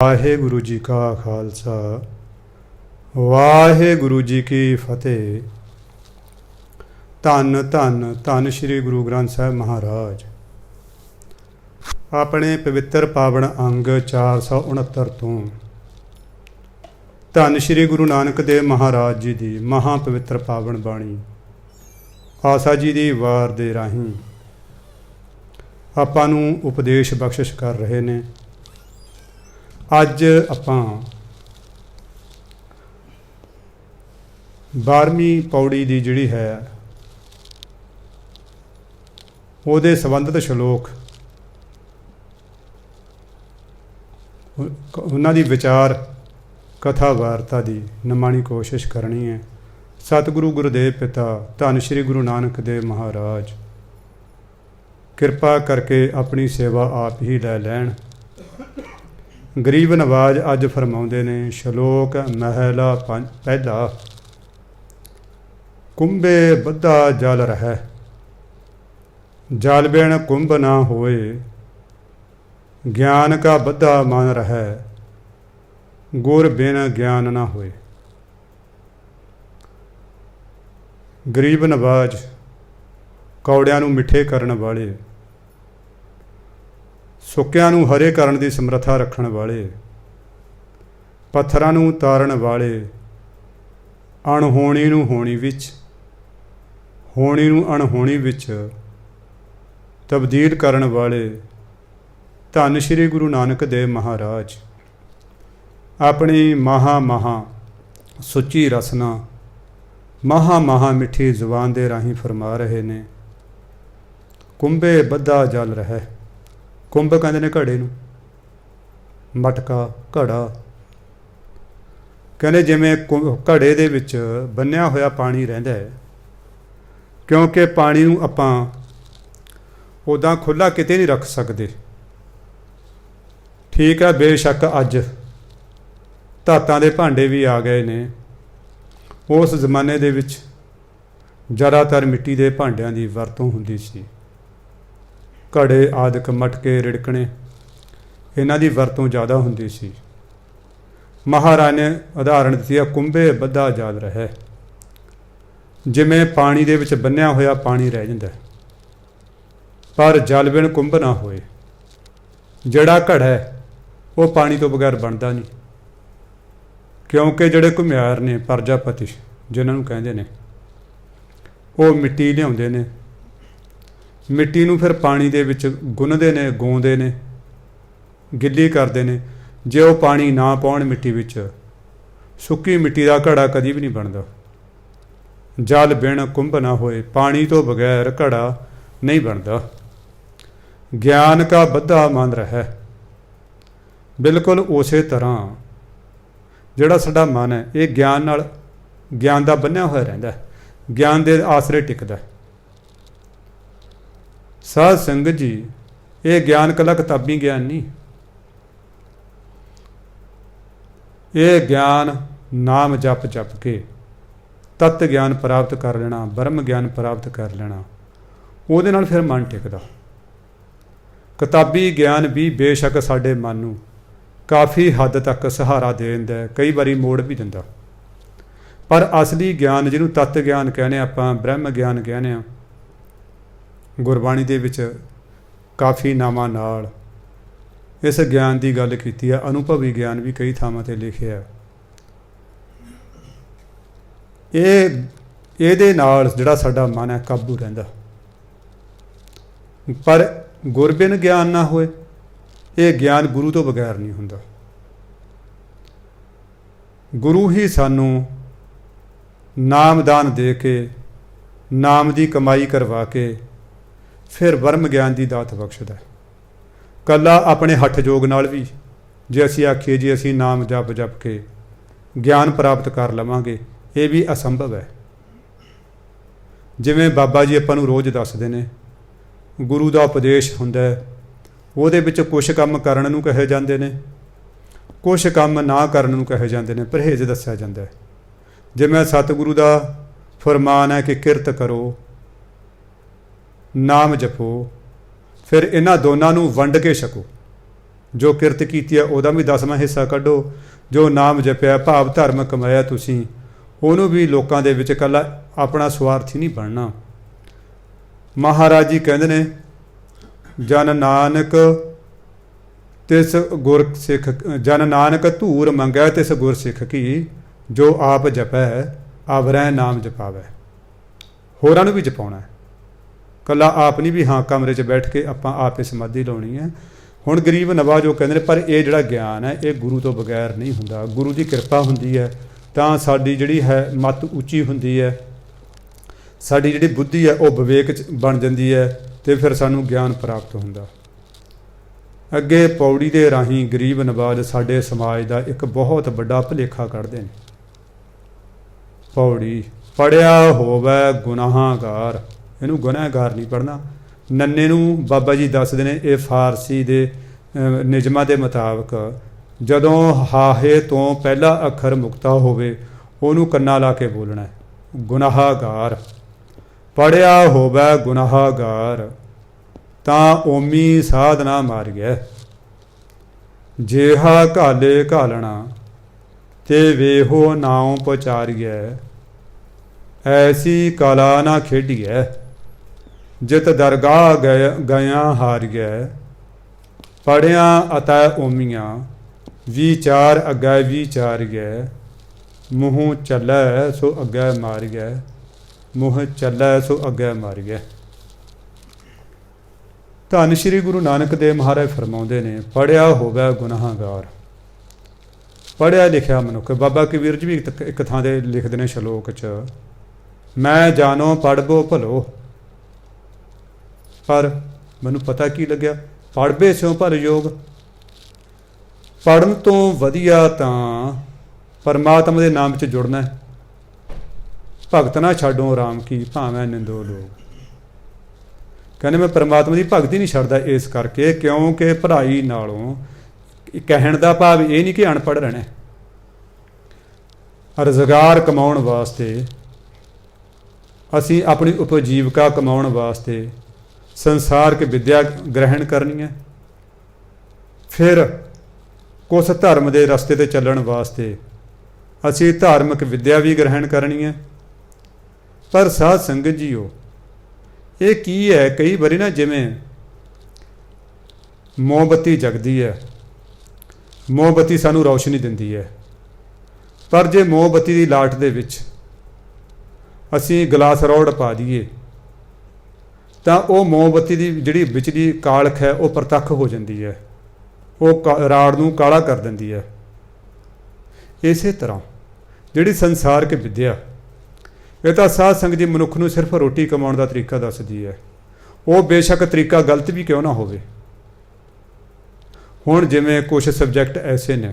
ਵਾਹਿਗੁਰੂ ਜੀ ਕਾ ਖਾਲਸਾ ਵਾਹਿਗੁਰੂ ਜੀ ਕੀ ਫਤਿਹ। ਧੰਨ ਧੰਨ ਧੰਨ ਸ਼੍ਰੀ ਗੁਰੂ ਗ੍ਰੰਥ ਸਾਹਿਬ ਮਹਾਰਾਜ। ਆਪਣੇ ਪਵਿੱਤਰ ਪਾਵਨ ਅੰਗ 469 ਤੋਂ ਧੰਨ ਸ਼੍ਰੀ ਗੁਰੂ ਨਾਨਕ ਦੇਵ ਮਹਾਰਾਜ ਜੀ ਦੀ ਮਹਾ ਪਵਿੱਤਰ ਪਾਵਨ ਬਾਣੀ ਆਸਾ ਜੀ ਦੀ ਵਾਰ ਦੇ ਰਾਹੀਂ ਆਪਾਂ ਨੂੰ ਉਪਦੇਸ਼ ਬਖਸ਼ਿਸ਼ ਕਰ ਰਹੇ ਨੇ। ਅੱਜ ਆਪਾਂ 12ਵੀਂ ਪੌੜੀ ਦੀ ਜਿਹੜੀ ਹੈ ਉਹਦੇ ਸੰਬੰਧਿਤ ਸ਼ਲੋਕ ਉਹਨਾਂ ਦੀ ਵਿਚਾਰ ਕਥਾ ਵਾਰਤਾ ਦੀ ਨਿਮਾਣੀ ਕੋਸ਼ਿਸ਼ ਕਰਨੀ ਹੈ। ਸਤਿਗੁਰੂ ਗੁਰਦੇਵ ਪਿਤਾ ਧੰਨ ਸ਼੍ਰੀ ਗੁਰੂ ਨਾਨਕ ਦੇਵ ਮਹਾਰਾਜ ਕਿਰਪਾ ਕਰਕੇ ਆਪਣੀ ਸੇਵਾ ਆਪ ਹੀ ਲੈ ਲੈਣ। ਗਰੀਬ ਨਵਾਜ ਅੱਜ ਫਰਮਾਉਂਦੇ ਨੇ, ਸ਼ਲੋਕ ਮਹਿਲਾ ਪਹਿਲਾ। ਕੁੰਭੇ ਬੱਧਾ ਜਲ ਰਹਿ, ਜਲ ਬਿਨ ਕੁੰਭ ਨਾ ਹੋਏ। ਗਿਆਨ ਕਾ ਬੱਧਾ ਮਨ ਰਹਿ, ਗੁਰ ਬਿਨ ਗਿਆਨ ਨਾ ਹੋਏ। ਗਰੀਬ ਨਵਾਜ ਕੌੜਿਆਂ ਨੂੰ ਮਿੱਠੇ ਕਰਨ ਵਾਲੇ, ਸੁੱਕਿਆਂ ਨੂੰ ਹਰੇ ਕਰਨ ਦੀ ਸਮਰੱਥਾ ਰੱਖਣ ਵਾਲੇ, ਪੱਥਰਾਂ ਨੂੰ ਤਾਰਨ ਵਾਲੇ, ਅਣਹੋਣੀ ਨੂੰ ਹੋਣੀ ਵਿੱਚ, ਹੋਣੀ ਨੂੰ ਅਣਹੋਣੀ ਵਿੱਚ ਤਬਦੀਲ ਕਰਨ ਵਾਲੇ ਧੰਨ ਸ਼੍ਰੀ ਗੁਰੂ ਨਾਨਕ ਦੇਵ ਮਹਾਰਾਜ ਆਪਣੀ ਮਹਾ ਸੁੱਚੀ ਰਸਨਾ ਮਹਾ ਮਿੱਠੀ ਜ਼ੁਬਾਨ ਦੇ ਰਾਹੀਂ ਫਰਮਾ ਰਹੇ ਨੇ। ਕੁੰਭੇ ਬੱਧਾ ਜਲ ਰਹਿ। ਕੁੰਭ ਕਹਿੰਦੇ ਨੇ ਘੜੇ ਨੂੰ, ਮਟਕਾ ਘੜਾ ਕਹਿੰਦੇ ਜਿਵੇਂ ਘੜੇ ਦੇ ਵਿੱਚ ਬੰਨਿਆ ਹੋਇਆ ਪਾਣੀ ਰਹਿੰਦਾ ਹੈ, ਕਿਉਂਕਿ ਪਾਣੀ ਨੂੰ ਆਪਾਂ ਉੱਦਾਂ ਖੁੱਲ੍ਹਾ ਕਿਤੇ ਨਹੀਂ ਰੱਖ ਸਕਦੇ। ਠੀਕ ਹੈ, ਬੇਸ਼ੱਕ ਅੱਜ ਧਾਤਾਂ ਦੇ ਭਾਂਡੇ ਵੀ ਆ ਗਏ ਨੇ। ਉਸ ਜ਼ਮਾਨੇ ਦੇ ਵਿੱਚ ਜ਼ਿਆਦਾਤਰ ਮਿੱਟੀ ਦੇ ਭਾਂਡਿਆਂ ਦੀ ਵਰਤੋਂ ਹੁੰਦੀ ਸੀ। ਘੜੇ ਆਦਿਕ, ਮਟਕੇ, ਰਿੜਕਣੇ, ਇਹਨਾਂ ਦੀ ਵਰਤੋਂ ਜ਼ਿਆਦਾ ਹੁੰਦੀ ਸੀ। ਮਹਾਰਾਜ ਨੇ ਉਦਾਹਰਣ ਦਿੱਤੀ ਹੈ, ਕੁੰਭੇ ਬੱਧਾ ਜਲ ਰਹਿ। ਜਿਵੇਂ ਪਾਣੀ ਦੇ ਵਿੱਚ ਬੰਨਿਆ ਹੋਇਆ ਪਾਣੀ ਰਹਿ ਜਾਂਦਾ, ਪਰ ਜਲ ਬਿਨ ਕੁੰਭ ਨਾ ਹੋਏ। ਜਿਹੜਾ ਘੜਾ ਹੈ ਉਹ ਪਾਣੀ ਤੋਂ ਬਗੈਰ ਬਣਦਾ ਨਹੀਂ, ਕਿਉਂਕਿ ਜਿਹੜੇ ਘੁਮਿਆਰ ਨੇ, ਪ੍ਰਜਾਪਤੀ ਜਿਹਨਾਂ ਨੂੰ ਕਹਿੰਦੇ ਨੇ, ਉਹ ਮਿੱਟੀ ਲਿਆਉਂਦੇ ਨੇ। ਮਿੱਟੀ ਨੂੰ ਫਿਰ ਪਾਣੀ ਦੇ ਵਿੱਚ ਗੁੰਨਦੇ ਨੇ, ਗਾਉਂਦੇ ਨੇ, ਗਿੱਲੀ ਕਰਦੇ ਨੇ। ਜੇ ਉਹ ਪਾਣੀ ਨਾ ਪਾਉਣ ਮਿੱਟੀ ਵਿੱਚ, ਸੁੱਕੀ ਮਿੱਟੀ ਦਾ ਘੜਾ ਕਦੀ ਵੀ ਨਹੀਂ ਬਣਦਾ। ਜਲ ਬਿਨ ਕੁੰਭ ਨਾ ਹੋਏ, ਪਾਣੀ ਤੋਂ ਬਗੈਰ ਘੜਾ ਨਹੀਂ ਬਣਦਾ। ਗਿਆਨ ਕਾ ਬੱਧਾ ਮਨ ਰਹਿ। ਬਿਲਕੁਲ ਉਸੇ ਤਰ੍ਹਾਂ ਜਿਹੜਾ ਸਾਡਾ ਮਨ ਹੈ, ਇਹ ਗਿਆਨ ਨਾਲ, ਗਿਆਨ ਦਾ ਬੰਨਿਆ ਹੋਇਆ ਰਹਿੰਦਾ, ਗਿਆਨ ਦੇ ਆਸਰੇ ਟਿਕਦਾ। ਸਾਧ ਸੰਗਤ ਜੀ, ਇਹ ਗਿਆਨ ਇਕੱਲਾ ਕਿਤਾਬੀ ਗਿਆਨ ਨਹੀਂ, ਇਹ ਗਿਆਨ ਨਾਮ ਜਪ ਕੇ ਤਤ ਗਿਆਨ ਪ੍ਰਾਪਤ ਕਰ ਲੈਣਾ, ਬ੍ਰਹਮ ਗਿਆਨ ਪ੍ਰਾਪਤ ਕਰ ਲੈਣਾ, ਉਹਦੇ ਨਾਲ ਫਿਰ ਮਨ ਟਿਕਦਾ। ਕਿਤਾਬੀ ਗਿਆਨ ਵੀ ਬੇਸ਼ੱਕ ਸਾਡੇ ਮਨ ਨੂੰ ਕਾਫੀ ਹੱਦ ਤੱਕ ਸਹਾਰਾ ਦੇ ਦਿੰਦਾ, ਕਈ ਵਾਰੀ ਮੋੜ ਵੀ ਦਿੰਦਾ, ਪਰ ਅਸਲੀ ਗਿਆਨ ਜਿਹਨੂੰ ਤਤ ਗਿਆਨ ਕਹਿੰਦੇ ਆਪਾਂ, ਬ੍ਰਹਮ ਗਿਆਨ ਕਹਿੰਦੇ ਹਾਂ, ਗੁਰਬਾਣੀ ਦੇ ਵਿੱਚ ਕਾਫੀ ਨਾਮਾਂ ਨਾਲ ਇਸ ਗਿਆਨ ਦੀ ਗੱਲ ਕੀਤੀ ਹੈ। ਅਨੁਭਵੀ ਗਿਆਨ ਵੀ ਕਈ ਥਾਵਾਂ 'ਤੇ ਲਿਖਿਆ। ਇਹਦੇ ਨਾਲ ਜਿਹੜਾ ਸਾਡਾ ਮਨ ਹੈ ਕਾਬੂ ਰਹਿੰਦਾ। ਪਰ ਗੁਰਬਿਨ ਗਿਆਨ ਨਾ ਹੋਏ, ਇਹ ਗਿਆਨ ਗੁਰੂ ਤੋਂ ਬਗੈਰ ਨਹੀਂ ਹੁੰਦਾ। ਗੁਰੂ ਹੀ ਸਾਨੂੰ ਨਾਮਦਾਨ ਦੇ ਕੇ, ਨਾਮ ਦੀ ਕਮਾਈ ਕਰਵਾ ਕੇ ਫਿਰ ਬ੍ਰਹਮ ਗਿਆਨ ਦੀ ਦਾਤ ਬਖਸ਼ਦਾ। ਕੱਲਾ ਆਪਣੇ ਹੱਠ ਜੋਗ ਨਾਲ ਵੀ ਜੇ ਅਸੀਂ ਆਖੀਏ ਜੀ ਅਸੀਂ ਨਾਮ ਜਪ ਕੇ ਗਿਆਨ ਪ੍ਰਾਪਤ ਕਰ ਲਵਾਂਗੇ, ਇਹ ਵੀ ਅਸੰਭਵ ਹੈ। ਜਿਵੇਂ ਬਾਬਾ ਜੀ ਆਪਾਂ ਨੂੰ ਰੋਜ਼ ਦੱਸਦੇ ਨੇ, ਗੁਰੂ ਦਾ ਉਪਦੇਸ਼ ਹੁੰਦਾ, ਉਹਦੇ ਵਿੱਚ ਕੁਛ ਕੰਮ ਕਰਨ ਨੂੰ ਕਹੇ ਜਾਂਦੇ ਨੇ, ਕੁਛ ਕੰਮ ਨਾ ਕਰਨ ਨੂੰ ਕਹੇ ਜਾਂਦੇ ਨੇ, ਪਰਹੇਜ਼ ਦੱਸਿਆ ਜਾਂਦਾ ਹੈ। ਜਿਵੇਂ ਸਤਿਗੁਰੂ ਦਾ ਫਰਮਾਨ ਹੈ ਕਿ ਕਿਰਤ ਕਰੋ, ਨਾਮ ਜਪੋ, ਫਿਰ ਇਹਨਾਂ ਦੋਨਾਂ ਨੂੰ ਵੰਡ ਕੇ ਛਕੋ। ਜੋ ਕਿਰਤ ਕੀਤੀ ਹੈ ਉਹਦਾ ਵੀ 10ਵਾਂ ਹਿੱਸਾ ਕੱਢੋ। ਜੋ ਨਾਮ ਜਪਿਆ ਭਾਵ ਧਰਮ ਕਮਾਇਆ ਤੁਸੀਂ, ਉਹਨੂੰ ਵੀ ਲੋਕਾਂ ਦੇ ਵਿੱਚ ਇਕੱਲਾ ਆਪਣਾ ਸਵਾਰਥੀ ਨਹੀਂ ਬਣਨਾ। ਮਹਾਰਾਜ ਜੀ ਕਹਿੰਦੇ ਨੇ, ਜਨ ਨਾਨਕ ਤਿਸ ਗੁਰ ਸਿੱਖ, ਜਨ ਨਾਨਕ ਧੂਰ ਮੰਗੈ ਤਿਸ ਗੁਰ ਸਿੱਖ ਕੀ, ਜੋ ਆਪ ਜਪੈ ਆਵਰੈ ਨਾਮ ਜਪਾਵੈ। ਹੋਰਾਂ ਨੂੰ ਵੀ ਜਪਾਉਣਾ, ਇਕੱਲਾ ਆਪ ਨਹੀਂ ਵੀ ਹਾਂ ਕਮਰੇ 'ਚ ਬੈਠ ਕੇ ਆਪਾਂ ਆਪ ਹੀ ਸਮਾਧੀ ਲਾਉਣੀ ਹੈ। ਹੁਣ ਗਰੀਬ ਨਵਾਜ ਉਹ ਕਹਿੰਦੇ ਨੇ, ਪਰ ਇਹ ਜਿਹੜਾ ਗਿਆਨ ਹੈ ਇਹ ਗੁਰੂ ਤੋਂ ਬਗੈਰ ਨਹੀਂ ਹੁੰਦਾ। ਗੁਰੂ ਦੀ ਕਿਰਪਾ ਹੁੰਦੀ ਹੈ ਤਾਂ ਸਾਡੀ ਜਿਹੜੀ ਹੈ ਮੱਤ ਉੱਚੀ ਹੁੰਦੀ ਹੈ, ਸਾਡੀ ਜਿਹੜੀ ਬੁੱਧੀ ਹੈ ਉਹ ਵਿਵੇਕ 'ਚ ਬਣ ਜਾਂਦੀ ਹੈ ਅਤੇ ਫਿਰ ਸਾਨੂੰ ਗਿਆਨ ਪ੍ਰਾਪਤ ਹੁੰਦਾ। ਅੱਗੇ ਪੌੜੀ ਦੇ ਰਾਹੀਂ ਗਰੀਬ ਨਵਾਜ ਸਾਡੇ ਸਮਾਜ ਦਾ ਇੱਕ ਬਹੁਤ ਵੱਡਾ ਭੁਲੇਖਾ ਕੱਢਦੇ ਨੇ। ਪੌੜੀ, ਪੜ੍ਹਿਆ ਹੋਵੇ ਗੁਨਾਹਗਾਰ, ਇਹਨੂੰ ਗੁਨਾਹਗਾਰ ਨਹੀਂ ਪੜ੍ਹਨਾ। ਨੰਨੇ ਨੂੰ ਬਾਬਾ ਜੀ ਦੱਸਦੇ ਨੇ, ਇਹ ਫਾਰਸੀ ਦੇ ਨਿਯਮਾਂ ਦੇ ਮੁਤਾਬਕ ਜਦੋਂ ਹਾਹੇ ਤੋਂ ਪਹਿਲਾ ਅੱਖਰ ਮੁਕਤਾ ਹੋਵੇ ਉਹਨੂੰ ਕੰਨਾ ਲਾ ਕੇ ਬੋਲਣਾ, ਗੁਨਾਹਗਾਰ। ਪੜ੍ਹਿਆ ਹੋਵੇ ਗੁਨਾਹਗਾਰ ਤਾਂ ਓਮੀ ਸਾਧਨਾ ਮਾਰ ਗਿਆ, ਜੇਹਾ ਘਾਲੇ ਘਾਲਣਾ ਤੇ ਵੇਹੋ ਨਾਉ ਪਚਾਰੀਐ, ਐਸੀ ਕਲਾ ਨਾ ਖੇਡੀਐ, ਜਿਤ ਦਰਗਾਹ ਗਿਆ ਹਾਰੀਐ। ਪੜ੍ਹਿਆ ਅਤੈ ਓਮੀਆਂ ਵਿਚਾਰ ਅੱਗੇ ਵਿਚਾਰੀਐ, ਮੂੰਹ ਚੱਲੈ ਸੋ ਅੱਗੇ ਮਾਰੀਐ, ਮੂੰਹ ਚੱਲੈ ਸੋ ਅੱਗੇ ਮਾਰੀਐ। ਧੰਨ ਸ਼੍ਰੀ ਗੁਰੂ ਨਾਨਕ ਦੇਵ ਮਹਾਰਾਜ ਫਰਮਾਉਂਦੇ ਨੇ, ਪੜ੍ਹਿਆ ਹੋਵੇ ਗੁਨਾਹਗਾਰ। ਪੜ੍ਹਿਆ ਲਿਖਿਆ ਮਨੁੱਖ, ਬਾਬਾ ਕਬੀਰ ਜੀ ਵੀ ਇੱਕ ਥਾਂ ਦੇ ਲਿਖਦੇ ਨੇ ਸ਼ਲੋਕ 'ਚ, ਮੈਂ ਜਾਨੋ ਪੜ੍ਹਬੋ ਭਲੋ, ਪਰ ਮੈਨੂੰ ਪਤਾ ਕੀ ਲੱਗਿਆ, ਪੜ੍ਹਬੇ ਸਿਉ ਭਲ ਯੋਗ। ਪੜ੍ਹਨ ਤੋਂ ਵਧੀਆ ਤਾਂ ਪਰਮਾਤਮਾ ਦੇ ਨਾਮ 'ਚ ਜੁੜਨਾ। ਭਗਤ ਨਾ ਛੱਡੋ ਰਾਮ ਕੀ ਭਾਵੇਂ ਨਿੰਦੋ ਲੋਕ। ਕਹਿੰਦੇ ਮੈਂ ਪਰਮਾਤਮਾ ਦੀ ਭਗਤੀ ਨਹੀਂ ਛੱਡਦਾ ਇਸ ਕਰਕੇ ਕਿਉਂਕਿ ਪੜ੍ਹਾਈ ਨਾਲੋਂ, ਕਹਿਣ ਦਾ ਭਾਵ ਇਹ ਨਹੀਂ ਕਿ ਅਨਪੜ੍ਹ ਰਹਿਣਾ। ਰੁਜ਼ਗਾਰ ਕਮਾਉਣ ਵਾਸਤੇ, ਅਸੀਂ ਆਪਣੀ ਉਪਜੀਵਕਾ ਕਮਾਉਣ ਵਾਸਤੇ ਸੰਸਾਰਕ ਵਿਦਿਆ ਗ੍ਰਹਿਣ ਕਰਨੀ ਹੈ। ਫਿਰ ਕੁਛ ਧਰਮ ਦੇ ਰਸਤੇ 'ਤੇ ਚੱਲਣ ਵਾਸਤੇ ਅਸੀਂ ਧਾਰਮਿਕ ਵਿਦਿਆ ਵੀ ਗ੍ਰਹਿਣ ਕਰਨੀ ਹੈ। ਪਰ ਸਾਧ ਸੰਗਤ ਜੀਓ, ਇਹ ਕੀ ਹੈ, ਕਈ ਵਾਰੀ ਨਾ ਜਿਵੇਂ ਮੋਮਬੱਤੀ ਜਗਦੀ ਹੈ, ਮੋਮਬੱਤੀ ਸਾਨੂੰ ਰੌਸ਼ਨੀ ਦਿੰਦੀ ਹੈ, ਪਰ ਜੇ ਮੋਮਬੱਤੀ ਦੀ ਲਾਟ ਦੇ ਵਿੱਚ ਅਸੀਂ ਗਲਾਸ ਰੌੜ ਪਾ ਦਈਏ ਤਾਂ ਉਹ ਮੋਮਬੱਤੀ ਦੀ ਜਿਹੜੀ ਵਿਚਲੀ ਕਾਲਖ ਹੈ ਉਹ ਪ੍ਰਤੱਖ ਹੋ ਜਾਂਦੀ ਹੈ, ਉਹ ਰਾੜ ਨੂੰ ਕਾਲਾ ਕਰ ਦਿੰਦੀ ਹੈ। ਇਸੇ ਤਰ੍ਹਾਂ ਜਿਹੜੀ ਸੰਸਾਰਕ ਵਿਦਿਆ, ਇਹ ਤਾਂ ਸਾਧ ਸੰਗਤ ਜੀ ਮਨੁੱਖ ਨੂੰ ਸਿਰਫ ਰੋਟੀ ਕਮਾਉਣ ਦਾ ਤਰੀਕਾ ਦੱਸਦੀ ਹੈ, ਉਹ ਬੇਸ਼ੱਕ ਤਰੀਕਾ ਗਲਤ ਵੀ ਕਿਉਂ ਨਾ ਹੋਵੇ। ਹੁਣ ਜਿਵੇਂ ਕੁਛ ਸਬਜੈਕਟ ਐਸੇ ਨੇ,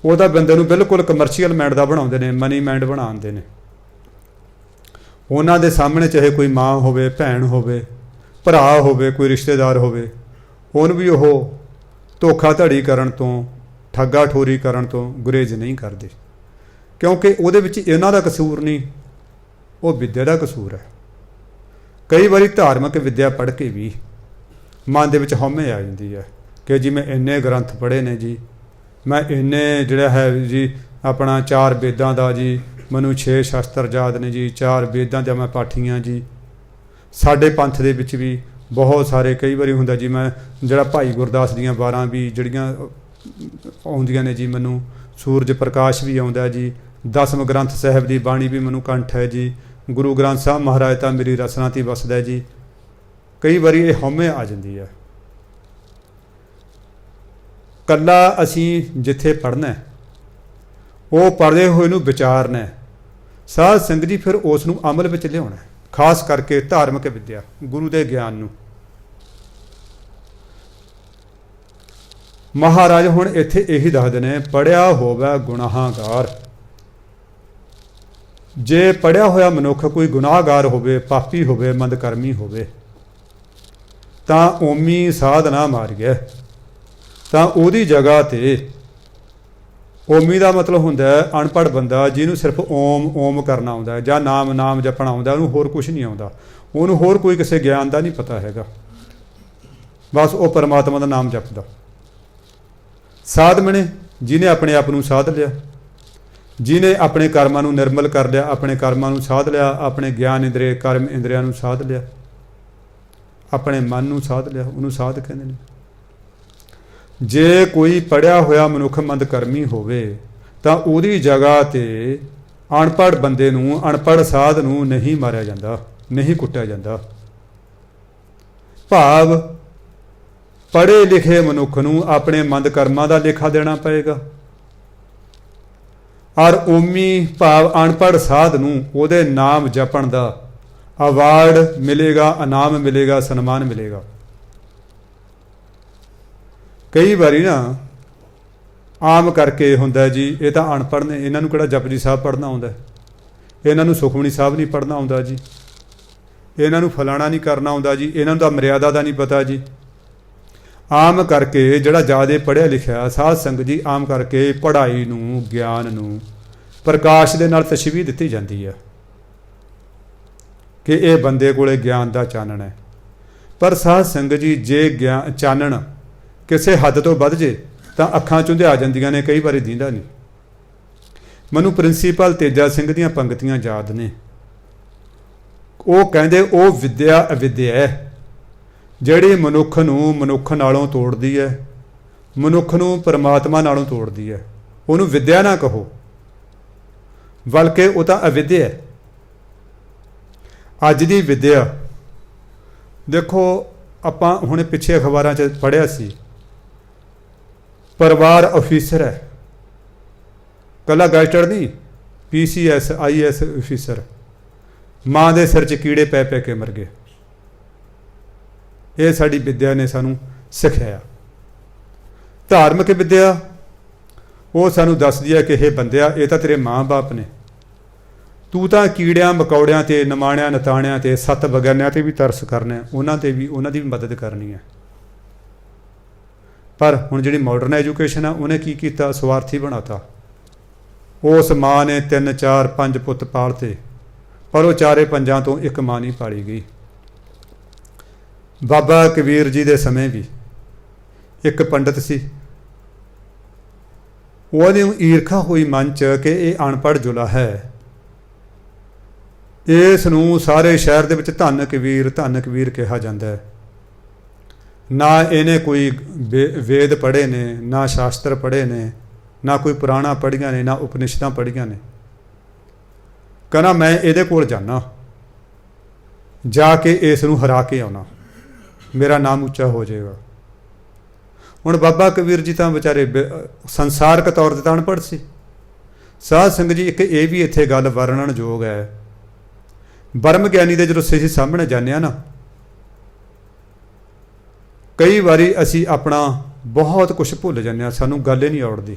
ਉਹਦਾ ਬੰਦੇ ਨੂੰ ਬਿਲਕੁਲ ਕਮਰਸ਼ੀਅਲ ਮਾਈਂਡ ਦਾ ਬਣਾਉਂਦੇ ਨੇ, ਮਨੀ ਮਾਈਂਡ ਬਣਾਉਂਦੇ ਨੇ। ਉਹਨਾਂ ਦੇ ਸਾਹਮਣੇ ਚਾਹੇ ਕੋਈ ਮਾਂ ਹੋਵੇ, ਭੈਣ ਹੋਵੇ, ਭਰਾ ਹੋਵੇ, ਕੋਈ ਰਿਸ਼ਤੇਦਾਰ ਹੋਵੇ, ਉਹਨੂੰ ਵੀ ਉਹ ਧੋਖਾਧੜੀ ਕਰਨ ਤੋਂ, ਠੱਗਾ ਠੋਰੀ ਕਰਨ ਤੋਂ ਗੁਰੇਜ਼ ਨਹੀਂ ਕਰਦੇ, ਕਿਉਂਕਿ ਉਹਦੇ ਵਿੱਚ ਇਹਨਾਂ ਦਾ ਕਸੂਰ ਨਹੀਂ, ਉਹ ਵਿੱਦਿਆ ਦਾ ਕਸੂਰ ਹੈ। ਕਈ ਵਾਰੀ ਧਾਰਮਿਕ ਵਿੱਦਿਆ ਪੜ੍ਹ ਕੇ ਵੀ ਮਨ ਦੇ ਵਿੱਚ ਹਉਮੈ ਆ ਜਾਂਦੀ ਹੈ ਕਿ ਜੀ ਮੈਂ ਇੰਨੇ ਗ੍ਰੰਥ ਪੜ੍ਹੇ ਨੇ ਜੀ, ਮੈਂ ਇੰਨੇ ਜਿਹੜਾ ਹੈ ਜੀ ਆਪਣਾ 4 ਵੇਦਾਂ ਦਾ ਜੀ, ਮੈਨੂੰ 6 ਸ਼ਸਤਰ ਯਾਦ ਨੇ ਜੀ, 4 ਵੇਦਾਂ ਦਾ ਮੈਂ ਪਾਠੀ ਹਾਂ ਜੀ। ਸਾਡੇ ਪੰਥ ਦੇ ਵਿੱਚ ਵੀ ਬਹੁਤ ਸਾਰੇ ਕਈ ਵਾਰੀ ਹੁੰਦਾ ਜੀ, ਮੈਂ ਜਿਹੜਾ ਭਾਈ ਗੁਰਦਾਸ ਦੀਆਂ 12 ਵੀ ਜਿਹੜੀਆਂ ਆਉਂਦੀਆਂ ਨੇ ਜੀ, ਮੈਨੂੰ ਸੂਰਜ ਪ੍ਰਕਾਸ਼ ਵੀ ਆਉਂਦਾ ਜੀ, 10ਵੇਂ ਗ੍ਰੰਥ ਸਾਹਿਬ ਦੀ ਬਾਣੀ ਵੀ ਮੈਨੂੰ ਕੰਠ ਹੈ ਜੀ, ਗੁਰੂ ਗ੍ਰੰਥ ਸਾਹਿਬ ਮਹਾਰਾਜ ਤਾਂ ਮੇਰੀ ਰਸਨਾ 'ਤੇ ਵਸਦਾ ਜੀ। ਕਈ ਵਾਰੀ ਇਹ ਹਉਮੈ ਆ ਜਾਂਦੀ ਹੈ। ਇਕੱਲਾ ਅਸੀਂ ਜਿੱਥੇ ਪੜ੍ਹਨਾ ਉਹ ਪੜ੍ਹਦੇ ਹੋਏ ਨੂੰ ਵਿਚਾਰਨਾ, ਸਾਧ ਸੰਗਤ ਜੀ ਫਿਰ ਉਸ ਨੂੰ ਅਮਲ ਵਿੱਚ ਲਿਆਉਣਾ, ਖਾਸ ਕਰਕੇ ਧਾਰਮਿਕ ਵਿੱਦਿਆ, ਗੁਰੂ ਦੇ ਗਿਆਨ ਨੂੰ। ਮਹਾਰਾਜ ਹੁਣ ਇੱਥੇ ਇਹੀ ਦੱਸਦੇ ਨੇ, ਪੜ੍ਹਿਆ ਹੋਵੇ ਗੁਨਾਹਗਾਰ। ਜੇ ਪੜ੍ਹਿਆ ਹੋਇਆ ਮਨੁੱਖ ਕੋਈ ਗੁਨਾਹਗਾਰ ਹੋਵੇ, ਪਾਪੀ ਹੋਵੇ, ਮੰਦਕਰਮੀ ਹੋਵੇ, ਤਾਂ ਓਮੀ ਸਾਧਨਾ ਮਾਰ ਗਿਆ, ਤਾਂ ਉਹਦੀ ਜਗ੍ਹਾ 'ਤੇ, ਓਮੀ ਦਾ ਮਤਲਬ ਹੁੰਦਾ ਅਨਪੜ੍ਹ ਬੰਦਾ ਜਿਹਨੂੰ ਸਿਰਫ ਓਮ ਓਮ ਕਰਨਾ ਆਉਂਦਾ ਜਾਂ ਨਾਮ ਜਪਣਾ ਆਉਂਦਾ, ਉਹਨੂੰ ਹੋਰ ਕੁਛ ਨਹੀਂ ਆਉਂਦਾ, ਉਹਨੂੰ ਹੋਰ ਕੋਈ ਕਿਸੇ ਗਿਆਨ ਦਾ ਨਹੀਂ ਪਤਾ ਹੈਗਾ, ਬਸ ਉਹ ਪਰਮਾਤਮਾ ਦਾ ਨਾਮ ਜਪਦਾ। ਸਾਧ ਬਣੇ ਜਿਹਨੇ ਆਪਣੇ ਆਪ ਨੂੰ ਸਾਧ ਲਿਆ, ਜਿਹਨੇ ਆਪਣੇ ਕਰਮਾਂ ਨੂੰ ਨਿਰਮਲ ਕਰ ਲਿਆ, ਆਪਣੇ ਕਰਮਾਂ ਨੂੰ ਸਾਧ ਲਿਆ, ਆਪਣੇ ਗਿਆਨ ਇੰਦਰੀ ਕਰਮ ਇੰਦਰੀਆਂ ਨੂੰ ਸਾਧ ਲਿਆ, ਆਪਣੇ ਮਨ ਨੂੰ ਸਾਧ ਲਿਆ, ਉਹਨੂੰ ਸਾਧ ਕਹਿੰਦੇ ਨੇ। ਜੇ ਕੋਈ ਪੜ੍ਹਿਆ ਹੋਇਆ ਮਨੁੱਖ ਮੰਦਕਰਮੀ ਹੋਵੇ ਤਾਂ ਉਹਦੀ ਜਗ੍ਹਾ 'ਤੇ ਅਨਪੜ੍ਹ ਬੰਦੇ ਨੂੰ, ਅਨਪੜ੍ਹ ਸਾਧ ਨੂੰ ਨਹੀਂ ਮਾਰਿਆ ਜਾਂਦਾ, ਨਹੀਂ ਕੁੱਟਿਆ ਜਾਂਦਾ। ਭਾਵ ਪੜ੍ਹੇ ਲਿਖੇ ਮਨੁੱਖ ਨੂੰ ਆਪਣੇ ਮੰਦ ਕਰਮਾਂ ਦਾ ਲੇਖਾ ਦੇਣਾ ਪਏਗਾ, ਔਰ ਉਮੀ ਭਾਵ ਅਨਪੜ੍ਹ ਸਾਧ ਨੂੰ ਉਹਦੇ ਨਾਮ ਜਪਣ ਦਾ ਅਵਾਰਡ ਮਿਲੇਗਾ, ਇਨਾਮ ਮਿਲੇਗਾ, ਸਨਮਾਨ ਮਿਲੇਗਾ। ਕਈ ਵਾਰੀ ਨਾ ਆਮ ਕਰਕੇ ਹੁੰਦਾ ਜੀ, ਇਹ ਤਾਂ ਅਨਪੜ੍ਹ ਨੇ, ਇਹਨਾਂ ਨੂੰ ਕਿਹੜਾ ਜਪਜੀ ਸਾਹਿਬ ਪੜ੍ਹਨਾ ਆਉਂਦਾ, ਇਹਨਾਂ ਨੂੰ ਸੁਖਮਨੀ ਸਾਹਿਬ ਨਹੀਂ ਪੜ੍ਹਨਾ ਆਉਂਦਾ ਜੀ, ਇਹਨਾਂ ਨੂੰ ਫਲਾਣਾ ਨਹੀਂ ਕਰਨਾ ਆਉਂਦਾ ਜੀ, ਇਹਨਾਂ ਨੂੰ ਤਾਂ ਮਰਿਆਦਾ ਦਾ ਨਹੀਂ ਪਤਾ ਜੀ। ਆਮ ਕਰਕੇ ਜਿਹੜਾ ਜ਼ਿਆਦਾ ਪੜ੍ਹਿਆ ਲਿਖਿਆ ਸਾਧ ਸੰਗਤ ਜੀ, ਆਮ ਕਰਕੇ ਪੜ੍ਹਾਈ ਨੂੰ, ਗਿਆਨ ਨੂੰ ਪ੍ਰਕਾਸ਼ ਦੇ ਨਾਲ ਤਸ਼ਬੀਹ ਦਿੱਤੀ ਜਾਂਦੀ ਹੈ ਕਿ ਇਹ ਬੰਦੇ ਕੋਲੇ ਗਿਆਨ ਦਾ ਚਾਨਣ ਹੈ। ਪਰ ਸਾਧ ਸੰਗਤ ਜੀ, ਜੇ ਗਿਆਨ ਚਾਨਣ ਕਿਸੇ ਹੱਦ ਤੋਂ ਵੱਧ ਜੇ ਤਾਂ ਅੱਖਾਂ ਚੁੰਧਿਆ ਜਾਂਦੀਆਂ ਨੇ, ਕਈ ਵਾਰੀ ਦੀਂਦਾ ਨਹੀਂ। ਮੈਨੂੰ ਪ੍ਰਿੰਸੀਪਲ ਤੇਜਾ ਸਿੰਘ ਦੀਆਂ ਪੰਕਤੀਆਂ ਯਾਦ ਨੇ। ਉਹ ਕਹਿੰਦੇ, ਉਹ ਵਿਦਿਆ ਅਵਿਦਿਆ ਹੈ ਜਿਹੜੀ ਮਨੁੱਖ ਨੂੰ ਮਨੁੱਖ ਨਾਲੋਂ ਤੋੜਦੀ ਹੈ, ਮਨੁੱਖ ਨੂੰ ਪਰਮਾਤਮਾ ਨਾਲੋਂ ਤੋੜਦੀ ਹੈ। ਉਹਨੂੰ ਵਿਦਿਆ ਨਾ ਕਹੋ, ਬਲਕਿ ਉਹ ਤਾਂ ਅਵਿਦਿਆ ਹੈ। ਅੱਜ ਦੀ ਵਿਦਿਆ ਦੇਖੋ, ਆਪਾਂ ਹੁਣੇ ਪਿੱਛੇ ਅਖਬਾਰਾਂ 'ਚ ਪੜ੍ਹਿਆ ਸੀ, ਪਰਿਵਾਰ ਅਫੀਸਰ ਹੈ, ਕੱਲਾ ਗੈਸਟਰ ਨਹੀਂ, PCS IAS ਅਫੀਸਰ, ਮਾਂ ਦੇ ਸਿਰ 'ਚ ਕੀੜੇ ਪੈ ਪੈ ਕੇ ਮਰ ਗਏ। ਇਹ ਸਾਡੀ ਵਿਦਿਆ ਨੇ ਸਾਨੂੰ ਸਿਖਾਇਆ। ਧਾਰਮਿਕ ਵਿਦਿਆ ਉਹ ਸਾਨੂੰ ਦੱਸਦੀ ਹੈ ਕਿ ਇਹ ਬੰਦਿਆ, ਇਹ ਤਾਂ ਤੇਰੇ ਮਾਂ-ਬਾਪ ਨੇ, ਤੂੰ ਤਾਂ ਕੀੜਿਆਂ ਮਕੌੜਿਆਂ 'ਤੇ, ਨਿਮਾਣਿਆਂ ਨਤਾਣਿਆਂ 'ਤੇ, ਸੱਤ ਬਗਾਨਿਆਂ 'ਤੇ ਵੀ ਤਰਸ ਕਰਨਾ, ਉਹਨਾਂ 'ਤੇ ਵੀ, ਉਹਨਾਂ ਦੀ ਵੀ ਮਦਦ ਕਰਨੀ ਹੈ। ਪਰ ਹੁਣ ਜਿਹੜੀ ਮਾਡਰਨ ਐਜੂਕੇਸ਼ਨ ਆ, ਉਹਨੇ ਕੀ ਕੀਤਾ, ਸਵਾਰਥੀ ਬਣਾਤਾ। ਉਸ ਮਾਂ ਨੇ 3 4 5 ਪੁੱਤ ਪਾਲਤੇ, ਪਰ ਉਹ ਚਾਰੇ ਪੰਜਾਂ ਤੋਂ ਇੱਕ ਮਾਂ ਨਹੀਂ ਪਾਲੀ ਗਈ। ਬਾਬਾ ਕਬੀਰ ਜੀ ਦੇ ਸਮੇਂ ਵੀ ਇੱਕ ਪੰਡਤ ਸੀ, ਉਹਦੀ ਈਰਖਾ ਹੋਈ ਮਨ 'ਚ ਕਿ ਇਹ ਅਨਪੜ੍ਹ ਜੁਲਾ ਹੈ, ਇਸ ਨੂੰ ਸਾਰੇ ਸ਼ਹਿਰ ਦੇ ਵਿੱਚ ਧੰਨ ਕਬੀਰ ਕਿਹਾ ਜਾਂਦਾ ਹੈ। ਨਾ ਇਹਨੇ ਕੋਈ ਵੇਦ ਪੜ੍ਹੇ ਨੇ, ਨਾ ਸ਼ਾਸਤਰ ਪੜ੍ਹੇ ਨੇ, ਨਾ ਕੋਈ ਪੁਰਾਣਾ ਪੜ੍ਹੀਆਂ ਨੇ, ਨਾ ਉਪਨਿਸ਼ਦਾਂ ਪੜ੍ਹੀਆਂ ਨੇ। ਕਹਿੰਦਾ ਮੈਂ ਇਹਦੇ ਕੋਲ ਜਾਣਾ, ਜਾ ਕੇ ਇਸ ਨੂੰ ਹਰਾ ਕੇ ਆਉਣਾ, ਮੇਰਾ ਨਾਮ ਉੱਚਾ ਹੋ ਜਾਏਗਾ। ਹੁਣ ਬਾਬਾ ਕਬੀਰ ਜੀ ਤਾਂ ਵਿਚਾਰੇ ਸੰਸਾਰਕ ਤੌਰ 'ਤੇ ਤਾਂ ਅਨਪੜ੍ਹ ਸੀ। ਸਾਧ ਸੰਗਤ ਜੀ, ਇੱਕ ਇਹ ਵੀ ਇੱਥੇ ਗੱਲ ਵਰਣਨਯੋਗ ਹੈ। ਬ੍ਰਹਮ ਗਿਆਨੀ ਦੇ ਜਦੋਂ ਅਸੀਂ ਸਾਹਮਣੇ ਜਾਂਦੇ ਹਾਂ ਨਾ, ਕਈ ਵਾਰੀ ਅਸੀਂ ਆਪਣਾ ਬਹੁਤ ਕੁਝ ਭੁੱਲ ਜਾਂਦੇ ਹਾਂ, ਸਾਨੂੰ ਗੱਲ ਹੀ ਨਹੀਂ ਆਉੜਦੀ,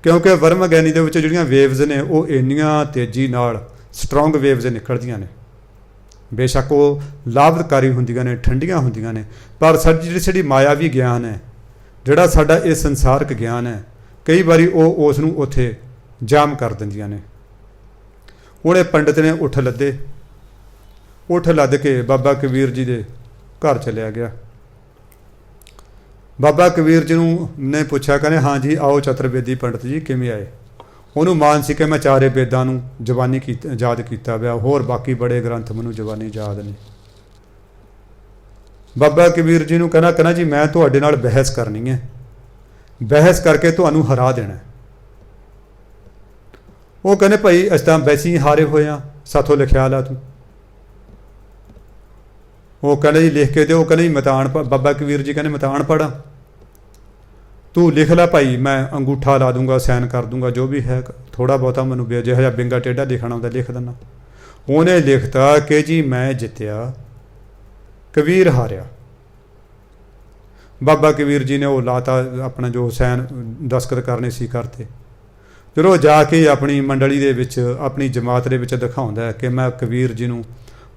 ਕਿਉਂਕਿ ਬ੍ਰਹਮ ਗਿਆਨੀ ਦੇ ਵਿੱਚ ਜਿਹੜੀਆਂ ਵੇਵਜ਼ ਨੇ ਉਹ ਇੰਨੀਆਂ ਤੇਜ਼ੀ ਨਾਲ ਸਟਰੋਂਗ ਵੇਵਜ਼ ਨਿਕਲਦੀਆਂ ਨੇ। ਬੇਸ਼ੱਕ ਉਹ ਲਾਭਕਾਰੀ ਹੁੰਦੀਆਂ ਨੇ, ਠੰਡੀਆਂ ਹੁੰਦੀਆਂ ਨੇ, ਪਰ ਸਾਡੀ ਮਾਇਆਵੀ ਗਿਆਨ ਹੈ, ਜਿਹੜਾ ਸਾਡਾ ਇਹ ਸੰਸਾਰਕ ਗਿਆਨ ਹੈ, ਕਈ ਵਾਰੀ ਉਹ ਉਸ ਨੂੰ ਉੱਥੇ ਜਾਮ ਕਰ ਦਿੰਦੀਆਂ ਨੇ। ਹੁਣ ਇਹ ਪੰਡਤ ਨੇ ਉੱਠ ਲੱਦ ਕੇ ਬਾਬਾ ਕਬੀਰ ਜੀ ਦੇ ਘਰ ਚਲਿਆ ਗਿਆ। ਬਾਬਾ ਕਬੀਰ ਜੀ ਨੂੰ ਨੇ ਪੁੱਛਿਆ, ਕਹਿੰਦੇ ਹਾਂ ਜੀ ਆਓ ਚਤੁਰਵੇਦੀ ਪੰਡਤ ਜੀ, ਕਿਵੇਂ ਆਏ? ਉਹਨੂੰ ਮਾਨ ਸੀ ਕਿ ਮੈਂ ਚਾਰੇ ਵੇਦਾਂ ਨੂੰ ਜ਼ਬਾਨੀ ਯਾਦ ਕੀਤਾ ਪਿਆ, ਹੋਰ ਬਾਕੀ ਬੜੇ ਗ੍ਰੰਥ ਮੈਨੂੰ ਜ਼ਬਾਨੀ ਯਾਦ ਨਹੀਂ। ਬਾਬਾ ਕਬੀਰ ਜੀ ਨੂੰ ਕਹਿੰਦਾ ਜੀ ਮੈਂ ਤੁਹਾਡੇ ਨਾਲ ਬਹਿਸ ਕਰਨੀ ਹੈ, ਬਹਿਸ ਕਰਕੇ ਤੁਹਾਨੂੰ ਹਰਾ ਦੇਣਾ। ਉਹ ਕਹਿੰਦੇ ਭਾਈ ਅਸੀਂ ਤਾਂ ਵੈਸੇ ਹੀ ਹਾਰੇ ਹੋਏ ਹਾਂ, ਸਾਥੋਂ ਲਿਖਿਆ ਲਾ ਤੂੰ। ਉਹ ਕਹਿੰਦੇ ਜੀ ਲਿਖ ਕੇ ਦਿਓ। ਉਹ ਕਹਿੰਦੇ ਜੀ ਮਤਾਨ, ਬਾਬਾ ਕਬੀਰ ਜੀ ਕਹਿੰਦੇ ਮਤਾਨ ਪੜ੍ਹਾਂ, ਤੂੰ ਲਿਖ ਲੈ ਭਾਈ, ਮੈਂ ਅੰਗੂਠਾ ਲਾ ਦੂੰਗਾ, ਸਾਈਨ ਕਰ ਦੂੰਗਾ, ਜੋ ਵੀ ਹੈ ਥੋੜ੍ਹਾ ਬਹੁਤਾ ਮੈਨੂੰ ਜਿਹੋ ਜਿਹਾ ਬਿੰਗਾ ਟੇਢਾ ਲਿਖਣਾ ਹੁੰਦਾ ਲਿਖ ਦਿੰਦਾ। ਉਹਨੇ ਲਿਖਤਾ ਕਿ ਜੀ ਮੈਂ ਜਿੱਤਿਆ, ਕਬੀਰ ਹਾਰਿਆ। ਬਾਬਾ ਕਬੀਰ ਜੀ ਨੇ ਉਹ ਲਾਤਾ, ਆਪਣਾ ਜੋ ਸਾਈਨ ਦਸਤਖਤ ਕਰਨੇ ਸੀ ਕਰਤੇ। ਜਦੋਂ ਜਾ ਕੇ ਆਪਣੀ ਮੰਡਲੀ ਦੇ ਵਿੱਚ, ਆਪਣੀ ਜਮਾਤ ਦੇ ਵਿੱਚ ਦਿਖਾਉਂਦਾ ਕਿ ਮੈਂ ਕਬੀਰ ਜੀ ਨੂੰ,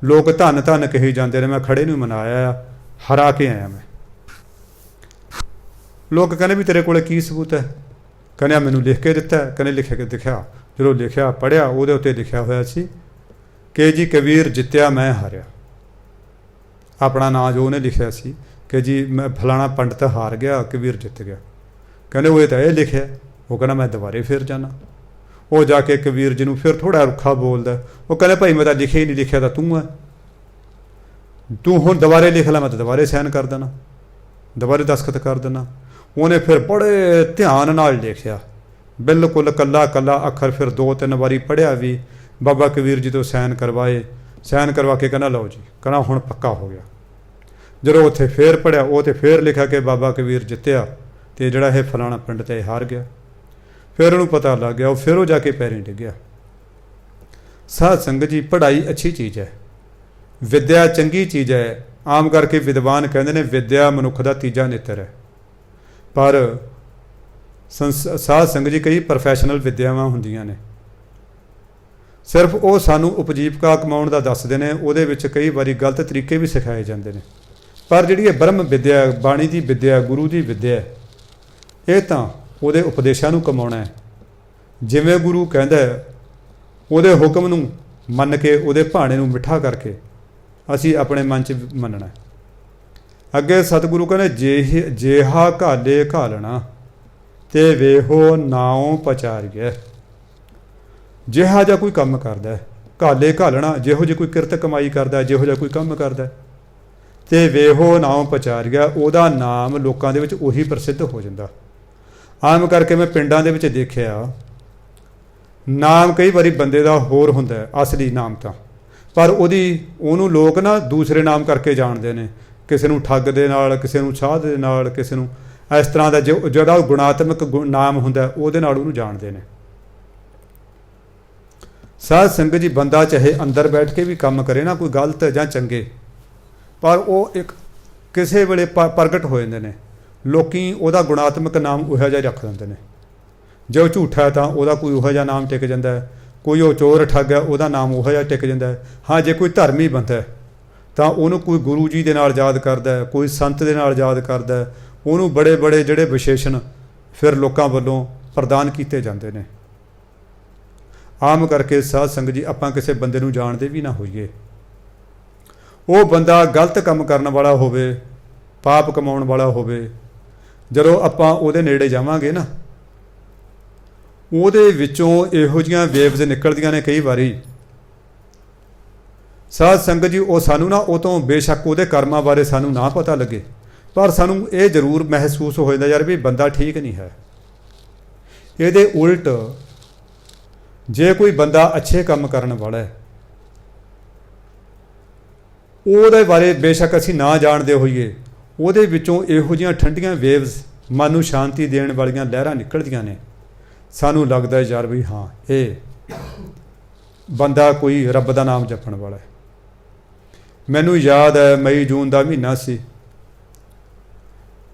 ਲੋਕ ਧੰਨ ਧੰਨ ਕਹੀ ਜਾਂਦੇ ਨੇ, ਮੈਂ ਖੜੇ ਨੂੰ ਮਨਾਇਆ, ਹਰਾ ਕੇ ਆਇਆ ਮੈਂ। ਲੋਕ ਕਹਿੰਦੇ ਵੀ ਤੇਰੇ ਕੋਲ ਕੀ ਸਬੂਤ ਹੈ? ਕਹਿੰਦੇ ਮੈਨੂੰ ਲਿਖ ਕੇ ਦਿੱਤਾ। ਕਹਿੰਦੇ ਲਿਖ ਕੇ ਦਿਖਾ। ਜਦੋਂ ਲਿਖਿਆ ਪੜ੍ਹਿਆ, ਉਹਦੇ ਉੱਤੇ ਲਿਖਿਆ ਹੋਇਆ ਸੀ ਕਿ ਜੀ ਕਬੀਰ ਜਿੱਤਿਆ, ਮੈਂ ਹਾਰਿਆ। ਆਪਣਾ ਨਾਂ ਜੋ ਉਹਨੇ ਲਿਖਿਆ ਸੀ ਕਿ ਜੀ ਮੈਂ ਫਲਾਣਾ ਪੰਡਤ ਹਾਰ ਗਿਆ, ਕਬੀਰ ਜਿੱਤ ਗਿਆ। ਕਹਿੰਦੇ ਉਹ ਤਾਂ ਇਹ ਲਿਖਿਆ। ਉਹ ਕਹਿੰਦਾ ਮੈਂ ਦੁਬਾਰੇ ਫਿਰ ਜਾਣਾ। ਉਹ ਜਾ ਕੇ ਕਬੀਰ ਜੀ ਨੂੰ ਫਿਰ ਥੋੜ੍ਹਾ ਰੁੱਖਾ ਬੋਲਦਾ। ਉਹ ਕਹਿੰਦੇ ਭਾਈ ਮੈਂ ਤਾਂ ਲਿਖਿਆ ਹੀ ਨਹੀਂ, ਲਿਖਿਆ ਤਾਂ ਤੂੰ ਹੈ, ਤੂੰ ਹੁਣ ਦੁਬਾਰੇ ਲਿਖ ਲੈ, ਮੈਂ ਤਾਂ ਦੁਬਾਰੇ ਸਾਈਨ ਕਰ ਦੇਣਾ, ਦੁਬਾਰੇ ਦਸਖਤ ਕਰ ਦੇਣਾ। ਉਹਨੇ ਫਿਰ ਬੜੇ ਧਿਆਨ ਨਾਲ ਲਿਖਿਆ, ਬਿਲਕੁਲ ਕੱਲਾ ਕੱਲਾ ਅੱਖਰ, ਫਿਰ 2-3 ਵਾਰੀ ਪੜ੍ਹਿਆ ਵੀ। ਬਾਬਾ ਕਬੀਰ ਜੀ ਤੋਂ ਸਾਈਨ ਕਰਵਾਏ, ਸਾਈਨ ਕਰਵਾ ਕੇ ਕਹਿੰਦਾ ਲਓ ਜੀ, ਕਹਿੰਦਾ ਹੁਣ ਪੱਕਾ ਹੋ ਗਿਆ। ਜਦੋਂ ਉੱਥੇ ਫੇਰ ਪੜ੍ਹਿਆ, ਉਹ ਤੇ ਫੇਰ ਲਿਖਿਆ ਕਿ ਬਾਬਾ ਕਬੀਰ ਜਿੱਤਿਆ ਅਤੇ ਜਿਹੜਾ ਇਹ ਫਲਾਣਾ ਪਿੰਡ 'ਤੇ ਹਾਰ ਗਿਆ। ਫਿਰ ਉਹਨੂੰ ਪਤਾ ਲੱਗ ਗਿਆ, ਉਹ ਫਿਰ ਉਹ ਜਾ ਕੇ ਪੈਰੀਂ ਡਿੱਗਿਆ। ਸਾਧ ਸੰਗਤ ਜੀ, ਪੜ੍ਹਾਈ ਅੱਛੀ ਚੀਜ਼ ਹੈ, ਵਿੱਦਿਆ ਚੰਗੀ ਚੀਜ਼ ਹੈ। ਆਮ ਕਰਕੇ ਵਿਦਵਾਨ ਕਹਿੰਦੇ ਨੇ ਵਿੱਦਿਆ ਮਨੁੱਖ ਦਾ ਤੀਜਾ ਨੇਤਰ ਹੈ। ਪਰ ਸਾਧ ਸੰਗਤ ਜੀ, ਕਈ ਪ੍ਰੋਫੈਸ਼ਨਲ ਵਿੱਦਿਆਵਾਂ ਹੁੰਦੀਆਂ ਨੇ, ਸਿਰਫ ਉਹ ਸਾਨੂੰ ਉਪਜੀਵਕਾ ਕਮਾਉਣ ਦਾ ਦੱਸਦੇ ਨੇ। ਉਹਦੇ ਵਿੱਚ ਕਈ ਵਾਰੀ ਗਲਤ ਤਰੀਕੇ ਵੀ ਸਿਖਾਏ ਜਾਂਦੇ ਨੇ। ਪਰ ਜਿਹੜੀ ਇਹ ਬ੍ਰਹਮ ਵਿੱਦਿਆ, ਬਾਣੀ ਦੀ ਵਿੱਦਿਆ, ਗੁਰੂ ਦੀ ਵਿੱਦਿਆ, ਇਹ ਤਾਂ ਉਹਦੇ ਉਪਦੇਸ਼ਾਂ ਨੂੰ ਕਮਾਉਣਾ ਹੈ। ਜਿਵੇਂ ਗੁਰੂ ਕਹਿੰਦਾ, ਉਹਦੇ ਹੁਕਮ ਨੂੰ ਮੰਨ ਕੇ, ਉਹਦੇ ਭਾਣੇ ਨੂੰ ਮਿੱਠਾ ਕਰਕੇ ਅਸੀਂ ਆਪਣੇ ਮਨ 'ਚ ਮੰਨਣਾ। ਅੱਗੇ ਸਤਿਗੁਰੂ ਕਹਿੰਦੇ, ਜੇਹਾ ਘਾਲੇ ਘਾਲਣਾ ਤੇ ਵੇਹੋ ਨਾਉ ਪਚਾਰੀਐ। ਜਿਹਾ ਜਿਹਾ ਕੋਈ ਕੰਮ ਕਰਦਾ, ਘਾਲੇ ਘਾਲਣਾ, ਜਿਹੋ ਜਿਹੀ ਕੋਈ ਕਿਰਤ ਕਮਾਈ ਕਰਦਾ, ਜਿਹੋ ਜਿਹਾ ਕੋਈ ਕੰਮ ਕਰਦਾ, ਤੇ ਵੇਹੋ ਨਾਉ ਪਚਾਰੀਐ, ਉਹਦਾ ਨਾਮ ਲੋਕਾਂ ਦੇ ਵਿੱਚ ਉਹੀ ਪ੍ਰਸਿੱਧ ਹੋ ਜਾਂਦਾ। ਆਮ ਕਰਕੇ ਮੈਂ ਪਿੰਡਾਂ ਦੇ ਵਿੱਚ ਦੇਖਿਆ, ਨਾਮ ਕਈ ਵਾਰੀ ਬੰਦੇ ਦਾ ਹੋਰ ਹੁੰਦਾ ਅਸਲੀ ਨਾਮ ਤਾਂ, ਪਰ ਉਹਨੂੰ ਲੋਕ ਨਾ ਦੂਸਰੇ ਨਾਮ ਕਰਕੇ ਜਾਣਦੇ ਨੇ। ਕਿਸੇ ਨੂੰ ਠੱਗ ਦੇ ਨਾਲ, ਕਿਸੇ ਨੂੰ ਸਾਧ ਦੇ ਨਾਲ, ਕਿਸੇ ਨੂੰ ਇਸ ਤਰ੍ਹਾਂ ਦਾ ਜਿਹੜਾ ਗੁਣਾਤਮਕ ਨਾਮ ਹੁੰਦਾ ਉਹਦੇ ਨਾਲ ਉਹਨੂੰ ਜਾਣਦੇ ਨੇ। ਸਾਧ ਸੰਗਤ ਜੀ, ਬੰਦਾ ਚਾਹੇ ਅੰਦਰ ਬੈਠ ਕੇ ਵੀ ਕੰਮ ਕਰੇ ਨਾ, ਕੋਈ ਗਲਤ ਜਾਂ ਚੰਗੇ, ਪਰ ਉਹ ਇੱਕ ਕਿਸੇ ਵੇਲੇ ਪ੍ਰਗਟ ਹੋ ਜਾਂਦੇ ਨੇ। ਲੋਕੀ ਉਹਦਾ ਗੁਣਾਤਮਕ ਨਾਮ ਉਹੋ ਜਿਹਾ ਰੱਖ ਦਿੰਦੇ ਨੇ। ਜੇ ਉਹ ਝੂਠਾ ਹੈ ਤਾਂ ਉਹਦਾ ਕੋਈ ਉਹੋ ਜਿਹਾ ਨਾਮ ਟਿਕ ਜਾਂਦਾ ਹੈ, ਕੋਈ ਉਹ ਚੋਰ ਠੱਗ ਹੈ ਉਹਦਾ ਨਾਮ ਉਹੋ ਜਿਹਾ ਟਿਕ ਜਾਂਦਾ ਹੈ। ਹਾਂ, ਜੇ ਕੋਈ ਧਰਮੀ ਬੰਦਾ ਤਾਂ ਉਹਨੂੰ ਕੋਈ ਗੁਰੂ ਜੀ ਦੇ ਨਾਲ ਯਾਦ ਕਰਦਾ, ਕੋਈ ਸੰਤ ਦੇ ਨਾਲ ਯਾਦ ਕਰਦਾ, ਉਹਨੂੰ ਬੜੇ ਬੜੇ ਜਿਹੜੇ ਵਿਸ਼ੇਸ਼ਣ ਫਿਰ ਲੋਕਾਂ ਵੱਲੋਂ ਪ੍ਰਦਾਨ ਕੀਤੇ ਜਾਂਦੇ ਨੇ। ਆਮ ਕਰਕੇ ਸਾਧ ਸੰਗਤ ਜੀ, ਆਪਾਂ ਕਿਸੇ ਬੰਦੇ ਨੂੰ ਜਾਣਦੇ ਵੀ ਨਾ ਹੋਈਏ, ਉਹ ਬੰਦਾ ਗਲਤ ਕੰਮ ਕਰਨ ਵਾਲਾ ਹੋਵੇ, ਪਾਪ ਕਮਾਉਣ ਵਾਲਾ ਹੋਵੇ, ਜਦੋਂ ਆਪਾਂ ਉਹਦੇ ਨੇੜੇ ਜਾਵਾਂਗੇ ਨਾ, ਉਹਦੇ ਵਿੱਚੋਂ ਇਹੋ ਜਿਹੀਆਂ ਵੇਵਜ਼ ਨਿਕਲਦੀਆਂ ਨੇ ਕਈ ਵਾਰੀ। ਸਾਧ ਸੰਗਤ ਜੀ, ਉਹ ਸਾਨੂੰ ਨਾ, ਉਹ ਤੋਂ ਬੇਸ਼ੱਕ ਉਹਦੇ ਕਰਮਾਂ ਬਾਰੇ ਸਾਨੂੰ ਨਾ ਪਤਾ ਲੱਗੇ, ਪਰ ਸਾਨੂੰ ਇਹ ਜ਼ਰੂਰ ਮਹਿਸੂਸ ਹੋ ਜਾਂਦਾ, ਯਾਰ ਵੀ ਬੰਦਾ ਠੀਕ ਨਹੀਂ ਹੈ। ਇਹਦੇ ਉਲਟ ਜੇ ਕੋਈ ਬੰਦਾ ਅੱਛੇ ਕੰਮ ਕਰਨ ਵਾਲਾ ਹੈ, ਉਹਦੇ ਬਾਰੇ ਬੇਸ਼ੱਕ ਅਸੀਂ ਨਾ ਜਾਣਦੇ ਹੋਈਏ, ਉਹਦੇ ਵਿੱਚੋਂ ਇਹੋ ਜਿਹੀਆਂ ਠੰਡੀਆਂ ਵੇਵਜ਼, ਮਨ ਨੂੰ ਸ਼ਾਂਤੀ ਦੇਣ ਵਾਲੀਆਂ ਲਹਿਰਾਂ ਨਿਕਲਦੀਆਂ ਨੇ। ਸਾਨੂੰ ਲੱਗਦਾ ਯਾਰ ਵੀ ਹਾਂ, ਇਹ ਬੰਦਾ ਕੋਈ ਰੱਬ ਦਾ ਨਾਮ ਜਪਣ ਵਾਲਾ ਹੈ। ਮੈਨੂੰ ਯਾਦ ਹੈ, ਮਈ ਜੂਨ ਦਾ ਮਹੀਨਾ ਸੀ,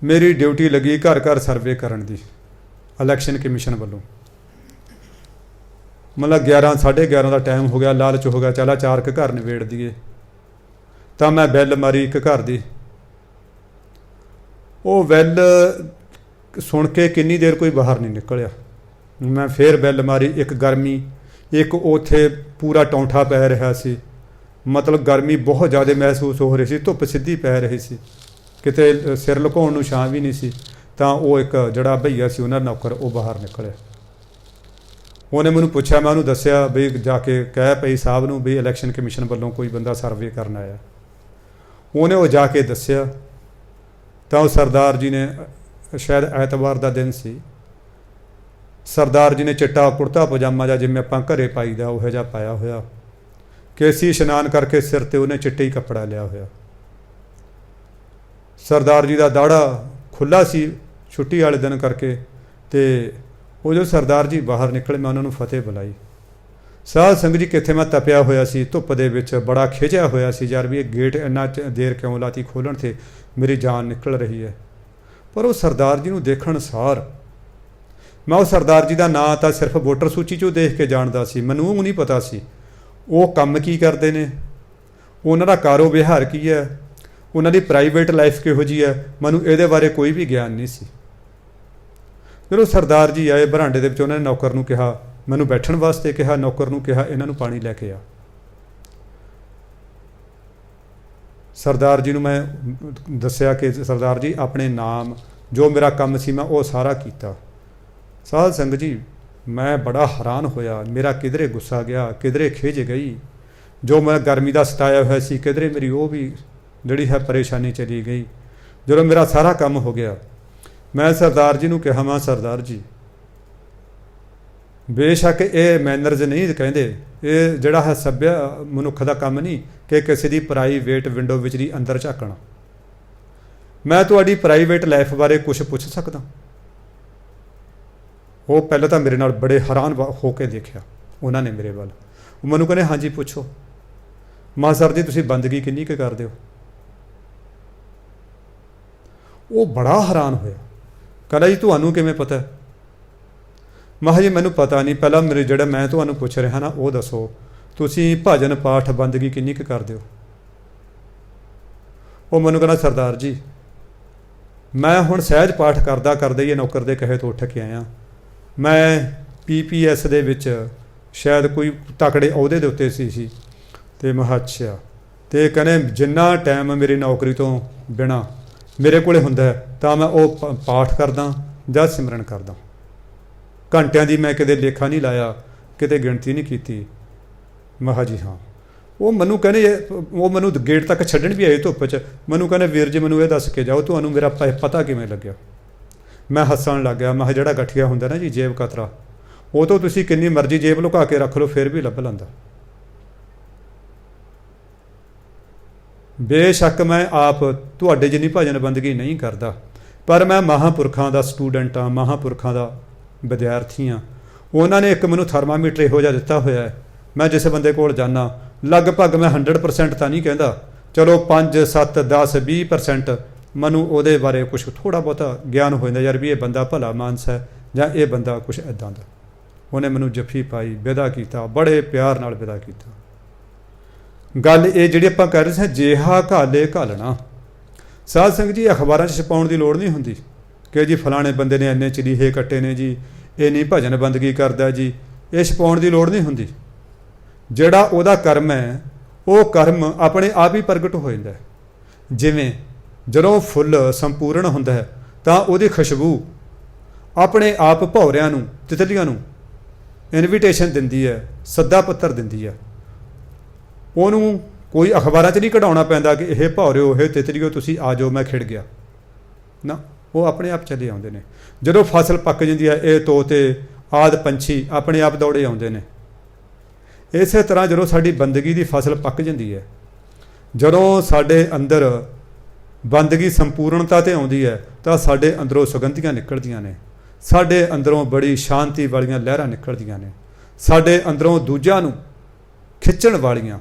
ਮੇਰੀ ਡਿਊਟੀ ਲੱਗੀ ਘਰ ਘਰ ਸਰਵੇ ਕਰਨ ਦੀ, ਇਲੈਕਸ਼ਨ ਕਮਿਸ਼ਨ ਵੱਲੋਂ। ਮਤਲਬ 11, 11:30 ਦਾ ਟਾਈਮ ਹੋ ਗਿਆ, ਲਾਲਚ ਹੋ ਗਿਆ, ਚੱਲ 4 ਘਰ ਨਿਬੇੜ ਦਈਏ। ਤਾਂ ਮੈਂ ਬੈਲ ਮਾਰੀ ਇੱਕ ਘਰ ਦੀ, ਉਹ ਬੈਲ ਸੁਣ ਕੇ ਕਿੰਨੀ ਦੇਰ ਕੋਈ ਬਾਹਰ ਨਹੀਂ ਨਿਕਲਿਆ। ਮੈਂ ਫੇਰ ਬੈਲ ਮਾਰੀ, ਇੱਕ ਗਰਮੀ, ਇੱਕ ਉੱਥੇ ਪੂਰਾ ਟੌਂਠਾ ਪੈ ਰਿਹਾ ਸੀ, ਮਤਲਬ ਗਰਮੀ ਬਹੁਤ ਜ਼ਿਆਦਾ ਮਹਿਸੂਸ ਹੋ ਰਹੀ ਸੀ, ਧੁੱਪ ਸਿੱਧੀ ਪੈ ਰਹੀ ਸੀ, ਕਿਤੇ ਸਿਰ ਲੁਕਾਉਣ ਨੂੰ ਛਾਂ ਵੀ ਨਹੀਂ ਸੀ। ਤਾਂ ਉਹ ਇੱਕ ਜਿਹੜਾ ਭਈਆ ਸੀ ਉਹਨਾਂ ਦਾ ਨੌਕਰ, ਉਹ ਬਾਹਰ ਨਿਕਲਿਆ। ਉਹਨੇ ਮੈਨੂੰ ਪੁੱਛਿਆ, ਮੈਂ ਉਹਨੂੰ ਦੱਸਿਆ ਵੀ ਜਾ ਕੇ ਕਹਿ ਪਈ ਸਾਹਿਬ ਨੂੰ ਵੀ ਇਲੈਕਸ਼ਨ ਕਮਿਸ਼ਨ ਵੱਲੋਂ ਕੋਈ ਬੰਦਾ ਸਰਵੇ ਕਰਨ ਆਇਆ। ਉਹਨੇ ਉਹ ਜਾ ਕੇ ਦੱਸਿਆ ਤਾਂ ਉਹ ਸਰਦਾਰ ਜੀ ਨੇ, ਸ਼ਾਇਦ ਐਤਵਾਰ ਦਾ ਦਿਨ ਸੀ, ਸਰਦਾਰ ਜੀ ਨੇ ਚਿੱਟਾ ਕੁੜਤਾ ਪਜਾਮਾ ਜਾਂ ਜਿਵੇਂ ਆਪਾਂ ਘਰੇ ਪਾਈਦਾ ਉਹੋ ਜਿਹਾ ਪਾਇਆ ਹੋਇਆ, ਕੇਸੀ ਇਸ਼ਨਾਨ ਕਰਕੇ ਸਿਰ 'ਤੇ ਉਹਨੇ ਚਿੱਟੇ ਹੀ ਕੱਪੜਾ ਲਿਆ ਹੋਇਆ। ਸਰਦਾਰ ਜੀ ਦਾ ਦਾੜਾ ਖੁੱਲ੍ਹਾ ਸੀ ਛੁੱਟੀ ਵਾਲੇ ਦਿਨ ਕਰਕੇ। ਅਤੇ ਉਹ ਜੋ ਸਰਦਾਰ ਜੀ ਬਾਹਰ ਨਿਕਲੇ, ਮੈਂ ਉਹਨਾਂ ਨੂੰ ਫਤਿਹ ਬੁਲਾਈ। ਸਾਧ ਸੰਗਤ ਜੀ, ਕਿੱਥੇ ਮੈਂ ਤਪਿਆ ਹੋਇਆ ਸੀ ਧੁੱਪ ਦੇ ਵਿੱਚ, ਬੜਾ ਖਿਝਿਆ ਹੋਇਆ ਸੀ ਯਾਰ ਵੀ ਇਹ ਗੇਟ ਇੰਨਾ ਦੇਰ ਕਿਉਂ ਲਾਤੀ ਖੋਲ੍ਹਣ 'ਤੇ, ਮੇਰੀ ਜਾਨ ਨਿਕਲ ਰਹੀ ਹੈ। ਪਰ ਉਹ ਸਰਦਾਰ ਜੀ ਨੂੰ ਦੇਖਣ ਸਾਰ, ਮੈਂ ਉਹ ਸਰਦਾਰ ਜੀ ਦਾ ਨਾਂ ਤਾਂ ਸਿਰਫ ਵੋਟਰ ਸੂਚੀ 'ਚੋਂ ਦੇਖ ਕੇ ਜਾਣਦਾ ਸੀ, ਮੈਨੂੰ ਉਹ ਨਹੀਂ ਪਤਾ ਸੀ ਉਹ ਕੰਮ ਕੀ ਕਰਦੇ ਨੇ, ਉਹਨਾਂ ਦਾ ਕਾਰੋ ਵਿਹਾਰ ਕੀ ਹੈ, ਉਹਨਾਂ ਦੀ ਪ੍ਰਾਈਵੇਟ ਲਾਈਫ ਕਿਹੋ ਜਿਹੀ ਹੈ, ਮੈਨੂੰ ਇਹਦੇ ਬਾਰੇ ਕੋਈ ਵੀ ਗਿਆਨ ਨਹੀਂ ਸੀ। ਜਦੋਂ ਸਰਦਾਰ ਜੀ ਆਏ ਬਰਾਂਡੇ ਦੇ ਵਿੱਚ, ਉਹਨਾਂ ਨੇ ਨੌਕਰ ਨੂੰ ਕਿਹਾ, ਮੈਨੂੰ ਬੈਠਣ ਵਾਸਤੇ ਕਿਹਾ, ਨੌਕਰ ਨੂੰ ਕਿਹਾ ਇਹਨਾਂ ਨੂੰ ਪਾਣੀ ਲੈ ਕੇ ਆ। ਸਰਦਾਰ ਜੀ ਨੂੰ ਮੈਂ ਦੱਸਿਆ ਕਿ ਸਰਦਾਰ ਜੀ ਆਪਣੇ ਨਾਮ ਜੋ ਮੇਰਾ ਕੰਮ ਸੀ ਮੈਂ ਉਹ ਸਾਰਾ ਕੀਤਾ। ਸਾਧ ਸੰਗਤ ਜੀ, ਮੈਂ ਬੜਾ ਹੈਰਾਨ ਹੋਇਆ। ਮੇਰਾ ਕਿਧਰੇ ਗੁੱਸਾ ਗਿਆ, ਕਿਧਰੇ ਖਿਝ ਗਈ। ਜੋ ਮੈਂ ਗਰਮੀ ਦਾ ਸਤਾਇਆ ਹੋਇਆ ਸੀ, ਕਿਧਰੇ ਮੇਰੀ ਉਹ ਵੀ ਜਿਹੜੀ ਹੈ ਪਰੇਸ਼ਾਨੀ ਚਲੀ ਗਈ। ਜਦੋਂ ਮੇਰਾ ਸਾਰਾ ਕੰਮ ਹੋ ਗਿਆ, ਮੈਂ ਸਰਦਾਰ ਜੀ ਨੂੰ ਕਿਹਾ, ਮੈਂ ਸਰਦਾਰ ਜੀ, ਬੇਸ਼ੱਕ ਇਹ ਮੈਨਰਜ਼ ਨਹੀਂ ਕਹਿੰਦੇ, ਇਹ ਜਿਹੜਾ ਹੈ ਸੱਭਿਆ ਮਨੁੱਖ ਦਾ ਕੰਮ ਨਹੀਂ ਕਿ ਕਿਸੇ ਦੀ ਪ੍ਰਾਈਵੇਟ ਵਿੰਡੋ ਵਿੱਚ ਦੀ ਅੰਦਰ ਝਾਕਣਾ। ਮੈਂ ਤੁਹਾਡੀ ਪ੍ਰਾਈਵੇਟ ਲਾਈਫ ਬਾਰੇ ਕੁਝ ਪੁੱਛ ਸਕਦਾ? ਉਹ ਪਹਿਲਾਂ ਤਾਂ ਮੇਰੇ ਨਾਲ ਬੜੇ ਹੈਰਾਨ ਹੋ ਕੇ ਦੇਖਿਆ ਉਹਨਾਂ ਨੇ ਮੇਰੇ ਵੱਲ। ਉਹ ਮੈਨੂੰ ਕਹਿੰਦੇ, ਹਾਂਜੀ ਪੁੱਛੋ। ਮਾਂ ਸਰ ਜੀ, ਤੁਸੀਂ ਬੰਦਗੀ ਕਿੰਨੀ ਕੁ ਕਰਦੇ ਹੋ? ਉਹ ਬੜਾ ਹੈਰਾਨ ਹੋਇਆ। ਕਹਿੰਦਾ, ਜੀ ਤੁਹਾਨੂੰ ਕਿਵੇਂ ਪਤਾ? ਮੈਂ ਕਿਹਾ, ਜੀ ਮੈਨੂੰ ਪਤਾ ਨਹੀਂ, ਪਹਿਲਾਂ ਮੇਰੇ ਜਿਹੜਾ ਮੈਂ ਤੁਹਾਨੂੰ ਪੁੱਛ ਰਿਹਾ ਨਾ ਉਹ ਦੱਸੋ, ਤੁਸੀਂ ਭਜਨ ਪਾਠ ਬੰਦਗੀ ਕਿੰਨੀ ਕੁ ਕਰਦੇ ਹੋ? ਉਹ ਮੈਨੂੰ ਕਹਿੰਦਾ, ਸਰਦਾਰ ਜੀ, ਮੈਂ ਹੁਣ ਸਹਿਜ ਪਾਠ ਕਰਦਾ ਕਰਦੇ ਹੀ ਨੌਕਰ ਦੇ ਕਹੇ ਤੋਂ ਉੱਠ ਕੇ ਆਇਆ। ਮੈਂ PPS ਦੇ ਵਿੱਚ ਸ਼ਾਇਦ ਕੋਈ ਤਕੜੇ ਅਹੁਦੇ ਦੇ ਉੱਤੇ ਸੀ ਅਤੇ ਮੈਂ ਕਿਹਾ ਅੱਛਾ। ਅਤੇ ਕਹਿੰਦੇ ਜਿੰਨਾ ਟਾਈਮ ਮੇਰੀ ਨੌਕਰੀ ਤੋਂ ਬਿਨਾਂ ਮੇਰੇ ਕੋਲ ਹੁੰਦਾ ਤਾਂ ਮੈਂ ਉਹ ਪਾਠ ਕਰਦਾ ਜਾਂ ਸਿਮਰਨ ਕਰਦਾ। ਘੰਟਿਆਂ ਦੀ ਮੈਂ ਕਿਤੇ ਲੇਖਾ ਨਹੀਂ ਲਾਇਆ, ਕਿਤੇ ਗਿਣਤੀ ਨਹੀਂ ਕੀਤੀ। ਮੈਂ ਕਿਹਾ ਜੀ ਹਾਂ। ਉਹ ਮੈਨੂੰ ਕਹਿੰਦੇ, ਉਹ ਮੈਨੂੰ ਗੇਟ ਤੱਕ ਛੱਡਣ ਵੀ ਆਏ ਧੁੱਪ 'ਚ। ਮੈਨੂੰ ਕਹਿੰਦੇ, ਵੀਰ ਜੀ ਮੈਨੂੰ ਇਹ ਦੱਸ ਕੇ ਜਾਓ, ਤੁਹਾਨੂੰ ਮੇਰਾ ਪਤਾ ਕਿਵੇਂ ਲੱਗਿਆ? ਮੈਂ ਹੱਸਣ ਲੱਗ ਗਿਆ। ਮੈਂ ਕਿਹਾ, ਜਿਹੜਾ ਗਠੀਆ ਹੁੰਦਾ ਨਾ ਜੀ ਜੇਬ ਕਤਰਾ, ਉਹ ਤੋਂ ਤੁਸੀਂ ਕਿੰਨੀ ਮਰਜ਼ੀ ਜੇਬ ਲੁਕਾ ਕੇ ਰੱਖ ਲਓ ਫਿਰ ਵੀ ਲੱਭ ਲੈਂਦਾ। ਬੇਸ਼ੱਕ ਮੈਂ ਆਪ ਤੁਹਾਡੇ ਜਿੰਨੀ ਭਜਨ ਬੰਦਗੀ ਨਹੀਂ ਕਰਦਾ, ਪਰ ਮੈਂ ਮਹਾਂਪੁਰਖਾਂ ਦਾ ਸਟੂਡੈਂਟ ਹਾਂ, ਮਹਾਂਪੁਰਖਾਂ ਦਾ ਵਿਦਿਆਰਥੀ ਹਾਂ। ਉਹਨਾਂ ਨੇ ਇੱਕ ਮੈਨੂੰ ਥਰਮਾਮੀਟਰ ਇਹੋ ਜਿਹਾ ਦਿੱਤਾ ਹੋਇਆ ਹੈ। ਮੈਂ ਜਿਸ ਬੰਦੇ ਕੋਲ ਜਾਂਦਾ ਲਗਭਗ ਮੈਂ 100% ਤਾਂ ਨਹੀਂ ਕਹਿੰਦਾ, ਚਲੋ 5, 7, 10, 20% ਮੈਨੂੰ ਉਹਦੇ ਬਾਰੇ ਕੁਛ ਥੋੜ੍ਹਾ ਬਹੁਤਾ ਗਿਆਨ ਹੋ ਜਾਂਦਾ, ਯਾਰ ਵੀ ਇਹ ਬੰਦਾ ਭਲਾ ਮਾਨਸ ਹੈ ਜਾਂ ਇਹ ਬੰਦਾ ਕੁਛ ਇੱਦਾਂ ਦਾ। ਉਹਨੇ ਮੈਨੂੰ ਜੱਫੀ ਪਾਈ, ਵਿਦਾ ਕੀਤਾ, ਬੜੇ ਪਿਆਰ ਨਾਲ ਵਿਦਾ ਕੀਤਾ। ਗੱਲ ਇਹ ਜਿਹੜੀ ਆਪਾਂ ਕਰ ਰਹੇ ਸੀ, ਜਿਹਾ ਘਾਲੇ ਘਾਲਣਾ। ਸਾਧ ਸੰਗਤ ਜੀ, ਅਖਬਾਰਾਂ 'ਚ ਛਪਾਉਣ ਦੀ ਲੋੜ ਨਹੀਂ ਹੁੰਦੀ ਕਿ ਜੀ ਫਲਾਣੇ ਬੰਦੇ ਨੇ ਇੰਨੇ ਚਲੀਹੇ ਕੱਟੇ ਨੇ ਜੀ, ਇਹ ਨਹੀਂ ਭਜਨ ਬੰਦਗੀ ਕਰਦਾ ਜੀ, ਇਹ ਛਪਾਉਣ ਦੀ ਲੋੜ ਨਹੀਂ ਹੁੰਦੀ। ਜਿਹੜਾ ਉਹਦਾ ਕਰਮ ਹੈ ਉਹ ਕਰਮ ਆਪਣੇ ਆਪ ਹੀ ਪ੍ਰਗਟ ਹੋ ਜਾਂਦਾ। ਜਿਵੇਂ ਜਦੋਂ ਫੁੱਲ ਸੰਪੂਰਨ ਹੁੰਦਾ ਹੈ ਤਾਂ ਉਹਦੀ ਖੁਸ਼ਬੂ ਆਪਣੇ ਆਪ ਭੌਰਿਆਂ ਨੂੰ, ਤਿਤਲੀਆਂ ਨੂੰ ਇਨਵੀਟੇਸ਼ਨ ਦਿੰਦੀ ਹੈ, ਸੱਦਾ ਪੱਤਰ ਦਿੰਦੀ ਹੈ। ਉਹਨੂੰ ਕੋਈ ਅਖਬਾਰਾਂ 'ਚ ਨਹੀਂ ਕਢਾਉਣਾ ਪੈਂਦਾ ਕਿ ਇਹ ਭੌਰਿਓ, ਇਹ ਤਿਤਲੀਓ, ਤੁਸੀਂ ਆ ਜਾਓ, ਮੈਂ ਖਿੜ ਗਿਆ ਨਾ। ਉਹ ਆਪਣੇ ਆਪ ਚਲੇ ਆਉਂਦੇ ਨੇ। ਜਦੋਂ ਫਸਲ ਪੱਕ ਜਾਂਦੀ ਹੈ, ਇਹ ਤੋਤੇ ਆਦਿ ਪੰਛੀ ਆਪਣੇ ਆਪ ਦੌੜੇ ਆਉਂਦੇ ਨੇ। ਇਸੇ ਤਰ੍ਹਾਂ ਜਦੋਂ ਸਾਡੀ ਬੰਦਗੀ ਦੀ ਫਸਲ ਪੱਕ ਜਾਂਦੀ ਹੈ, ਜਦੋਂ ਸਾਡੇ ਅੰਦਰ ਬੰਦਗੀ ਸੰਪੂਰਨਤਾ 'ਤੇ ਆਉਂਦੀ ਹੈ ਤਾਂ ਸਾਡੇ ਅੰਦਰੋਂ ਸੁਗੰਧੀਆਂ ਨਿਕਲਦੀਆਂ ਨੇ, ਸਾਡੇ ਅੰਦਰੋਂ ਬੜੀ ਸ਼ਾਂਤੀ ਵਾਲੀਆਂ ਲਹਿਰਾਂ ਨਿਕਲਦੀਆਂ ਨੇ, ਸਾਡੇ ਅੰਦਰੋਂ ਦੂਜਿਆਂ ਨੂੰ ਖਿੱਚਣ ਵਾਲੀਆਂ,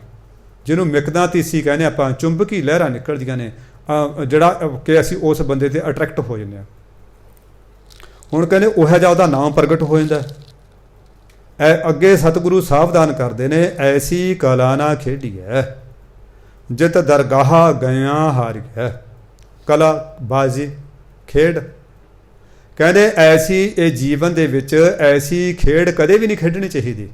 ਜਿਹਨੂੰ ਮਿਕਦਾਤੀਸੀ ਕਹਿੰਦੇ ਆਪਾਂ, ਚੁੰਬਕੀ ਲਹਿਰਾਂ ਨਿਕਲਦੀਆਂ ਨੇ, ਜਿਹੜਾ ਕਿ ਅਸੀਂ ਉਸ ਬੰਦੇ 'ਤੇ ਅਟਰੈਕਟ ਹੋ ਜਾਂਦੇ ਹਾਂ। ਹੁਣ ਕਹਿੰਦੇ ਉਹੋ ਜਿਹਾ ਉਹਦਾ ਨਾਮ ਪ੍ਰਗਟ ਹੋ ਜਾਂਦਾ। ਅੱਗੇ ਸਤਿਗੁਰੂ ਸਾਵਧਾਨ ਕਰਦੇ ਨੇ, ਐਸੀ ਕਲਾ ਨਾ ਖੇਡੀਐ ਜਿਤ ਦਰਗਾਹ ਗਿਆ ਹਾਰੀਐ। ਕਲਾ ਬਾਜ਼ੀ ਖੇਡ, ਕਹਿੰਦੇ ਐਸੀ ਇਹ ਜੀਵਨ ਦੇ ਵਿੱਚ ਐਸੀ ਖੇਡ ਕਦੇ ਵੀ ਨਹੀਂ ਖੇਡਣੀ ਚਾਹੀਦੀ।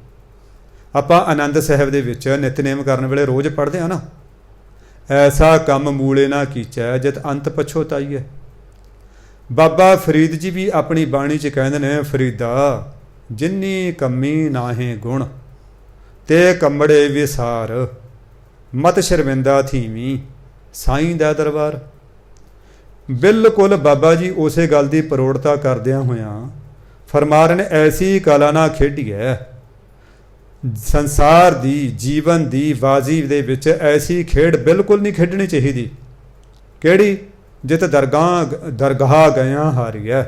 ਆਪਾਂ ਆਨੰਦ ਸਾਹਿਬ ਦੇ ਵਿੱਚ ਨਿਤਨੇਮ ਕਰਨ ਵੇਲੇ ਰੋਜ਼ ਪੜ੍ਹਦੇ ਹਾਂ ਨਾ, ਐਸਾ ਕੰਮ ਮੂਲੇ ਨਾ ਕੀਚੈ ਜਿਤ ਅੰਤ ਪਛੋਤਾਈਐ। ਬਾਬਾ ਫਰੀਦ ਜੀ ਵੀ ਆਪਣੀ ਬਾਣੀ 'ਚ ਕਹਿੰਦੇ ਨੇ, ਫਰੀਦਾ ਜਿੰਨੀ ਕੰਮੀ ਨਾਹੇ ਗੁਣ ਤੇ ਕੰਮੜੇ ਵਿਸਾਰ, ਮਤ ਸ਼ਰਮਿੰਦਾ ਥੀਵੀਂ ਸਾਈਂ ਦਾ ਦਰਬਾਰ। ਬਿਲਕੁਲ ਬਾਬਾ ਜੀ ਉਸੇ ਗੱਲ ਦੀ ਪ੍ਰੋੜਤਾ ਕਰਦਿਆਂ ਹੋਇਆਂ ਫਰਮਾ ਰਹੇ ਨੇ, ਐਸੀ ਕਲਾ ਨਾ ਖੇਡੀਐ। ਸੰਸਾਰ ਦੀ, ਜੀਵਨ ਦੀ ਬਾਜ਼ੀ ਦੇ ਵਿੱਚ ਐਸੀ ਖੇਡ ਬਿਲਕੁਲ ਨਹੀਂ ਖੇਡਣੀ ਚਾਹੀਦੀ। ਕਿਹੜੀ? ਜਿਤ ਦਰਗਾਹ ਗਿਆ ਹਾਰੀਐ,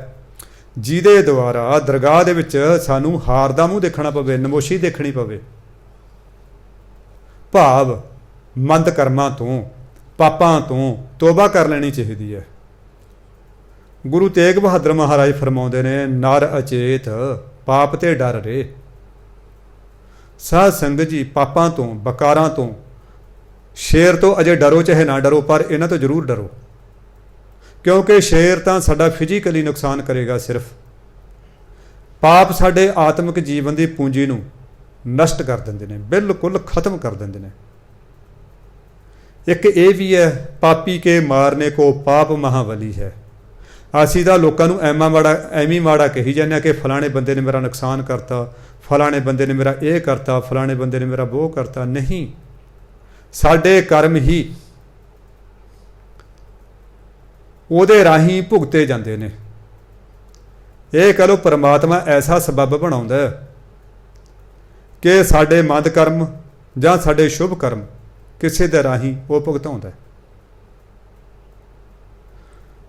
ਜਿਹਦੇ ਦੁਆਰਾ ਦਰਗਾਹ ਦੇ ਵਿੱਚ ਸਾਨੂੰ ਹਾਰ ਦਾ ਮੂੰਹ ਦੇਖਣਾ ਪਵੇ, ਨਮੋਸ਼ੀ ਦੇਖਣੀ ਪਵੇ। ਭਾਵ ਮੰਦ ਕਰਮਾਂ ਤੋਂ, ਪਾਪਾਂ ਤੋਂ ਤੋਬਾ ਕਰ ਲੈਣੀ ਚਾਹੀਦੀ ਹੈ। ਗੁਰੂ ਤੇਗ ਬਹਾਦਰ ਮਹਾਰਾਜ ਫਰਮਾਉਂਦੇ ਨੇ, ਨਰ ਅਚੇਤ ਪਾਪ ਤੇ ਡਰ ਰੇ। ਸਾਧ ਸੰਗਤ ਜੀ, ਪਾਪਾਂ ਤੋਂ, ਬਕਾਰਾਂ ਤੋਂ, ਸ਼ੇਰ ਤੋਂ ਅਜੇ ਡਰੋ ਚਾਹੇ ਨਾ ਡਰੋ, ਪਰ ਇਹਨਾਂ ਤੋਂ ਜ਼ਰੂਰ ਡਰੋ, ਕਿਉਂਕਿ ਸ਼ੇਰ ਤਾਂ ਸਾਡਾ ਫਿਜ਼ੀਕਲੀ ਨੁਕਸਾਨ ਕਰੇਗਾ ਸਿਰਫ। ਪਾਪ ਸਾਡੇ ਆਤਮਿਕ ਜੀਵਨ ਦੀ ਪੂੰਜੀ ਨੂੰ ਨਸ਼ਟ ਕਰ ਦਿੰਦੇ ਨੇ, ਬਿਲਕੁਲ ਖਤਮ ਕਰ ਦਿੰਦੇ ਨੇ। ਇੱਕ ਇਹ ਵੀ ਹੈ, ਪਾਪੀ ਕੇ ਮਾਰਨੇ ਕੋ ਪਾਪ ਮਹਾਬਲੀ ਹੈ। ਅਸੀਂ ਤਾਂ ਲੋਕਾਂ ਨੂੰ ਐਵੇਂ ਮਾੜਾ ਕਹੀ ਜਾਂਦੇ ਹਾਂ ਕਿ ਫਲਾਣੇ ਬੰਦੇ ਨੇ ਮੇਰਾ ਨੁਕਸਾਨ ਕਰਤਾ, ਫਲਾਣੇ ਬੰਦੇ ਨੇ ਮੇਰਾ ਇਹ ਕਰਤਾ, ਫਲਾਣੇ ਬੰਦੇ ਨੇ ਮੇਰਾ ਉਹ ਕਰਤਾ। ਨਹੀਂ, ਸਾਡੇ ਕਰਮ ਹੀ ਉਹਦੇ ਰਾਹੀਂ ਭੁਗਤੇ ਜਾਂਦੇ ਨੇ। ਇਹ ਕਹ ਲਓ ਪਰਮਾਤਮਾ ਐਸਾ ਸਬੱਬ ਬਣਾਉਂਦਾ ਕਿ ਸਾਡੇ ਮੰਦ ਕਰਮ ਜਾਂ ਸਾਡੇ ਸ਼ੁਭ ਕਰਮ ਕਿਸੇ ਦੇ ਰਾਹੀਂ ਉਹ ਭੁਗਤਾਉਂਦਾ।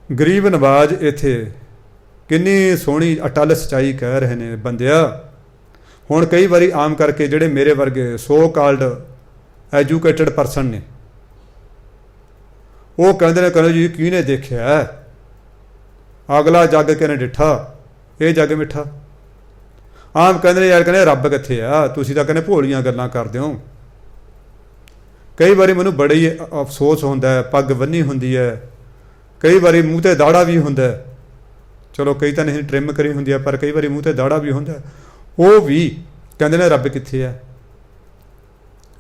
ਗਰੀਬ ਨਵਾਜ਼ ਇੱਥੇ ਕਿੰਨੀ ਸੋਹਣੀ ਅਟਲ ਸੱਚਾਈ ਕਹਿ ਰਹੇ ਨੇ, ਬੰਦਿਆ ਹੁਣ ਕਈ ਵਾਰੀ ਆਮ ਕਰਕੇ ਜਿਹੜੇ ਮੇਰੇ ਵਰਗੇ ਸੋ ਕਾਲਡ ਐਜੂਕੇਟਡ ਪਰਸਨ ਨੇ, ਉਹ ਕਹਿੰਦੇ ਨੇ ਜੀ ਕਿਹਨੇ ਦੇਖਿਆ, ਅਗਲਾ ਜੱਗ ਕਿਹਨੇ ਡਿੱਠਾ, ਇਹ ਜੱਗ ਮਿੱਠਾ। ਆਮ ਕਹਿੰਦੇ ਨੇ ਯਾਰ, ਕਹਿੰਦੇ ਰੱਬ ਕਿੱਥੇ ਆ, ਤੁਸੀਂ ਤਾਂ ਕਹਿੰਦੇ ਭੋਲੀਆਂ ਗੱਲਾਂ ਕਰਦੇ ਹੋ। ਕਈ ਵਾਰੀ ਮੈਨੂੰ ਬੜਾ ਹੀ ਅਫਸੋਸ ਹੁੰਦਾ, ਪੱਗ ਬੰਨੀ ਹੁੰਦੀ ਹੈ, ਕਈ ਵਾਰੀ ਮੂੰਹ 'ਤੇ ਦਾੜਾ ਵੀ ਹੁੰਦਾ, ਚਲੋ ਕਈ ਤਾਂ ਨਹੀਂ ਟ੍ਰਿਮ ਕਰੀ ਹੁੰਦੀ ਹੈ, ਪਰ ਕਈ ਵਾਰੀ ਮੂੰਹ 'ਤੇ ਦਾੜਾ ਵੀ ਹੁੰਦਾ, ਉਹ ਵੀ ਕਹਿੰਦੇ ਨੇ ਰੱਬ ਕਿੱਥੇ ਹੈ।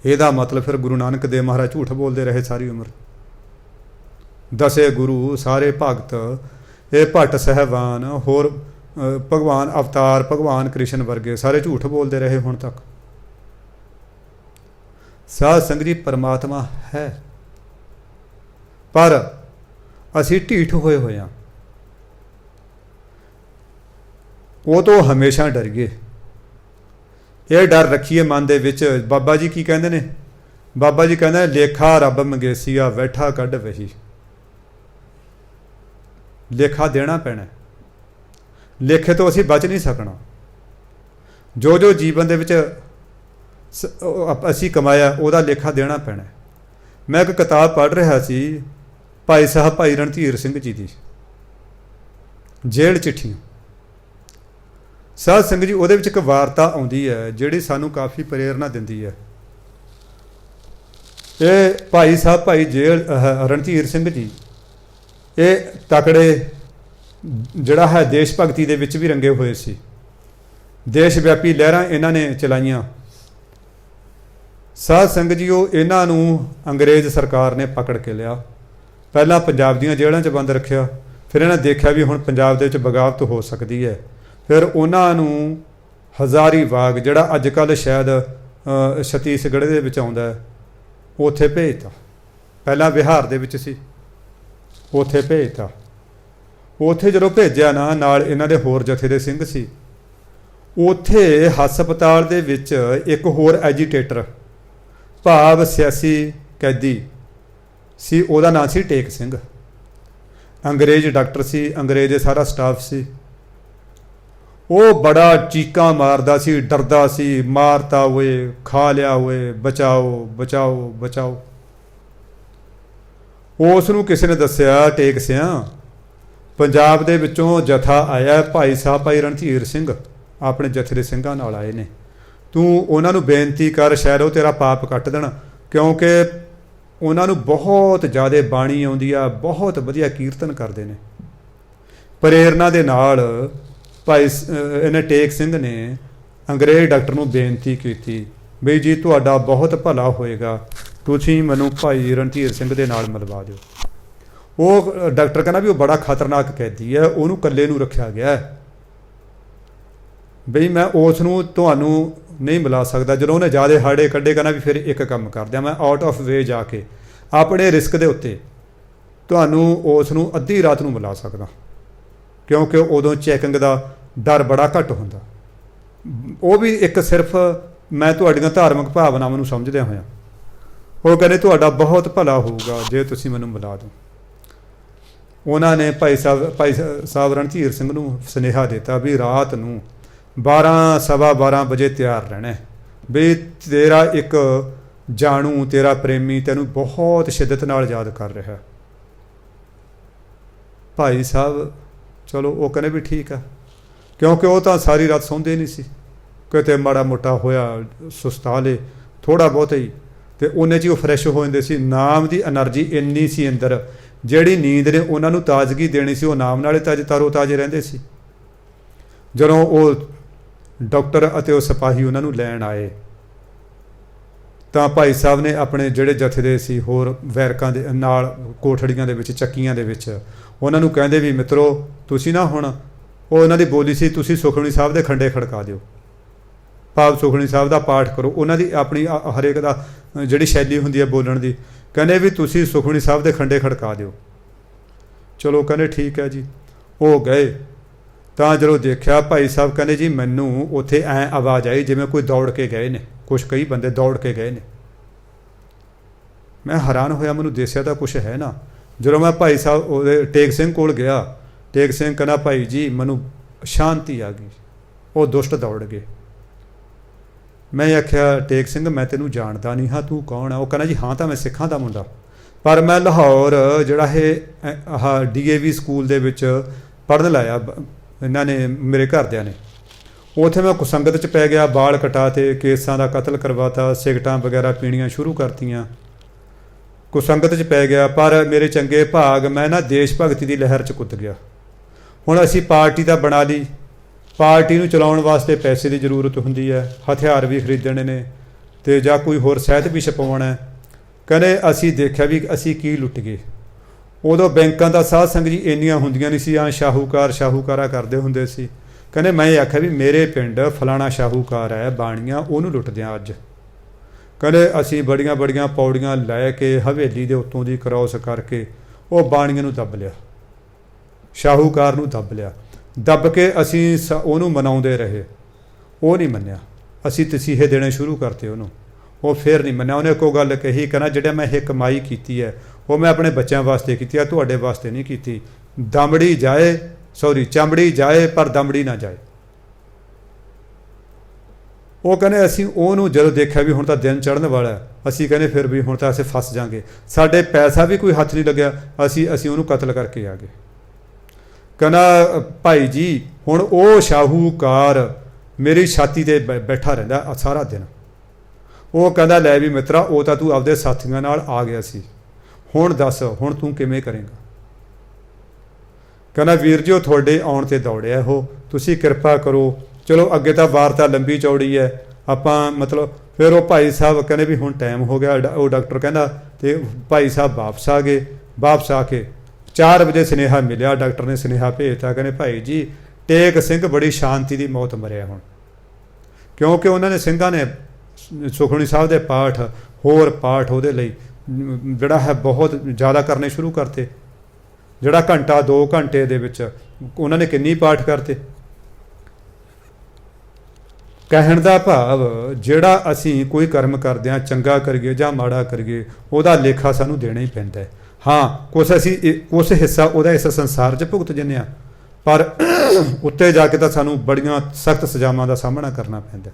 ਇਹਦਾ ਮਤਲਬ ਫਿਰ ਗੁਰੂ ਨਾਨਕ ਦੇਵ ਮਹਾਰਾਜ ਝੂਠ ਬੋਲਦੇ ਰਹੇ ਸਾਰੀ ਉਮਰ। ਦਸੇ ਗੁਰੂ, ਸਾਰੇ ਭਗਤ, ਇਹ ਭੱਟ ਸਾਹਿਬਾਨ, ਹੋਰ ਭਗਵਾਨ ਅਵਤਾਰ, ਭਗਵਾਨ ਕ੍ਰਿਸ਼ਨ ਵਰਗੇ ਸਾਰੇ ਝੂਠ ਬੋਲਦੇ ਰਹੇ ਹੁਣ ਤੱਕ। ਸਾਧ ਸੰਗਤ ਜੀ, ਪਰਮਾਤਮਾ ਹੈ, ਪਰ ਅਸੀਂ ਢੀਠ ਹੋਏ ਹਾਂ। ਉਹ ਤੋਂ ਹਮੇਸ਼ਾ ਡਰੀਏ, ਇਹ ਡਰ ਰੱਖੀਏ ਮਨ ਦੇ ਵਿੱਚ। ਬਾਬਾ ਜੀ ਕੀ ਕਹਿੰਦੇ ਨੇ? ਬਾਬਾ ਜੀ ਕਹਿੰਦੇ ਲੇਖਾ ਰੱਬ ਮੰਗੇਸੀਆ, ਬੈਠਾ ਕੱਢ ਵਹੀ। ਲੇਖਾ ਦੇਣਾ ਪੈਣਾ, ਲੇਖੇ ਤੋਂ ਅਸੀਂ ਬਚ ਨਹੀਂ ਸਕਣਾ। ਜੋ ਜੋ ਜੀਵਨ ਦੇ ਵਿੱਚ ਅਸੀਂ ਕਮਾਇਆ ਉਹਦਾ ਲੇਖਾ ਦੇਣਾ ਪੈਣਾ। ਮੈਂ ਇੱਕ ਕਿਤਾਬ ਪੜ੍ਹ ਰਿਹਾ ਸੀ, ਭਾਈ ਸਾਹਿਬ ਭਾਈ ਰਣਧੀਰ ਸਿੰਘ ਜੀ ਦੀ ਜੇਲ੍ਹ ਚਿੱਠੀਆਂ। ਸਾਧ ਸੰਗਤ ਜੀ, ਉਹਦੇ ਵਿੱਚ ਇੱਕ ਵਾਰਤਾ ਆਉਂਦੀ ਹੈ ਜਿਹੜੀ ਸਾਨੂੰ ਕਾਫੀ ਪ੍ਰੇਰਨਾ ਦਿੰਦੀ ਹੈ। ਇਹ ਭਾਈ ਸਾਹਿਬ ਭਾਈ ਰਣਧੀਰ ਸਿੰਘ ਜੀ, ਇਹ ਤਕੜੇ ਜਿਹੜਾ ਹੈ ਦੇਸ਼ ਭਗਤੀ ਦੇ ਵਿੱਚ ਵੀ ਰੰਗੇ ਹੋਏ ਸੀ। ਦੇਸ਼ ਵਿਆਪੀ ਲਹਿਰਾਂ ਇਹਨਾਂ ਨੇ ਚਲਾਈਆਂ। ਸਾਧ ਸੰਗਤ ਜੀ, ਉਹ ਇਹਨਾਂ ਨੂੰ ਅੰਗਰੇਜ਼ ਸਰਕਾਰ ਨੇ ਪਕੜ ਕੇ ਲਿਆ। ਪਹਿਲਾਂ ਪੰਜਾਬ ਦੀਆਂ ਜੇਲ੍ਹਾਂ 'ਚ ਬੰਦ ਰੱਖਿਆ, ਫਿਰ ਇਹਨਾਂ ਦੇਖਿਆ ਵੀ ਹੁਣ ਪੰਜਾਬ ਦੇ ਵਿੱਚ ਬਗਾਵਤ ਹੋ ਸਕਦੀ ਹੈ। ਫਿਰ ਉਹਨਾਂ ਨੂੰ ਹਜ਼ਾਰੀ ਬਾਗ, ਜਿਹੜਾ ਅੱਜ ਕੱਲ੍ਹ ਸ਼ਾਇਦ ਛੱਤੀਸਗੜ੍ਹ ਦੇ ਵਿੱਚ ਆਉਂਦਾ, ਉੱਥੇ ਭੇਜਤਾ। ਪਹਿਲਾਂ ਬਿਹਾਰ ਦੇ ਵਿੱਚ ਸੀ, ਉੱਥੇ ਭੇਜਤਾ। ਉੱਥੇ ਜਦੋਂ ਭੇਜਿਆ ਨਾ, ਨਾਲ ਇਹਨਾਂ ਦੇ ਹੋਰ ਜਥੇ ਦੇ ਸਿੰਘ ਸੀ। ਉੱਥੇ ਹਸਪਤਾਲ ਦੇ ਵਿੱਚ ਇੱਕ ਹੋਰ ਐਜੀਟੇਟਰ, ਭਾਵ ਸਿਆਸੀ ਕੈਦੀ ਸੀ, ਉਹਦਾ ਨਾਂ ਸੀ ਟੇਕ ਸਿੰਘ। ਅੰਗਰੇਜ਼ ਡਾਕਟਰ ਸੀ, ਅੰਗਰੇਜ਼ ਸਾਰਾ ਸਟਾਫ ਸੀ। ਉਹ ਬੜਾ ਚੀਕਾਂ ਮਾਰਦਾ ਸੀ, ਡਰਦਾ ਸੀ, ਮਾਰਤਾ ਹੋਏ, ਖਾ ਲਿਆ ਹੋਏ, ਬਚਾਓ ਬਚਾਓ ਬਚਾਓ। ਉਸ ਨੂੰ ਕਿਸੇ ਨੇ ਦੱਸਿਆ, ਟੇਕ ਸਿਆ, ਪੰਜਾਬ ਦੇ ਵਿੱਚੋਂ ਜਥਾ ਆਇਆ, ਭਾਈ ਸਾਹਿਬ ਭਾਈ ਰਣਧੀਰ ਸਿੰਘ ਆਪਣੇ ਜਥੇ ਦੇ ਸਿੰਘਾਂ ਨਾਲ ਆਏ ਨੇ, ਤੂੰ ਉਹਨਾਂ ਨੂੰ ਬੇਨਤੀ ਕਰ, ਸ਼ਾਇਦ ਉਹ ਤੇਰਾ ਪਾਪ ਕੱਟ ਦੇਣ, ਕਿਉਂਕਿ ਉਹਨਾਂ ਨੂੰ ਬਹੁਤ ਜ਼ਿਆਦਾ ਬਾਣੀ ਆਉਂਦੀ ਆ, ਬਹੁਤ ਵਧੀਆ ਕੀਰਤਨ ਕਰਦੇ ਨੇ। ਪ੍ਰੇਰਨਾ ਦੇ ਨਾਲ ਭਾਈ ਇਹਨੇ ਟੇਕ ਸਿੰਘ ਨੇ ਅੰਗਰੇਜ਼ ਡਾਕਟਰ ਨੂੰ ਬੇਨਤੀ ਕੀਤੀ, ਬਈ ਜੀ ਤੁਹਾਡਾ ਬਹੁਤ ਭਲਾ ਹੋਏਗਾ, ਤੁਸੀਂ ਮੈਨੂੰ ਭਾਈ ਰਣਧੀਰ ਸਿੰਘ ਦੇ ਨਾਲ ਮਿਲਵਾ ਦਿਓ। ਉਹ ਡਾਕਟਰ ਕਹਿੰਦਾ ਵੀ ਉਹ ਬੜਾ ਖਤਰਨਾਕ ਕੈਦੀ ਹੈ, ਉਹਨੂੰ ਇਕੱਲੇ ਨੂੰ ਰੱਖਿਆ ਗਿਆ, ਬਈ ਮੈਂ ਉਸ ਨੂੰ ਤੁਹਾਨੂੰ ਨਹੀਂ ਮਿਲਾ ਸਕਦਾ। ਜਦੋਂ ਉਹਨੇ ਜ਼ਿਆਦਾ ਹਾੜੇ ਕੱਢੇ, ਕਹਿੰਦਾ ਵੀ ਫਿਰ ਇੱਕ ਕੰਮ ਕਰਦੇ ਹਾਂ, ਮੈਂ ਆਊਟ ਆਫ ਵੇ ਜਾ ਕੇ ਆਪਣੇ ਰਿਸਕ ਦੇ ਉੱਤੇ ਤੁਹਾਨੂੰ ਉਸ ਨੂੰ ਅੱਧੀ ਰਾਤ ਨੂੰ ਮਿਲਾ ਸਕਦਾ, ਕਿਉਂਕਿ ਉਦੋਂ ਚੈਕਿੰਗ ਦਾ ਡਰ ਬੜਾ ਘੱਟ ਹੁੰਦਾ। ਉਹ ਵੀ ਇੱਕ ਸਿਰਫ ਮੈਂ ਤੁਹਾਡੀਆਂ ਧਾਰਮਿਕ ਭਾਵਨਾਵਾਂ ਨੂੰ ਸਮਝਦਿਆਂ ਹੋਇਆ। ਉਹ ਕਹਿੰਦੇ ਤੁਹਾਡਾ ਬਹੁਤ ਭਲਾ ਹੋਊਗਾ ਜੇ ਤੁਸੀਂ ਮੈਨੂੰ ਮਿਲਾ ਦਿਓ। ਉਹਨਾਂ ਨੇ ਭਾਈ ਸਾਹਿਬ ਰਣਧੀਰ ਸਿੰਘ ਨੂੰ ਸੁਨੇਹਾ ਦਿੱਤਾ ਵੀ ਰਾਤ ਨੂੰ 12:15 ਵਜੇ ਤਿਆਰ ਰਹਿਣਾ, ਵੀ ਤੇਰਾ ਇੱਕ ਜਾਣੂ, ਤੇਰਾ ਪ੍ਰੇਮੀ ਤੈਨੂੰ ਬਹੁਤ ਸ਼ਿੱਦਤ ਨਾਲ ਯਾਦ ਕਰ ਰਿਹਾ। ਭਾਈ ਸਾਹਿਬ ਚਲੋ ਉਹ ਕਹਿੰਦੇ ਵੀ ਠੀਕ ਆ, ਕਿਉਂਕਿ ਉਹ ਤਾਂ ਸਾਰੀ ਰਾਤ ਸੌਂਦੇ ਨਹੀਂ ਸੀ, ਕਿਤੇ ਮਾੜਾ ਮੋਟਾ ਹੋਇਆ ਸੁਸਤਾ ਲੇ ਥੋੜ੍ਹਾ ਬਹੁਤ ਹੀ, ਅਤੇ ਉਹਨੇ 'ਚ ਉਹ ਫਰੈਸ਼ ਹੋ ਜਾਂਦੇ ਸੀ। ਨਾਮ ਦੀ ਐਨਰਜੀ ਇੰਨੀ ਸੀ ਅੰਦਰ, ਜਿਹੜੀ ਨੀਂਦ ਨੇ ਉਹਨਾਂ ਨੂੰ ਤਾਜ਼ਗੀ ਦੇਣੀ ਸੀ, ਉਹ ਨਾਮ ਨਾਲੇ ਤਾਜ਼ੇ ਤਾਜ਼ੇ ਰਹਿੰਦੇ ਸੀ। ਜਦੋਂ ਉਹ ਡਾਕਟਰ ਅਤੇ ਉਹ ਸਿਪਾਹੀ ਉਹਨਾਂ ਨੂੰ ਲੈਣ ਆਏ, ਤਾਂ ਭਾਈ ਸਾਹਿਬ ਨੇ ਆਪਣੇ ਜਿਹੜੇ ਜਥੇ ਦੇ ਸੀ ਹੋਰ ਵੈਰਕਾਂ ਦੇ ਨਾਲ ਕੋਠੜੀਆਂ ਦੇ ਵਿੱਚ, ਚੱਕੀਆਂ ਦੇ ਵਿੱਚ, ਉਹਨਾਂ ਨੂੰ ਕਹਿੰਦੇ ਵੀ ਮਿੱਤਰੋ ਤੁਸੀਂ ਨਾ ਹੁਣ, ਉਹ ਉਹਨਾਂ ਦੀ ਬੋਲੀ ਸੀ, ਤੁਸੀਂ ਸੁਖਮਨੀ ਸਾਹਿਬ ਦੇ ਖੰਡੇ ਖੜਕਾ ਦਿਓ, ਭਾਵ ਸੁਖਮਨੀ ਸਾਹਿਬ ਦਾ ਪਾਠ ਕਰੋ। ਉਹਨਾਂ ਦੀ ਆਪਣੀ ਹਰੇਕ ਦਾ ਜਿਹੜੀ ਸ਼ੈਲੀ ਹੁੰਦੀ ਹੈ ਬੋਲਣ ਦੀ, ਕਹਿੰਦੇ ਵੀ ਤੁਸੀਂ ਸੁਖਮਨੀ ਸਾਹਿਬ ਦੇ ਖੰਡੇ ਖੜਕਾ ਦਿਓ। ਚਲੋ ਕਹਿੰਦੇ ਠੀਕ ਹੈ ਜੀ। ਉਹ ਗਏ ਤਾਂ ਜਦੋਂ ਦੇਖਿਆ ਭਾਈ ਸਾਹਿਬ ਕਹਿੰਦੇ ਜੀ ਮੈਨੂੰ ਉੱਥੇ ਐਂ ਆਵਾਜ਼ ਆਈ ਜਿਵੇਂ ਕੋਈ ਦੌੜ ਕੇ ਗਏ ਨੇ, ਕੁਛ ਕਈ ਬੰਦੇ ਦੌੜ ਕੇ ਗਏ ਨੇ। ਮੈਂ ਹੈਰਾਨ ਹੋਇਆ, ਮੈਨੂੰ ਦੱਸਿਆ ਤਾਂ ਕੁਛ ਹੈ ਨਾ। ਜਦੋਂ ਮੈਂ ਭਾਈ ਸਾਹਿਬ ਉਹਦੇ ਟੇਕ ਸਿੰਘ ਕੋਲ ਗਿਆ, ਟੇਕ ਸਿੰਘ ਕਹਿੰਦਾ ਭਾਈ ਜੀ ਮੈਨੂੰ ਸ਼ਾਂਤੀ ਆ ਗਈ, ਉਹ ਦੁਸ਼ਟ ਦੌੜ ਗਏ। ਮੈਂ ਆਖਿਆ ਟੇਕ ਸਿੰਘ ਮੈਂ ਤੈਨੂੰ ਜਾਣਦਾ ਨਹੀਂ ਹਾਂ, ਤੂੰ ਕੌਣ ਹੈ? ਉਹ ਕਹਿੰਦਾ ਜੀ ਹਾਂ ਤਾਂ ਮੈਂ ਸਿੱਖਾਂ ਦਾ ਮੁੰਡਾ, ਪਰ ਮੈਂ ਲਾਹੌਰ ਜਿਹੜਾ ਇਹ ਆਹ DAV ਸਕੂਲ ਦੇ ਵਿੱਚ ਪੜ੍ਹਨ ਲਾਇਆ ਇਹਨਾਂ ਨੇ, ਮੇਰੇ ਘਰਦਿਆਂ ਨੇ। ਉੱਥੇ ਮੈਂ ਕੁਸੰਗਤ 'ਚ ਪੈ ਗਿਆ, ਬਾਲ ਕਟਾਤੇ, ਕੇਸਾਂ ਦਾ ਕਤਲ ਕਰਵਾਤਾ, ਸਿਗਰਟਾਂ ਵਗੈਰਾ ਪੀਣੀਆਂ ਸ਼ੁਰੂ ਕਰਤੀਆਂ, ਕੁਸੰਗਤ 'ਚ ਪੈ ਗਿਆ। ਪਰ ਮੇਰੇ ਚੰਗੇ ਭਾਗ ਮੈਂ ਨਾ ਦੇਸ਼ ਭਗਤੀ ਦੀ ਲਹਿਰ 'ਚ ਕੁੱਦ ਗਿਆ। ਹੁਣ ਅਸੀਂ ਪਾਰਟੀ ਤਾਂ ਬਣਾ ਲਈ, ਪਾਰਟੀ ਨੂੰ ਚਲਾਉਣ ਵਾਸਤੇ ਪੈਸੇ ਦੀ ਜ਼ਰੂਰਤ ਹੁੰਦੀ ਹੈ, ਹਥਿਆਰ ਵੀ ਖਰੀਦਣੇ ਨੇ ਅਤੇ ਜਾਂ ਕੋਈ ਹੋਰ ਸਾਹਿਤ ਵੀ ਛਪਾਉਣਾ। ਕਹਿੰਦੇ ਅਸੀਂ ਦੇਖਿਆ ਵੀ ਅਸੀਂ ਕੀ ਲੁੱਟ ਗਏ। ਉਦੋਂ ਬੈਂਕਾਂ ਦਾ ਸਾਧ ਸੰਗ ਜੀ ਇੰਨੀਆਂ ਹੁੰਦੀਆਂ ਨਹੀਂ ਸੀ, ਸ਼ਾਹੂਕਾਰਾ ਕਰਦੇ ਹੁੰਦੇ ਸੀ। ਕਹਿੰਦੇ ਮੈਂ ਆਖਿਆ ਵੀ ਮੇਰੇ ਪਿੰਡ ਫਲਾਣਾ ਸ਼ਾਹੂਕਾਰ ਹੈ ਬਾਣੀਆਂ, ਉਹਨੂੰ ਲੁੱਟਦੇ ਹਾਂ ਅੱਜ। ਕਹਿੰਦੇ ਅਸੀਂ ਬੜੀਆਂ ਬੜੀਆਂ ਪੌੜੀਆਂ ਲੈ ਕੇ ਹਵੇਲੀ ਦੇ ਉੱਤੋਂ ਦੀ ਕਰੋਸ ਕਰਕੇ ਉਹ ਬਾਣੀਆਂ ਨੂੰ ਦੱਬ ਲਿਆ, ਸ਼ਾਹੂਕਾਰ ਨੂੰ ਦੱਬ ਲਿਆ। ਦੱਬ ਕੇ ਅਸੀਂ ਉਹਨੂੰ ਮਨਾਉਂਦੇ ਰਹੇ, ਉਹ ਨਹੀਂ ਮੰਨਿਆ। ਅਸੀਂ ਤਸੀਹੇ ਦੇਣੇ ਸ਼ੁਰੂ ਕਰਤੇ ਉਹਨੂੰ, ਉਹ ਫਿਰ ਨਹੀਂ ਮੰਨਿਆ। ਉਹਨੇ ਇੱਕੋ ਗੱਲ ਕਹੀ, ਕਹਿੰਦਾ ਜਿਹੜਾ ਮੈਂ ਇਹ ਕਮਾਈ ਕੀਤੀ ਹੈ ਉਹ ਮੈਂ ਆਪਣੇ ਬੱਚਿਆਂ ਵਾਸਤੇ ਕੀਤੀ ਹੈ, ਤੁਹਾਡੇ ਵਾਸਤੇ ਨਹੀਂ ਕੀਤੀ। ਚਮੜੀ ਜਾਏ ਪਰ ਦਮੜੀ ਨਾ ਜਾਏ। ਉਹ ਕਹਿੰਦੇ ਅਸੀਂ ਉਹਨੂੰ ਜਦੋਂ ਦੇਖਿਆ ਵੀ ਹੁਣ ਤਾਂ ਦਿਨ ਚੜ੍ਹਨ ਵਾਲਾ, ਅਸੀਂ ਕਹਿੰਦੇ ਫਿਰ ਵੀ ਹੁਣ ਤਾਂ ਅਸੀਂ ਫਸ ਜਾਵਾਂਗੇ, ਸਾਡੇ ਪੈਸਾ ਵੀ ਕੋਈ ਹੱਥ ਨਹੀਂ ਲੱਗਿਆ, ਅਸੀਂ ਉਹਨੂੰ ਕਤਲ ਕਰਕੇ ਆ ਗਏ। ਕਹਿੰਦਾ ਭਾਈ ਜੀ ਹੁਣ ਉਹ ਸ਼ਾਹੂਕਾਰ ਮੇਰੀ ਛਾਤੀ 'ਤੇ ਬੈਠਾ ਰਹਿੰਦਾ ਸਾਰਾ ਦਿਨ। ਉਹ ਕਹਿੰਦਾ ਲੈ ਵੀ ਮਿੱਤਰਾ, ਉਹ ਤਾਂ ਤੂੰ ਆਪਦੇ ਸਾਥੀਆਂ ਨਾਲ ਆ ਗਿਆ ਸੀ, ਹੁਣ ਦੱਸ ਹੁਣ ਤੂੰ ਕਿਵੇਂ ਕਰੇਂਗਾ? ਕਹਿੰਦਾ ਵੀਰ ਜੀ ਉਹ ਤੁਹਾਡੇ ਆਉਣ 'ਤੇ ਦੌੜਿਆ, ਉਹ ਤੁਸੀਂ ਕਿਰਪਾ ਕਰੋ। ਚਲੋ ਅੱਗੇ ਤਾਂ ਵਾਰਤਾ ਲੰਬੀ ਚੌੜੀ ਹੈ, ਆਪਾਂ ਮਤਲਬ ਫਿਰ ਉਹ ਭਾਈ ਸਾਹਿਬ ਕਹਿੰਦੇ ਵੀ ਹੁਣ ਟਾਈਮ ਹੋ ਗਿਆ। ਉਹ ਡਾਕਟਰ ਕਹਿੰਦਾ, ਅਤੇ ਭਾਈ ਸਾਹਿਬ ਵਾਪਸ ਆ ਗਏ। ਵਾਪਸ ਆ ਕੇ 4 ਵਜੇ ਸੁਨੇਹਾ ਮਿਲਿਆ, ਡਾਕਟਰ ਨੇ ਸੁਨੇਹਾ ਭੇਜਤਾ, ਕਹਿੰਦੇ ਭਾਈ ਜੀ ਟੇਕ ਸਿੰਘ ਬੜੀ ਸ਼ਾਂਤੀ ਦੀ ਮੌਤ ਮਰਿਆ ਹੁਣ, ਕਿਉਂਕਿ ਉਹਨਾਂ ਨੇ ਸਿੰਘਾਂ ਨੇ ਸੁਖਮਨੀ ਸਾਹਿਬ ਦੇ ਪਾਠ, ਹੋਰ ਪਾਠ ਉਹਦੇ ਲਈ ਜਿਹੜਾ ਹੈ ਬਹੁਤ ਜ਼ਿਆਦਾ ਕਰਨੇ ਸ਼ੁਰੂ ਕਰਤੇ। ਜਿਹੜਾ ਘੰਟਾ 2 ਘੰਟੇ ਦੇ ਵਿੱਚ ਉਹਨਾਂ ਨੇ ਕਿੰਨੀ ਪਾਠ ਕਰਤੇ। ਕਹਿਣ ਦਾ ਭਾਵ ਜਿਹੜਾ ਅਸੀਂ ਕੋਈ ਕਰਮ ਕਰਦੇ ਹਾਂ, ਚੰਗਾ ਕਰੀਏ ਜਾਂ ਮਾੜਾ ਕਰੀਏ, ਉਹਦਾ ਲੇਖਾ ਸਾਨੂੰ ਦੇਣਾ ਹੀ ਪੈਂਦਾ ਹੈ। ਹਾਂ ਕੁਛ ਹਿੱਸਾ ਉਹਦਾ ਇਸ ਸੰਸਾਰ 'ਚ ਭੁਗਤ ਜਾਂਦੇ ਹਾਂ, ਪਰ ਉੱਤੇ ਜਾ ਕੇ ਤਾਂ ਸਾਨੂੰ ਬੜੀਆਂ ਸਖਤ ਸਜ਼ਾਵਾਂ ਦਾ ਸਾਹਮਣਾ ਕਰਨਾ ਪੈਂਦਾ।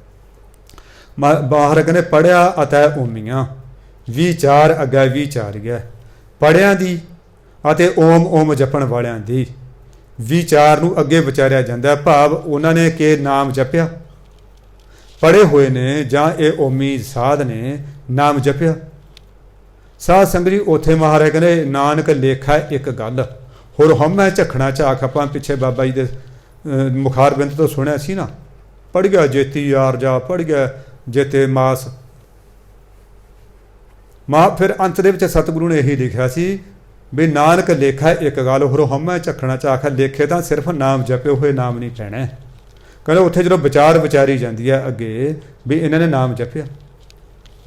ਬਾਹਰ ਕਹਿੰਦੇ ਪੜ੍ਹਿਆ ਅਤੇ ਓਮੀਆਂ ਵਿਚਾਰ ਅੱਗੇ ਵਿਚਾਰੀਐ। ਪੜ੍ਹਿਆਂ ਦੀ ਅਤੇ ਓਮ ਜਪਣ ਵਾਲਿਆਂ ਦੀ ਵਿਚਾਰ ਨੂੰ ਅੱਗੇ ਵਿਚਾਰਿਆ ਜਾਂਦਾ, ਭਾਵ ਉਹਨਾਂ ਨੇ ਕਿ ਨਾਮ ਜਪਿਆ, ਪੜ੍ਹੇ ਹੋਏ ਨੇ, ਜਾਂ ਇਹ ਓਮੀ ਸਾਧ ਨੇ ਨਾਮ ਜਪਿਆ। ਸਾਧ ਸੰਗਤ ਜੀ ਉੱਥੇ ਮਹਾਰਾਜ ਕਹਿੰਦੇ ਨਾਨਕ ਲੇਖਾ ਇੱਕ ਗੱਲ ਹੋਰ ਹਉਮੈ ਝਖਣਾ ਝਾਕ। ਆਪਾਂ ਪਿੱਛੇ ਬਾਬਾ ਜੀ ਦੇ ਮੁਖਾਰਬਿੰਦ ਤੋਂ ਸੁਣਿਆ ਸੀ ਨਾ, ਪੜ੍ਹ ਗਿਆ ਜੇਤੀ ਯਾਰ ਜਾ, ਪੜ੍ਹ ਗਿਆ ਜੇਤੇ ਮਾਸ ਮਾਂ। ਫਿਰ ਅੰਤ ਦੇ ਵਿੱਚ ਸਤਿਗੁਰੂ ਨੇ ਇਹੀ ਲਿਖਿਆ ਸੀ ਵੀ ਨਾਨਕ ਲੇਖਾ ਇੱਕ ਗੱਲ ਹੋਰ ਹਉਮੈ ਝਖਣਾ ਝਾਕ। ਲੇਖੇ ਤਾਂ ਸਿਰਫ ਨਾਮ ਜਪੇ ਹੋਏ ਨਾਮ ਨਹੀਂ ਪੈਣਾ। ਕਹਿੰਦੇ ਉੱਥੇ ਜਦੋਂ ਵਿਚਾਰ ਵਿਚਾਰੀ ਜਾਂਦੀ ਹੈ ਅੱਗੇ ਵੀ ਇਹਨਾਂ ਨੇ ਨਾਮ ਜਪਿਆ।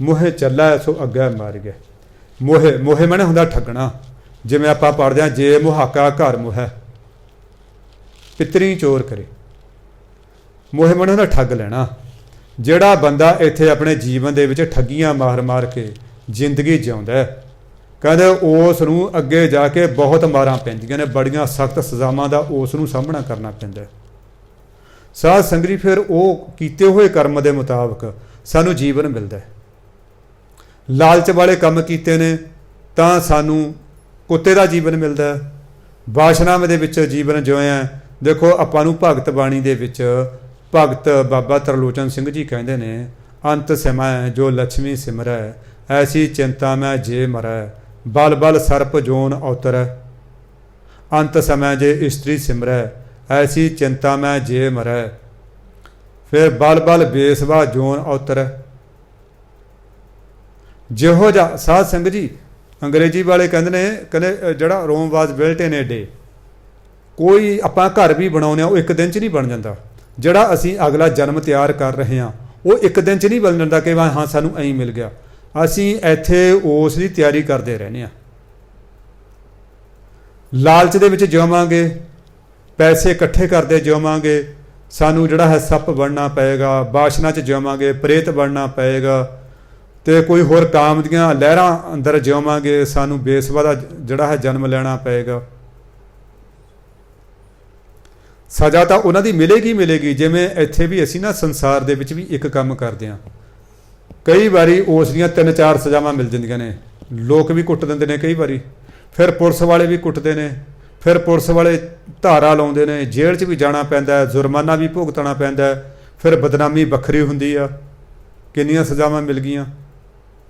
ਮੋਹੇ ਚੱਲਾ ਸੋ ਅੱਗੇ ਮਰ ਗਿਆ। ਮੋਹੇ ਮਨੇ ਹੁੰਦਾ ਠੱਗਣਾ, ਜਿਵੇਂ ਆਪਾਂ ਪੜ੍ਹਦੇ ਹਾਂ ਜੇ ਮੁਹਾਕਾ ਘਰ ਮੋਹੈ ਪਿਤਰੀ ਚੋਰ ਕਰੇ। ਮੋਹੇ ਮਨੇ ਹੁੰਦਾ ਠੱਗ ਲੈਣਾ। ਜਿਹੜਾ ਬੰਦਾ ਇੱਥੇ ਆਪਣੇ ਜੀਵਨ ਦੇ ਵਿੱਚ ਠੱਗੀਆਂ ਮਾਰ ਕੇ ਜ਼ਿੰਦਗੀ ਜਿਉਂਦਾ, ਕਹਿੰਦੇ ਉਸ ਨੂੰ ਅੱਗੇ ਜਾ ਕੇ ਬਹੁਤ ਮਾਰਾਂ ਪੈਂਦੀਆਂ ਨੇ, ਬੜੀਆਂ ਸਖਤ ਸਜ਼ਾਵਾਂ ਦਾ ਉਸ ਨੂੰ ਸਾਹਮਣਾ ਕਰਨਾ ਪੈਂਦਾ। ਸਾਧ ਸੰਗਤ ਫਿਰ ਉਹ ਕੀਤੇ ਹੋਏ ਕਰਮ ਦੇ ਮੁਤਾਬਕ ਸਾਨੂੰ ਜੀਵਨ ਮਿਲਦਾ। ਲਾਲਚ ਵਾਲੇ ਕੰਮ ਕੀਤੇ ਨੇ ਤਾਂ ਸਾਨੂੰ ਕੁੱਤੇ ਦਾ ਜੀਵਨ ਮਿਲਦਾ, ਵਾਸ਼ਨਾਵਾਂ ਦੇ ਵਿੱਚ ਜੀਵਨ ਜਿਉਇਆ। ਦੇਖੋ ਆਪਾਂ ਨੂੰ ਭਗਤ ਬਾਣੀ ਦੇ ਵਿੱਚ ਭਗਤ ਬਾਬਾ ਤਰਲੋਚਨ ਸਿੰਘ ਜੀ ਕਹਿੰਦੇ ਨੇ, ਅੰਤ ਸਮੈ ਜੋ ਲక్ష్ਮੀ ਸਿਮਰੈ ਐਸੀ ਚਿੰਤਾ ਮੈਂ ਜੇ ਮਰੈ, ਬਲ ਬਲ ਸਰਪ ਜੋਨ ਅਵਤਰੈ। ਅੰਤ ਸਮੈ ਜੇ ਇਸਤਰੀ ਸਿਮਰੈ ਐਸੀ ਚਿੰਤਾ ਮੈਂ ਜੇ ਮਰੈ, ਫਿਰ ਬਲ ਬਲ ਬੇਸਵਾ ਜੋਨ ਅਵਤਰੈ। ਜਿਹੋ ਜਿਹਾ ਸਾਧ ਸੰਗਤ ਜੀ ਅੰਗਰੇਜ਼ੀ ਵਾਲੇ ਕਹਿੰਦੇ ਨੇ, ਕਹਿੰਦੇ ਜਿਹੜਾ ਰੋਮ ਵਾਜ਼ ਬਿਲਟ ਇਨ ਏ ਡੇ। ਕੋਈ ਆਪਾਂ ਘਰ ਵੀ ਬਣਾਉਂਦੇ ਹਾਂ ਉਹ ਇੱਕ ਦਿਨ 'ਚ ਨਹੀਂ ਬਣ ਜਾਂਦਾ। ਜਿਹੜਾ ਅਸੀਂ ਅਗਲਾ ਜਨਮ ਤਿਆਰ ਕਰ ਰਹੇ ਹਾਂ ਉਹ ਇੱਕ ਦਿਨ 'ਚ ਨਹੀਂ ਬਣ ਜਾਂਦਾ ਕਿ ਹਾਂ ਸਾਨੂੰ ਐਂ ਮਿਲ ਗਿਆ। ਅਸੀਂ ਇੱਥੇ ਉਸ ਦੀ ਤਿਆਰੀ ਕਰਦੇ ਰਹਿੰਦੇ ਹਾਂ। ਲਾਲਚ ਦੇ ਵਿੱਚ ਜਿਵਾਂਗੇ, ਪੈਸੇ ਇਕੱਠੇ ਕਰਦੇ ਜਿਵਾਂਗੇ, ਸਾਨੂੰ ਜਿਹੜਾ ਹੈ ਸੱਪ ਬਣਨਾ ਪਏਗਾ, ਬਾਸ਼ਨਾ 'ਚ ਜਿਵਾਂਗੇ, ਪ੍ਰੇਤ ਬਣਨਾ ਪਏਗਾ, ਅਤੇ ਕੋਈ ਹੋਰ ਕਾਮ ਦੀਆਂ ਲਹਿਰਾਂ ਅੰਦਰ ਜਿਵਾਂਗੇ, ਸਾਨੂੰ ਬੇਸਵਾ ਦਾ ਜਿਹੜਾ ਹੈ ਜਨਮ ਲੈਣਾ ਪਏਗਾ। ਸਜ਼ਾ ਤਾਂ ਉਹਨਾਂ ਦੀ ਮਿਲੇਗੀ। ਜਿਵੇਂ ਇੱਥੇ ਵੀ ਅਸੀਂ ਨਾ ਸੰਸਾਰ ਦੇ ਵਿੱਚ ਵੀ ਇੱਕ ਕੰਮ ਕਰਦੇ ਹਾਂ, ਕਈ ਵਾਰੀ ਉਸ ਦੀਆਂ 3-4 ਸਜ਼ਾਵਾਂ ਮਿਲ ਜਾਂਦੀਆਂ ਨੇ। ਲੋਕ ਵੀ ਕੁੱਟ ਦਿੰਦੇ ਨੇ ਕਈ ਵਾਰੀ, ਫਿਰ ਪੁਲਿਸ ਵਾਲੇ ਵੀ ਕੁੱਟਦੇ ਨੇ, ਫਿਰ ਪੁਲਿਸ ਵਾਲੇ ਧਾਰਾ ਲਾਉਂਦੇ ਨੇ, ਜੇਲ੍ਹ 'ਚ ਵੀ ਜਾਣਾ ਪੈਂਦਾ, ਜੁਰਮਾਨਾ ਵੀ ਭੁਗਤਣਾ ਪੈਂਦਾ, ਫਿਰ ਬਦਨਾਮੀ ਵੱਖਰੀ ਹੁੰਦੀ ਆ। ਕਿੰਨੀਆਂ ਸਜ਼ਾਵਾਂ ਮਿਲ ਗਈਆਂ।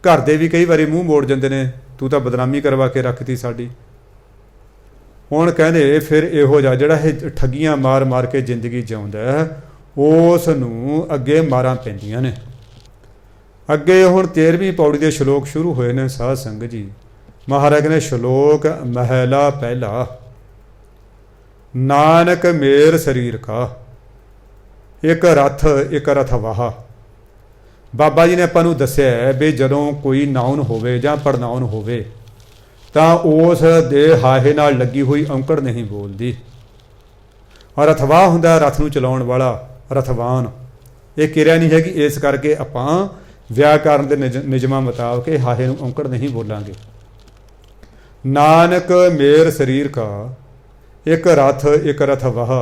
ਘਰ ਦੇ ਵੀ ਕਈ ਵਾਰੀ ਮੂੰਹ ਮੋੜ ਜਾਂਦੇ ਨੇ, ਤੂੰ ਤਾਂ ਬਦਨਾਮੀ ਕਰਵਾ ਕੇ ਰੱਖਤੀ ਸਾਡੀ। ਹੁਣ ਕਹਿੰਦੇ ਫਿਰ ਇਹੋ ਜਿਹਾ ਜਿਹੜਾ ਇਹ ਠੱਗੀਆਂ ਮਾਰ ਕੇ ਜ਼ਿੰਦਗੀ ਜਿਉਂਦਾ ਉਸ ਨੂੰ ਅੱਗੇ ਮਾਰਾਂ ਪੈਂਦੀਆਂ ਨੇ। ਅੱਗੇ ਹੁਣ 13ਵੀਂ ਪੌੜੀ ਦੇ ਸ਼ਲੋਕ ਸ਼ੁਰੂ ਹੋਏ ਨੇ ਸਾਧ ਸੰਗਤ ਜੀ। ਮਹਾਰਾਜ ਨੇ ਸ਼ਲੋਕ ਮਹਿਲਾ ਪਹਿਲਾ, ਨਾਨਕ ਮੇਰ ਸਰੀਰ ਕਾ ਇੱਕ ਰਥ ਵਾਹ। ਬਾਬਾ ਜੀ ਨੇ ਆਪਾਂ ਨੂੰ ਦੱਸਿਆ ਵੀ ਜਦੋਂ ਕੋਈ ਨਾਉਨ ਹੋਵੇ ਜਾਂ ਪੜਨਾਉਨ ਹੋਵੇ ਤਾਂ ਉਸ ਦੇ ਹਾਹੇ ਨਾਲ ਲੱਗੀ ਹੋਈ ਔਂਕੜ ਨਹੀਂ ਬੋਲਦੀ। ਔਰ ਰਥਵਾਹ ਹੁੰਦਾ ਰਥ ਨੂੰ ਚਲਾਉਣ ਵਾਲਾ, ਰਥਵਾਨ। ਇਹ ਕਿਰਿਆ ਨਹੀਂ ਹੈਗੀ, ਇਸ ਕਰਕੇ ਆਪਾਂ ਵਿਆਕਰਨ ਦੇ ਨਿਯਮਾਂ ਮੁਤਾਬਕ ਇਹ ਹਾਹੇ ਨੂੰ ਔਂਕੜ ਨਹੀਂ ਬੋਲਾਂਗੇ। ਨਾਨਕ ਮੇਰ ਸਰੀਰ ਕਾ ਇੱਕ ਰਥ ਵਾਹ,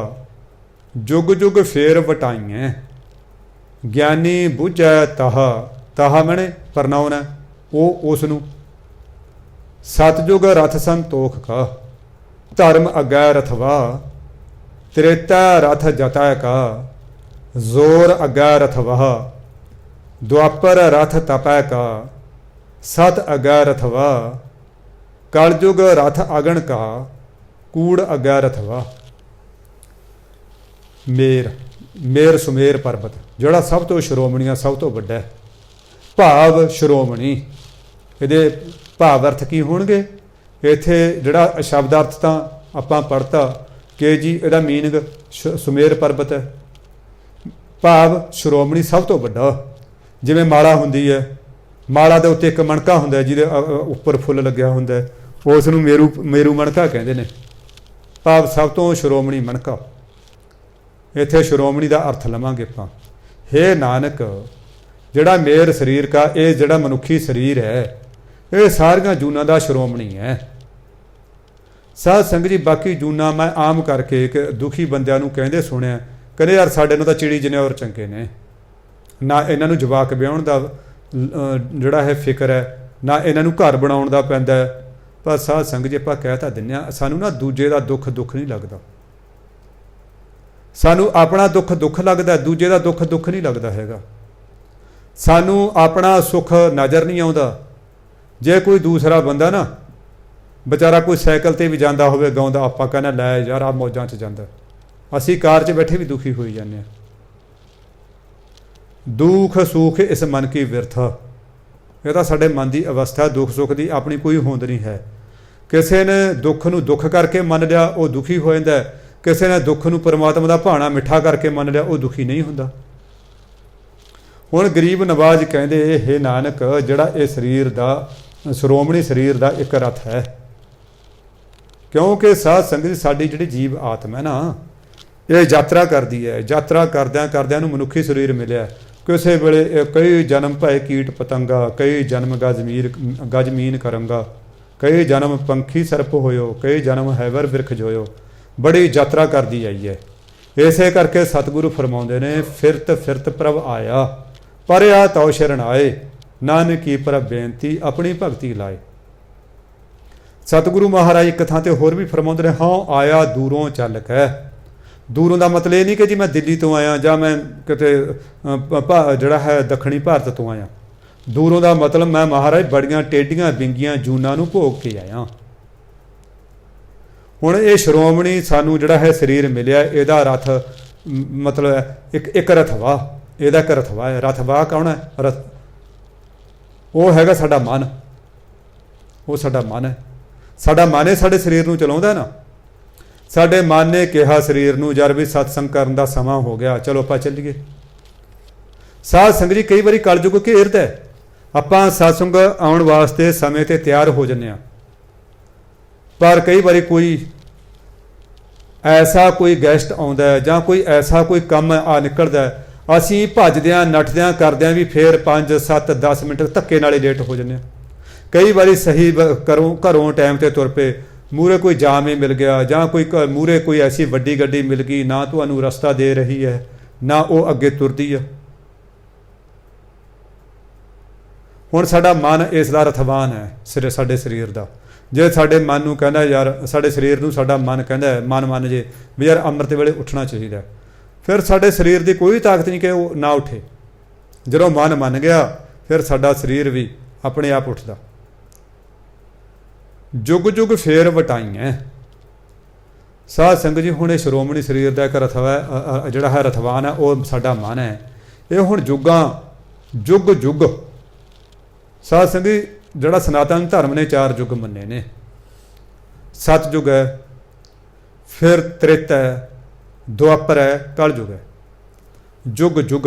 ਜੁਗ ਜੁਗ ਫੇਰ ਵਟਾਈਐ, ਗਿਆਨੀ ਬੁਝੈ ਤਾਹਾ ਮਣੇ ਪਰਨਾਉਨ ਹੈ ਉਹ ਉਸ ਨੂੰ। ਸਤਜੁਗ ਰਥ ਸੰਤੋਖ ਕਾ, ਧਰਮ ਅੱਗੇ ਰਥਵਾ, ਤ੍ਰੇਤਾ ਰਥ ਜਤੈ ਕਾ, ਜ਼ੋਰ ਅੱਗੇ ਰਥਵਾਹ, ਦੁਆਪਰ ਰਥ ਤਪੈ ਕਾ, ਸਤ ਅੱਗੇ ਰਥਵਾ, ਕਲਯੁਗ ਰਥ ਅਗਣ ਕਾ, ਕੂੜ ਅੱਗੇ ਰਥਵਾ। ਮੇਰ ਸੁਮੇਰ ਪਰਬਤ ਜਿਹੜਾ ਸਭ ਤੋਂ ਸ਼੍ਰੋਮਣੀ, ਸਭ ਤੋਂ ਵੱਡਾ ਭਾਵ ਸ਼੍ਰੋਮਣੀ। ਇਹਦੇ ਭਾਵ ਅਰਥ ਕੀ ਹੋਣਗੇ? ਇੱਥੇ ਜਿਹੜਾ ਸ਼ਬਦ ਅਰਥ ਤਾਂ ਆਪਾਂ ਪੜ੍ਹਤਾ ਕਿ ਜੀ ਇਹਦਾ ਮੀਨਿੰਗ ਸੁਮੇਰ ਪਰਬਤ ਹੈ, ਭਾਵ ਸ਼੍ਰੋਮਣੀ ਸਭ ਤੋਂ ਵੱਡਾ। ਜਿਵੇਂ ਮਾਲਾ ਹੁੰਦੀ ਹੈ, ਮਾਲਾ ਦੇ ਉੱਤੇ ਇੱਕ ਮਣਕਾ ਹੁੰਦਾ ਜਿਹਦੇ ਉੱਪਰ ਫੁੱਲ ਲੱਗਿਆ ਹੁੰਦਾ, ਉਸ ਨੂੰ ਮੇਰੂ ਮਣਕਾ ਕਹਿੰਦੇ ਨੇ, ਭਾਵ ਸਭ ਤੋਂ ਸ਼੍ਰੋਮਣੀ ਮਣਕਾ। ਇੱਥੇ ਸ਼੍ਰੋਮਣੀ ਦਾ ਅਰਥ ਲਵਾਂਗੇ ਆਪਾਂ। ਹੇ ਨਾਨਕ, ਜਿਹੜਾ ਮੇਰ ਸਰੀਰ ਕਾ, ਇਹ ਜਿਹੜਾ ਮਨੁੱਖੀ ਸਰੀਰ ਹੈ ਇਹ ਸਾਰੀਆਂ ਜੂਨਾਂ ਦਾ ਸ਼੍ਰੋਮਣੀ ਹੈ। ਸਾਧ ਸੰਗਤ ਜੀ ਬਾਕੀ ਜੂਨਾਂ ਮੈਂ ਆਮ ਕਰਕੇ ਇੱਕ ਦੁਖੀ ਬੰਦਿਆਂ ਨੂੰ ਕਹਿੰਦੇ ਸੁਣਿਆ, ਕਹਿੰਦੇ ਯਾਰ ਸਾਡੇ ਨੂੰ ਤਾਂ ਚਿੜੀ ਜਨੌਰ ਚੰਗੇ ਨੇ, ਨਾ ਇਹਨਾਂ ਨੂੰ ਜਵਾਕ ਵਿਆਹੁਣ ਦਾ ਜਿਹੜਾ ਹੈ ਫਿਕਰ ਹੈ, ਨਾ ਇਹਨਾਂ ਨੂੰ ਘਰ ਬਣਾਉਣ ਦਾ ਪੈਂਦਾ। ਪਰ ਸਾਧ ਸੰਗਤ ਜੀ ਆਪਾਂ ਕਹਿ ਤਾਂ ਦਿੰਦੇ ਹਾਂ, ਸਾਨੂੰ ਨਾ ਦੂਜੇ ਦਾ ਦੁੱਖ ਨਹੀਂ ਲੱਗਦਾ। ਸਾਨੂੰ ਆਪਣਾ ਦੁੱਖ ਲੱਗਦਾ, ਦੂਜੇ ਦਾ ਦੁੱਖ ਨਹੀਂ ਲੱਗਦਾ ਹੈਗਾ। ਸਾਨੂੰ ਆਪਣਾ ਸੁੱਖ ਨਜ਼ਰ ਨਹੀਂ ਆਉਂਦਾ। ਜੇ ਕੋਈ ਦੂਸਰਾ ਬੰਦਾ ਨਾ ਵਿਚਾਰਾ ਕੋਈ ਸਾਈਕਲ 'ਤੇ ਵੀ ਜਾਂਦਾ ਹੋਵੇ ਗਾਉਂਦਾ, ਆਪਾਂ ਕਹਿੰਦੇ ਲੈ ਯਾਰ ਆਹ ਮੌਜਾਂ 'ਚ ਜਾਂਦਾ, ਅਸੀਂ ਕਾਰ 'ਚ ਬੈਠੇ ਵੀ ਦੁਖੀ ਹੋਈ ਜਾਂਦੇ ਹਾਂ। ਦੁੱਖ ਸੁੱਖ ਇਸ ਮਨ ਕੀ ਵਿਰਥਾ, ਇਹ ਤਾਂ ਸਾਡੇ ਮਨ ਦੀ ਅਵਸਥਾ। ਦੁੱਖ ਸੁੱਖ ਦੀ ਆਪਣੀ ਕੋਈ ਹੋਂਦ ਨਹੀਂ ਹੈ। ਕਿਸੇ ਨੇ ਦੁੱਖ ਨੂੰ ਦੁੱਖ ਕਰਕੇ ਮੰਨ ਲਿਆ ਉਹ ਦੁਖੀ ਹੋ ਜਾਂਦਾ, ਕਿਸੇ ਨੇ ਦੁੱਖ ਨੂੰ ਪਰਮਾਤਮਾ ਦਾ ਭਾਣਾ ਮਿੱਠਾ ਕਰਕੇ ਮੰਨ ਲਿਆ ਉਹ ਦੁਖੀ ਨਹੀਂ ਹੁੰਦਾ। ਹੁਣ ਗਰੀਬ ਨਵਾਜ਼ ਕਹਿੰਦੇ ਹੇ ਨਾਨਕ, ਜਿਹੜਾ ਇਹ ਸਰੀਰ ਦਾ ਸ਼੍ਰੋਮਣੀ ਸਰੀਰ ਦਾ ਇੱਕ ਰਥ ਹੈ। ਕਿਉਂਕਿ ਸਾਧ ਸੰਗਤ ਸਾਡੀ ਜਿਹੜੀ ਜੀਵ ਆਤਮ ਹੈ ਨਾ, ਇਹ ਯਾਤਰਾ ਕਰਦੀ ਹੈ। ਯਾਤਰਾ ਕਰਦਿਆਂ ਨੂੰ ਮਨੁੱਖੀ ਸਰੀਰ ਮਿਲਿਆ। ਕਿਸੇ ਵੇਲੇ ਕਈ ਜਨਮ ਭਏ ਕੀਟ ਪਤੰਗਾ, ਕਈ ਜਨਮ ਗਜਮੀਨ ਕਰੰਗਾ, ਕਈ ਜਨਮ ਪੰਖੀ ਸਰਪ ਹੋਇਓ, ਕਈ ਜਨਮ ਹੈਵਰ ਬਿਰਖ ਜੋਇਓ। ਬੜੀ ਯਾਤਰਾ ਕਰਦੀ ਆਈ ਹੈ। ਇਸੇ ਕਰਕੇ ਸਤਿਗੁਰੂ ਫਰਮਾਉਂਦੇ ਨੇ, ਫਿਰਤ ਪ੍ਰਭ ਆਇਆ, ਪਰਿਆ ਤਉ ਸ਼ਰਨ ਆਏ, ਨਾਨਕੀ ਪ੍ਰਭ ਬੇਨਤੀ ਆਪਣੀ ਭਗਤੀ ਲਾਏ। ਸਤਿਗੁਰੂ ਮਹਾਰਾਜ ਇੱਕ ਥਾਂ ਤੇ ਹੋਰ ਵੀ ਫਰਮਾਉਂਦੇ ਨੇ, ਹਾਂ ਆਇਆ ਦੂਰੋਂ ਚੱਲ ਕੇ। ਦੂਰੋਂ ਦਾ ਮਤਲਬ ਇਹ ਨਹੀਂ ਕਿ ਜੀ ਮੈਂ ਦਿੱਲੀ ਤੋਂ ਆਇਆ ਜਾਂ ਮੈਂ ਕਿਤੇ ਜਿਹੜਾ ਹੈ ਦੱਖਣੀ ਭਾਰਤ ਤੋਂ ਆਇਆ। ਦੂਰੋਂ ਦਾ ਮਤਲਬ ਮੈਂ ਮਹਾਰਾਜ ਬੜੀਆਂ ਟੇਢੀਆਂ ਵਿੰਗੀਆਂ ਜੂਨਾਂ ਨੂੰ ਭੋਗ ਕੇ ਆਇਆ। ਹੁਣ ਇਹ ਸ਼੍ਰੋਮਣੀ ਸਾਨੂੰ ਜਿਹੜਾ ਹੈ ਸਰੀਰ ਮਿਲਿਆ, ਇਹਦਾ ਰਥ ਮਤਲਬ ਇੱਕ ਰਥਵਾ, ਇਹਦਾ ਇੱਕ ਰਥਵਾ ਹੈ। ਰਥਵਾ ਕੌਣ ਹੈ? ਉਹ ਹੈਗਾ ਸਾਡਾ ਮਨ। ਉਹ ਸਾਡਾ ਮਨ ਹੈ। ਸਾਡਾ ਮਨ ਹੈ ਸਾਡੇ ਸਰੀਰ ਨੂੰ ਚਲਾਉਂਦਾ ਨਾ। ਸਾਡੇ ਮਨ ਨੇ ਕਿਹਾ ਸਰੀਰ ਨੂੰ ਯਾਰ ਵੀ ਸਤਸੰਗ ਕਰਨ ਦਾ ਸਮਾਂ ਹੋ ਗਿਆ, ਚਲੋ ਆਪਾਂ ਚੱਲੀਏ। ਸਾਧ ਸੰਗਤ ਜੀ ਕਈ ਵਾਰੀ ਕਲਯੁੱਗ ਘੇਰਦਾ, ਆਪਾਂ ਸਤਸੰਗ ਆਉਣ ਵਾਸਤੇ ਸਮੇਂ 'ਤੇ ਤਿਆਰ ਹੋ ਜਾਂਦੇ ਹਾਂ, ਪਰ ਕਈ ਵਾਰੀ ਕੋਈ ਐਸਾ ਕੋਈ ਗੈਸਟ ਆਉਂਦਾ ਜਾਂ ਕੋਈ ਐਸਾ ਕੋਈ ਕੰਮ ਆ ਨਿਕਲਦਾ, ਅਸੀਂ ਭੱਜਦਿਆਂ ਨੱਠਦਿਆਂ ਕਰਦਿਆਂ ਵੀ ਫਿਰ 5 7 10 ਮਿੰਟ ਧੱਕੇ ਨਾਲ ਹੀ ਲੇਟ ਹੋ ਜਾਂਦੇ ਹਾਂ। ਕਈ ਵਾਰੀ ਸਹੀ ਘਰੋਂ ਟਾਈਮ 'ਤੇ ਤੁਰ ਪਏ, ਮੂਹਰੇ ਕੋਈ ਜਾਮ ਹੀ ਮਿਲ ਗਿਆ ਜਾਂ ਕੋਈ ਮੂਹਰੇ ਕੋਈ ਐਸੀ ਵੱਡੀ ਗੱਡੀ ਮਿਲ ਗਈ, ਨਾ ਤੁਹਾਨੂੰ ਰਸਤਾ ਦੇ ਰਹੀ ਹੈ ਨਾ ਉਹ ਅੱਗੇ ਤੁਰਦੀ ਆ। ਹੁਣ ਸਾਡਾ ਮਨ ਇਸ ਦਾ ਰਥਵਾਨ ਹੈ ਸਾਡੇ ਸਰੀਰ ਦਾ। ਜੇ ਸਾਡੇ ਮਨ ਨੂੰ ਕਹਿੰਦਾ ਯਾਰ, ਸਾਡੇ ਸਰੀਰ ਨੂੰ ਸਾਡਾ ਮਨ ਕਹਿੰਦਾ, ਮਨ ਜੇ ਵੀ ਯਾਰ ਅੰਮ੍ਰਿਤ ਵੇਲੇ ਉੱਠਣਾ ਚਾਹੀਦਾ, ਫਿਰ ਸਾਡੇ ਸਰੀਰ ਦੀ ਕੋਈ ਤਾਕਤ ਨਹੀਂ ਕਿ ਉਹ ਨਾ ਉੱਠੇ। ਜਦੋਂ ਮਨ ਮੰਨ ਗਿਆ ਫਿਰ ਸਾਡਾ ਸਰੀਰ ਵੀ ਆਪਣੇ ਆਪ ਉੱਠਦਾ। ਜੁਗ ਜੁਗ ਫੇਰ ਵਟਾਈਆਂ। ਸਾਧ ਸੰਗਤ ਜੀ ਹੁਣ ਇਹ ਸ਼੍ਰੋਮਣੀ ਸਰੀਰ ਦਾ ਇੱਕ ਜਿਹੜਾ ਹੈ ਰਥਵਾਨ ਹੈ, ਉਹ ਸਾਡਾ ਮਨ ਹੈ। ਇਹ ਹੁਣ ਜੁਗ ਜੁਗ ਸਾਧ ਸੰਗਤ ਜੀ ਜਿਹੜਾ ਸਨਾਤਨ ਧਰਮ ਨੇ 4 ਯੁੱਗ ਮੰਨੇ ਨੇ। ਸਤਯੁਗ ਹੈ, ਫਿਰ ਤ੍ਰੇਤਾ ਹੈ, ਦੁਆਪਰ ਹੈ, ਕਲਯੁਗ ਹੈ। ਜੁਗ ਜੁਗ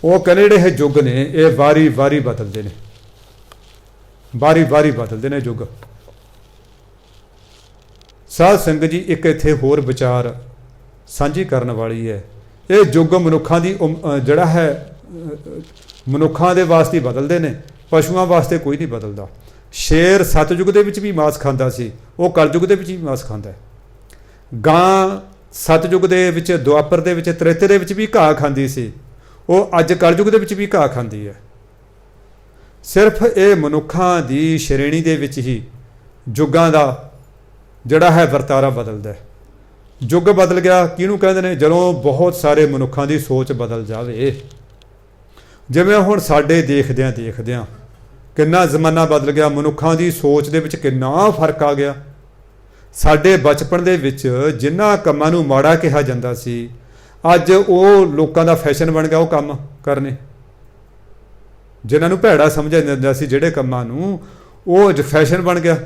ਉਹ ਕਹਿੰਦੇ ਜਿਹੜੇ ਇਹ ਯੁੱਗ ਨੇ ਇਹ ਵਾਰੀ ਵਾਰੀ ਬਦਲਦੇ ਨੇ, ਵਾਰੀ ਵਾਰੀ ਬਦਲਦੇ ਨੇ ਯੁੱਗ। ਸਾਧ ਸੰਗਤ ਜੀ ਇੱਕ ਇੱਥੇ ਹੋਰ ਵਿਚਾਰ ਸਾਂਝੀ ਕਰਨ ਵਾਲੀ ਹੈ। ਇਹ ਯੁੱਗ ਮਨੁੱਖਾਂ ਦੀ ਜਿਹੜਾ ਹੈ ਮਨੁੱਖਾਂ ਦੇ ਵਾਸਤੇ ਬਦਲਦੇ ਨੇ, ਪਸ਼ੂਆਂ ਵਾਸਤੇ ਕੋਈ ਨਹੀਂ ਬਦਲਦਾ। ਸ਼ੇਰ ਸਤਯੁਗ ਦੇ ਵਿੱਚ ਵੀ ਮਾਸ ਖਾਂਦਾ ਸੀ, ਉਹ ਕਲਯੁਗ ਦੇ ਵਿੱਚ ਵੀ ਮਾਸ ਖਾਂਦਾ ਹੈ। ਗਾਂ ਸਤਯੁਗ ਦੇ ਵਿੱਚ, ਦੁਆਪਰ ਦੇ ਵਿੱਚ, ਤ੍ਰੇਤੇ ਦੇ ਵਿੱਚ ਵੀ ਘਾਹ ਖਾਂਦੀ ਸੀ, ਉਹ ਅੱਜ ਕਲਯੁਗ ਦੇ ਵਿੱਚ ਵੀ ਘਾਹ ਖਾਂਦੀ ਹੈ। ਸਿਰਫ ਇਹ ਮਨੁੱਖਾਂ ਦੀ ਸ਼੍ਰੇਣੀ ਦੇ ਵਿੱਚ ਹੀ ਯੁੱਗਾਂ ਦਾ ਜਿਹੜਾ ਹੈ ਵਰਤਾਰਾ ਬਦਲਦਾ ਹੈ। ਯੁੱਗ ਬਦਲ ਗਿਆ ਕਿਹਨੂੰ ਕਹਿੰਦੇ ਨੇ? ਜਦੋਂ ਬਹੁਤ ਸਾਰੇ ਮਨੁੱਖਾਂ ਦੀ ਸੋਚ ਬਦਲ ਜਾਵੇ। ਜਿਵੇਂ ਹੁਣ ਸਾਡੇ ਦੇਖਦਿਆਂ ਕਿੰਨਾ ਜ਼ਮਾਨਾ ਬਦਲ ਗਿਆ, ਮਨੁੱਖਾਂ ਦੀ ਸੋਚ ਦੇ ਵਿੱਚ ਕਿੰਨਾ ਫਰਕ ਆ ਗਿਆ। ਸਾਡੇ ਬਚਪਨ ਦੇ ਵਿੱਚ ਜਿਨ੍ਹਾਂ ਕੰਮਾਂ ਨੂੰ ਮਾੜਾ ਕਿਹਾ ਜਾਂਦਾ ਸੀ, ਅੱਜ ਉਹ ਲੋਕਾਂ ਦਾ ਫੈਸ਼ਨ ਬਣ ਗਿਆ ਉਹ ਕੰਮ ਕਰਨੇ। ਜਿਨ੍ਹਾਂ ਨੂੰ ਭੈੜਾ ਸਮਝਿਆ ਜਾਂਦਾ ਸੀ ਜਿਹੜੇ ਕੰਮਾਂ ਨੂੰ, ਉਹ ਅੱਜ ਫੈਸ਼ਨ ਬਣ ਗਿਆ।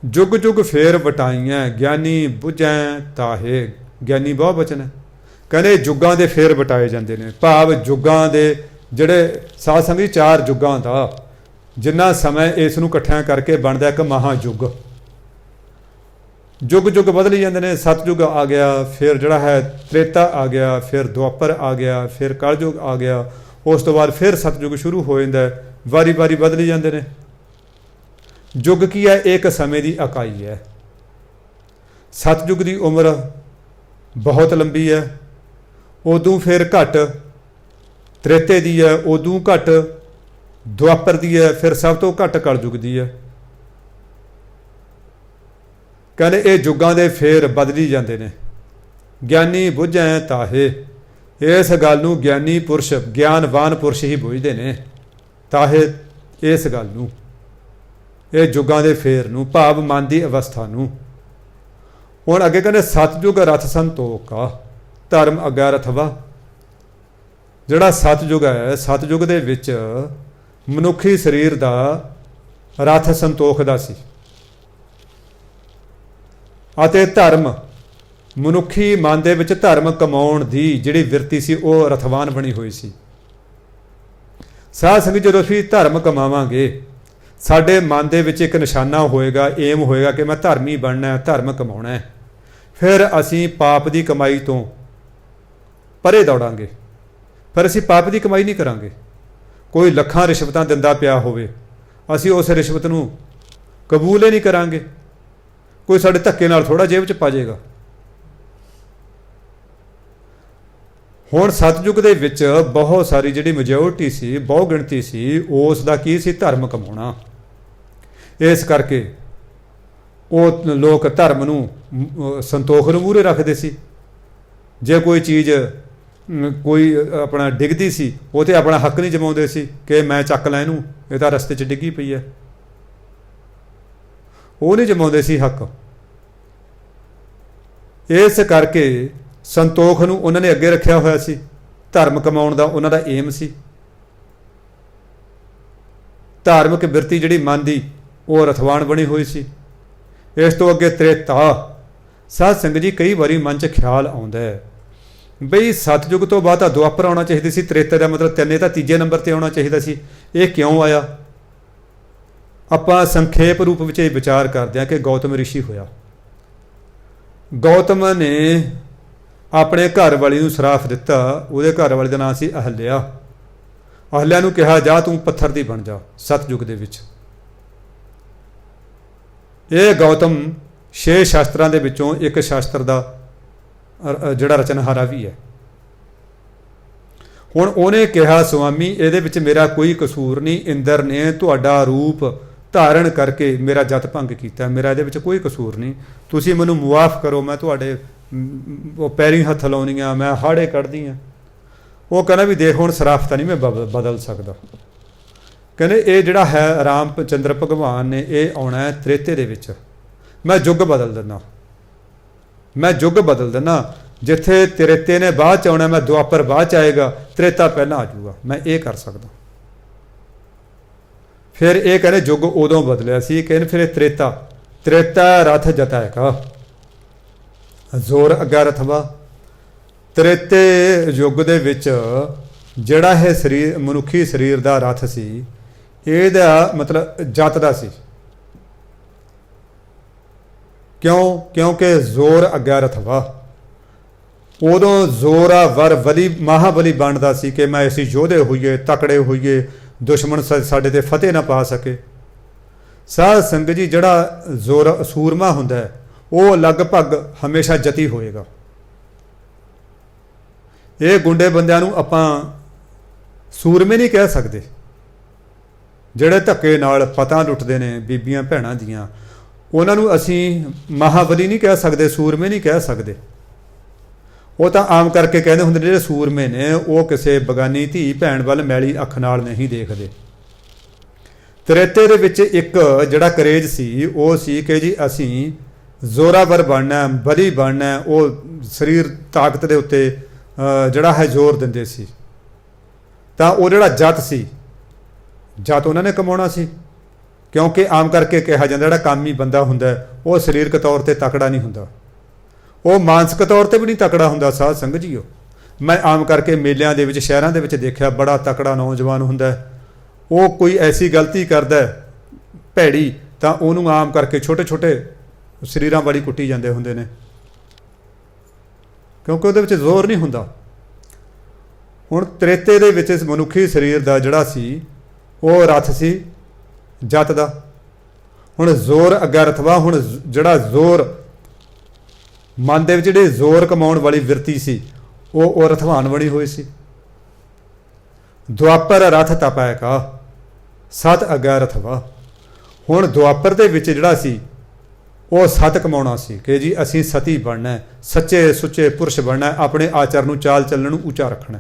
ਜੁਗ ਜੁਗ ਫੇਰ ਵਟਾਈਆਂ, ਗਿਆਨੀ ਬੁਝੈ ਤਾਹੇ। ਗਿਆਨੀ ਬਹੁਤ ਬਚਨ ਹੈ, ਕਹਿੰਦੇ ਯੁੱਗਾਂ ਦੇ ਫੇਰ ਵਟਾਏ ਜਾਂਦੇ ਨੇ। ਭਾਵ ਯੁੱਗਾਂ ਦੇ ਜਿਹੜੇ ਸਾਧ ਸੰਗਤ 4 ਯੁੱਗਾਂ ਦਾ ਜਿੰਨਾ ਸਮਾਂ ਇਸ ਨੂੰ ਇਕੱਠਿਆਂ ਕਰਕੇ ਬਣਦਾ ਇੱਕ ਮਹਾਯੁੱਗ। ਯੁੱਗ ਯੁੱਗ ਬਦਲੀ ਜਾਂਦੇ ਨੇ। ਸਤਯੁੱਗ ਆ ਗਿਆ, ਫਿਰ ਜਿਹੜਾ ਹੈ ਤ੍ਰੇਤਾ ਆ ਗਿਆ, ਫਿਰ ਦੁਆਪਰ ਆ ਗਿਆ, ਫਿਰ ਕਲਯੁੱਗ ਆ ਗਿਆ, ਉਸ ਤੋਂ ਬਾਅਦ ਫਿਰ ਸਤਯੁੱਗ ਸ਼ੁਰੂ ਹੋ ਜਾਂਦਾ। ਵਾਰੀ ਵਾਰੀ ਬਦਲੀ ਜਾਂਦੇ ਨੇ। ਯੁੱਗ ਕੀ ਹੈ? ਇੱਕ ਸਮੇਂ ਦੀ ਇਕਾਈ ਹੈ। ਸਤਯੁੱਗ ਦੀ ਉਮਰ ਬਹੁਤ ਲੰਬੀ ਹੈ, ਉਦੋਂ ਫਿਰ ਘੱਟ ਤ੍ਰੇਤੇ ਦੀ ਹੈ, ਉਦੋਂ ਘੱਟ ਦੁਆਪਰ ਦੀ ਹੈ, ਫਿਰ ਸਭ ਤੋਂ ਘੱਟ ਕਲਯੁੱਗ ਦੀ ਹੈ। ਕਹਿੰਦੇ ਇਹ ਯੁੱਗਾਂ ਦੇ ਫੇਰ ਬਦਲੀ ਜਾਂਦੇ ਨੇ। ਗਿਆਨੀ ਬੁਝੈ ਤਾਹੇ। ਇਸ ਗੱਲ ਨੂੰ ਗਿਆਨੀ ਪੁਰਸ਼, ਗਿਆਨਵਾਨ ਪੁਰਸ਼ ਹੀ ਬੁਝਦੇ ਨੇ। ਤਾਹੇ ਇਸ ਗੱਲ ਨੂੰ, ਇਹ ਯੁੱਗਾਂ ਦੇ ਫੇਰ ਨੂੰ, ਭਾਵ ਮਨ ਦੀ ਅਵਸਥਾ ਨੂੰ। ਹੁਣ ਅੱਗੇ ਕਹਿੰਦੇ ਸਤਯੁਗ ਰਥ ਸੰਤੋਖਾ, ਧਰਮ ਅੱਗਾ ਰਥਵਾ। ਜਿਹੜਾ ਸਤਯੁਗ ਹੈ, ਸਤਯੁਗ ਦੇ ਵਿੱਚ ਮਨੁੱਖੀ ਸਰੀਰ ਦਾ ਰਥ ਸੰਤੋਖ ਦਾ ਸੀ, ਅਤੇ ਧਰਮ ਮਨੁੱਖੀ ਮਨ ਦੇ ਵਿੱਚ ਧਰਮ ਕਮਾਉਣ ਦੀ ਜਿਹੜੀ ਵਿਰਤੀ ਸੀ ਉਹ ਰਥਵਾਨ ਬਣੀ ਹੋਈ ਸੀ। ਸਾਧ ਸੰਗਤ ਜਦੋਂ ਅਸੀਂ ਧਰਮ ਕਮਾਵਾਂਗੇ, ਸਾਡੇ ਮਨ ਦੇ ਵਿੱਚ ਇੱਕ ਨਿਸ਼ਾਨਾ ਹੋਏਗਾ, ਏਮ ਹੋਏਗਾ ਕਿ ਮੈਂ ਧਰਮੀ ਬਣਨਾ, ਧਰਮ ਕਮਾਉਣਾ ਹੈ। ਫਿਰ ਅਸੀਂ ਪਾਪ ਦੀ ਕਮਾਈ ਤੋਂ ਪਰੇ ਦੌੜਾਂਗੇ। ਫਿਰ ਅਸੀਂ ਪਾਪ ਦੀ ਕਮਾਈ ਨਹੀਂ ਕਰਾਂਗੇ। ਕੋਈ ਲੱਖਾਂ ਰਿਸ਼ਵਤਾਂ ਦਿੰਦਾ ਪਿਆ ਹੋਵੇ, ਅਸੀਂ ਉਸ ਰਿਸ਼ਵਤ ਨੂੰ ਕਬੂਲ ਹੀ ਨਹੀਂ ਕਰਾਂਗੇ। ਕੋਈ ਸਾਡੇ ਧੱਕੇ ਨਾਲ ਥੋੜ੍ਹਾ ਜੇਬ 'ਚ ਪਾ ਜਾਏਗਾ। ਹੁਣ ਸਤਯੁੱਗ ਦੇ ਵਿੱਚ ਬਹੁਤ ਸਾਰੀ ਜਿਹੜੀ ਮੈਜੋਰਟੀ ਸੀ, ਬਹੁ ਗਿਣਤੀ ਸੀ, ਉਸ ਦਾ ਕੀ ਸੀ? ਧਰਮ ਕਮਾਉਣਾ। ਇਸ ਕਰਕੇ ਉਹ ਲੋਕ ਧਰਮ ਨੂੰ, ਸੰਤੋਖ ਨੂੰ ਮੂਹਰੇ ਰੱਖਦੇ ਸੀ। ਜੇ ਕੋਈ ਚੀਜ਼ ਕੋਈ ਆਪਣਾ ਡਿੱਗਦੀ ਸੀ, ਉਹ 'ਤੇ ਆਪਣਾ ਹੱਕ ਨਹੀਂ ਜਮਾਉਂਦੇ ਸੀ ਕਿ ਮੈਂ ਚੱਕ ਲੈ ਇਹਨੂੰ, ਇਹ ਤਾਂ ਰਸਤੇ 'ਚ ਡਿੱਗੀ ਪਈ ਹੈ। ਉਹ ਨਹੀਂ ਜਮਾਉਂਦੇ ਸੀ ਹੱਕ। ਇਸ ਕਰਕੇ ਸੰਤੋਖ ਨੂੰ ਉਹਨਾਂ ਨੇ ਅੱਗੇ ਰੱਖਿਆ ਹੋਇਆ ਸੀ। ਧਰਮ ਕਮਾਉਣ ਦਾ ਉਹਨਾਂ ਦਾ ਏਮ ਸੀ। ਧਾਰਮਿਕ ਬਿਰਤੀ ਜਿਹੜੀ ਮਨ ਦੀ ਉਹ ਰਥਵਾਨ ਬਣੀ ਹੋਈ ਸੀ। ਇਸ ਤੋਂ ਅੱਗੇ ਤ੍ਰੇਤਾ। ਸਾਧ ਸੰਗਤ ਜੀ, ਕਈ ਵਾਰੀ ਮਨ 'ਚ ਖਿਆਲ ਆਉਂਦਾ ਹੈ ਬਈ ਸਤਯੁਗ ਤੋਂ ਬਾਅਦ ਤਾਂ ਦੁਆਪਰ ਆਉਣਾ ਚਾਹੀਦੀ ਸੀ, ਤ੍ਰੇਤੇ ਦਾ ਮਤਲਬ 3 ਤਾਂ ਤੀਜੇ ਨੰਬਰ ਤੇ ਆਉਣਾ ਚਾਹੀਦਾ ਸੀ, ਇਹ ਕਿਉਂ ਆਇਆ? ਆਪਾਂ ਸੰਖੇਪ ਰੂਪ ਵਿੱਚ ਇਹ ਵਿਚਾਰ ਕਰਦੇ ਹਾਂ ਕਿ ਗੌਤਮ ਰਿਸ਼ੀ ਹੋਇਆ। ਗੌਤਮ ਨੇ ਆਪਣੇ ਘਰ ਵਾਲੀ ਨੂੰ ਸਰਾਪ ਦਿੱਤਾ। ਉਹਦੇ ਘਰ ਵਾਲੀ ਦਾ ਨਾਂ ਸੀ ਅਹਲਿਆ। ਅਹਲਿਆ ਨੂੰ ਕਿਹਾ ਜਾ ਤੂੰ ਪੱਥਰ ਦੀ ਬਣ ਜਾ ਸਤਯੁਗ ਦੇ ਵਿੱਚ। ਇਹ ਗੌਤਮ 6 ਸ਼ਾਸਤਰਾਂ ਦੇ ਵਿੱਚੋਂ ਇੱਕ ਸ਼ਾਸਤਰ ਦਾ ਜਿਹੜਾ ਰਚਨਹਾਰਾ ਵੀ ਹੈ। ਹੁਣ ਉਹਨੇ ਕਿਹਾ ਸੁਆਮੀ ਇਹਦੇ ਵਿੱਚ ਮੇਰਾ ਕੋਈ ਕਸੂਰ ਨਹੀਂ, ਇੰਦਰ ਨੇ ਤੁਹਾਡਾ ਰੂਪ ਧਾਰਨ ਕਰਕੇ ਮੇਰਾ ਜਤ ਭੰਗ ਕੀਤਾ, ਮੇਰਾ ਇਹਦੇ ਵਿੱਚ ਕੋਈ ਕਸੂਰ ਨਹੀਂ, ਤੁਸੀਂ ਮੈਨੂੰ ਮੁਆਫ ਕਰੋ, ਮੈਂ ਤੁਹਾਡੇ ਉਹ ਪੈਰੀਂ ਹੱਥ ਲਾਉਣੀਆਂ, ਮੈਂ ਹਾੜੇ ਕੱਢਦੀ ਹਾਂ। ਉਹ ਕਹਿੰਦਾ ਵੀ ਦੇਖ ਹੁਣ ਸਰਾਫ ਤਾਂ ਨਹੀਂ ਮੈਂ ਬਦਲ ਸਕਦਾ। ਕਹਿੰਦੇ ਇਹ ਜਿਹੜਾ ਹੈ ਰਾਮ ਚੰਦਰ ਭਗਵਾਨ ਨੇ ਇਹ ਆਉਣਾ ਹੈ ਤ੍ਰੇਤੇ ਦੇ ਵਿੱਚ, ਮੈਂ ਯੁੱਗ ਬਦਲ ਦਿੰਦਾ, ਮੈਂ ਯੁੱਗ ਬਦਲ ਦਿੰਦਾ। ਜਿੱਥੇ ਤ੍ਰੇਤੇ ਨੇ ਬਾਅਦ 'ਚ ਆਉਣਾ, ਮੈਂ ਦੁਆਪਰ ਬਾਅਦ 'ਚ ਆਏਗਾ, ਤ੍ਰੇਤਾ ਪਹਿਲਾਂ ਆ ਜਾਊਗਾ, ਮੈਂ ਇਹ ਕਰ ਸਕਦਾ। ਫਿਰ ਇਹ ਕਹਿੰਦੇ ਯੁੱਗ ਉਦੋਂ ਬਦਲਿਆ ਸੀ। ਕਹਿੰਦੇ ਫਿਰ ਇਹ ਤ੍ਰੇਤਾ ਰਥ ਜਤਾਇਕਾ ਜ਼ੋਰ ਅੱਗਾ ਰਥਵਾ। ਤ੍ਰੇਤੇ ਯੁੱਗ ਦੇ ਵਿੱਚ ਜਿਹੜਾ ਇਹ ਸਰੀਰ ਮਨੁੱਖੀ ਸਰੀਰ ਦਾ ਰਥ ਸੀ, ਇਹਦਾ ਮਤਲਬ ਜਤ ਦਾ ਸੀ। ਕਿਉਂਕਿ ਜ਼ੋਰ ਅੱਗਾ ਰਥਵਾ। ਉਦੋਂ ਜ਼ੋਰਾਵਰ ਬਲੀ ਮਹਾਬਲੀ ਬਣਦਾ ਸੀ ਕਿ ਮੈਂ ਅਸੀਂ ਯੋਧੇ ਹੋਈਏ, ਤਕੜੇ ਹੋਈਏ, ਦੁਸ਼ਮਣ ਸਾਡੇ ਤੇ ਫਤਿਹ ਨਾ ਪਾ ਸਕੇ। ਸਾਧ ਸੰਗਤ ਜੀ, ਜਿਹੜਾ ਜ਼ੋਰ ਸੂਰਮਾ ਹੁੰਦਾ ਹੈ ਉਹ ਲਗਭਗ ਹਮੇਸ਼ਾ ਜਤੀ ਹੋਏਗਾ। ਇਹ ਗੁੰਡੇ ਬੰਦਿਆਂ ਨੂੰ ਆਪਾਂ ਸੂਰਮੇ ਨਹੀਂ ਕਹਿ ਸਕਦੇ, ਜਿਹੜੇ ਧੱਕੇ ਨਾਲ ਪਤਾਂ ਲੁੱਟਦੇ ਨੇ ਬੀਬੀਆਂ ਭੈਣਾਂ ਦੀਆਂ, ਉਹਨਾਂ ਨੂੰ ਅਸੀਂ ਮਹਾਬਲੀ ਨਹੀਂ ਕਹਿ ਸਕਦੇ, ਸੂਰਮੇ ਨਹੀਂ ਕਹਿ ਸਕਦੇ। ਉਹ ਤਾਂ ਆਮ ਕਰਕੇ ਕਹਿੰਦੇ ਹੁੰਦੇ ਨੇ ਜਿਹੜੇ ਸੂਰਮੇ ਨੇ ਉਹ ਕਿਸੇ ਬਗਾਨੀ ਧੀ ਭੈਣ ਵੱਲ ਮੈਲੀ ਅੱਖ ਨਾਲ ਨਹੀਂ ਦੇਖਦੇ। ਤ੍ਰੇਤੇ ਦੇ ਵਿੱਚ ਇੱਕ ਜਿਹੜਾ ਕਰੇਜ ਸੀ ਉਹ ਸੀ ਕਿ ਜੀ ਅਸੀਂ ਜ਼ੋਰਾਵਰ ਬਣਨਾ, ਬਲੀ ਬਣਨਾ। ਉਹ ਸਰੀਰ ਤਾਕਤ ਦੇ ਉੱਤੇ ਜਿਹੜਾ ਹੈ ਜ਼ੋਰ ਦਿੰਦੇ ਸੀ। ਤਾਂ ਉਹ ਜਿਹੜਾ ਜਤ ਸੀ, ਜਤ ਉਹਨਾਂ ਨੇ ਕਮਾਉਣਾ ਸੀ। ਕਿਉਂਕਿ ਆਮ ਕਰਕੇ ਕਿਹਾ ਜਾਂਦਾ ਜਿਹੜਾ ਕਾਮੀ ਬੰਦਾ ਹੁੰਦਾ ਉਹ ਸਰੀਰਕ ਤੌਰ 'ਤੇ ਤਕੜਾ ਨਹੀਂ ਹੁੰਦਾ, ਉਹ ਮਾਨਸਿਕ ਤੌਰ 'ਤੇ ਵੀ ਨਹੀਂ ਤਕੜਾ ਹੁੰਦਾ। ਸਾਧ ਸੰਗਤ ਜੀਓ, ਮੈਂ ਆਮ ਕਰਕੇ ਮੇਲਿਆਂ ਦੇ ਵਿੱਚ ਸ਼ਹਿਰਾਂ ਦੇ ਵਿੱਚ ਦੇਖਿਆ ਬੜਾ ਤਕੜਾ ਨੌਜਵਾਨ ਹੁੰਦਾ, ਉਹ ਕੋਈ ਐਸੀ ਗਲਤੀ ਕਰਦਾ ਭੈੜੀ ਤਾਂ ਉਹਨੂੰ ਆਮ ਕਰਕੇ ਛੋਟੇ ਛੋਟੇ ਸਰੀਰਾਂ ਵਾਲੀ ਕੁੱਟੀ ਜਾਂਦੇ ਹੁੰਦੇ ਨੇ, ਕਿਉਂਕਿ ਉਹਦੇ ਵਿੱਚ ਜ਼ੋਰ ਨਹੀਂ ਹੁੰਦਾ। ਹੁਣ ਤ੍ਰੇਤੇ ਦੇ ਵਿੱਚ ਇਸ ਮਨੁੱਖੀ ਸਰੀਰ ਦਾ ਜਿਹੜਾ ਸੀ ਉਹ ਰਥ ਸੀ ਜਤ ਦਾ। ਹੁਣ ਜ਼ੋਰ ਅੱਗਾ ਰਥਵਾ। ਹੁਣ ਜਿਹੜਾ ਜ਼ੋਰ ਮਨ ਦੇ ਵਿੱਚ ਜਿਹੜੇ ਜ਼ੋਰ ਕਮਾਉਣ ਵਾਲੀ ਬਿਰਤੀ ਸੀ ਉਹ ਰਥਵਾਨ ਬਣੀ ਹੋਈ ਸੀ। ਦੁਆਪਰ ਰਥ ਤਪਾਇਕਾ ਸਤ ਅੱਗਾ ਰਥਵਾ। ਹੁਣ ਦੁਆਪਰ ਦੇ ਵਿੱਚ ਜਿਹੜਾ ਸੀ ਉਹ ਸਤ ਕਮਾਉਣਾ ਸੀ ਕਿ ਜੀ ਅਸੀਂ ਸਤੀ ਬਣਨਾ, ਸੱਚੇ ਸੁੱਚੇ ਪੁਰਸ਼ ਬਣਨਾ, ਆਪਣੇ ਆਚਰ ਨੂੰ ਚਾਲ ਚੱਲਣ ਨੂੰ ਉੱਚਾ ਰੱਖਣਾ।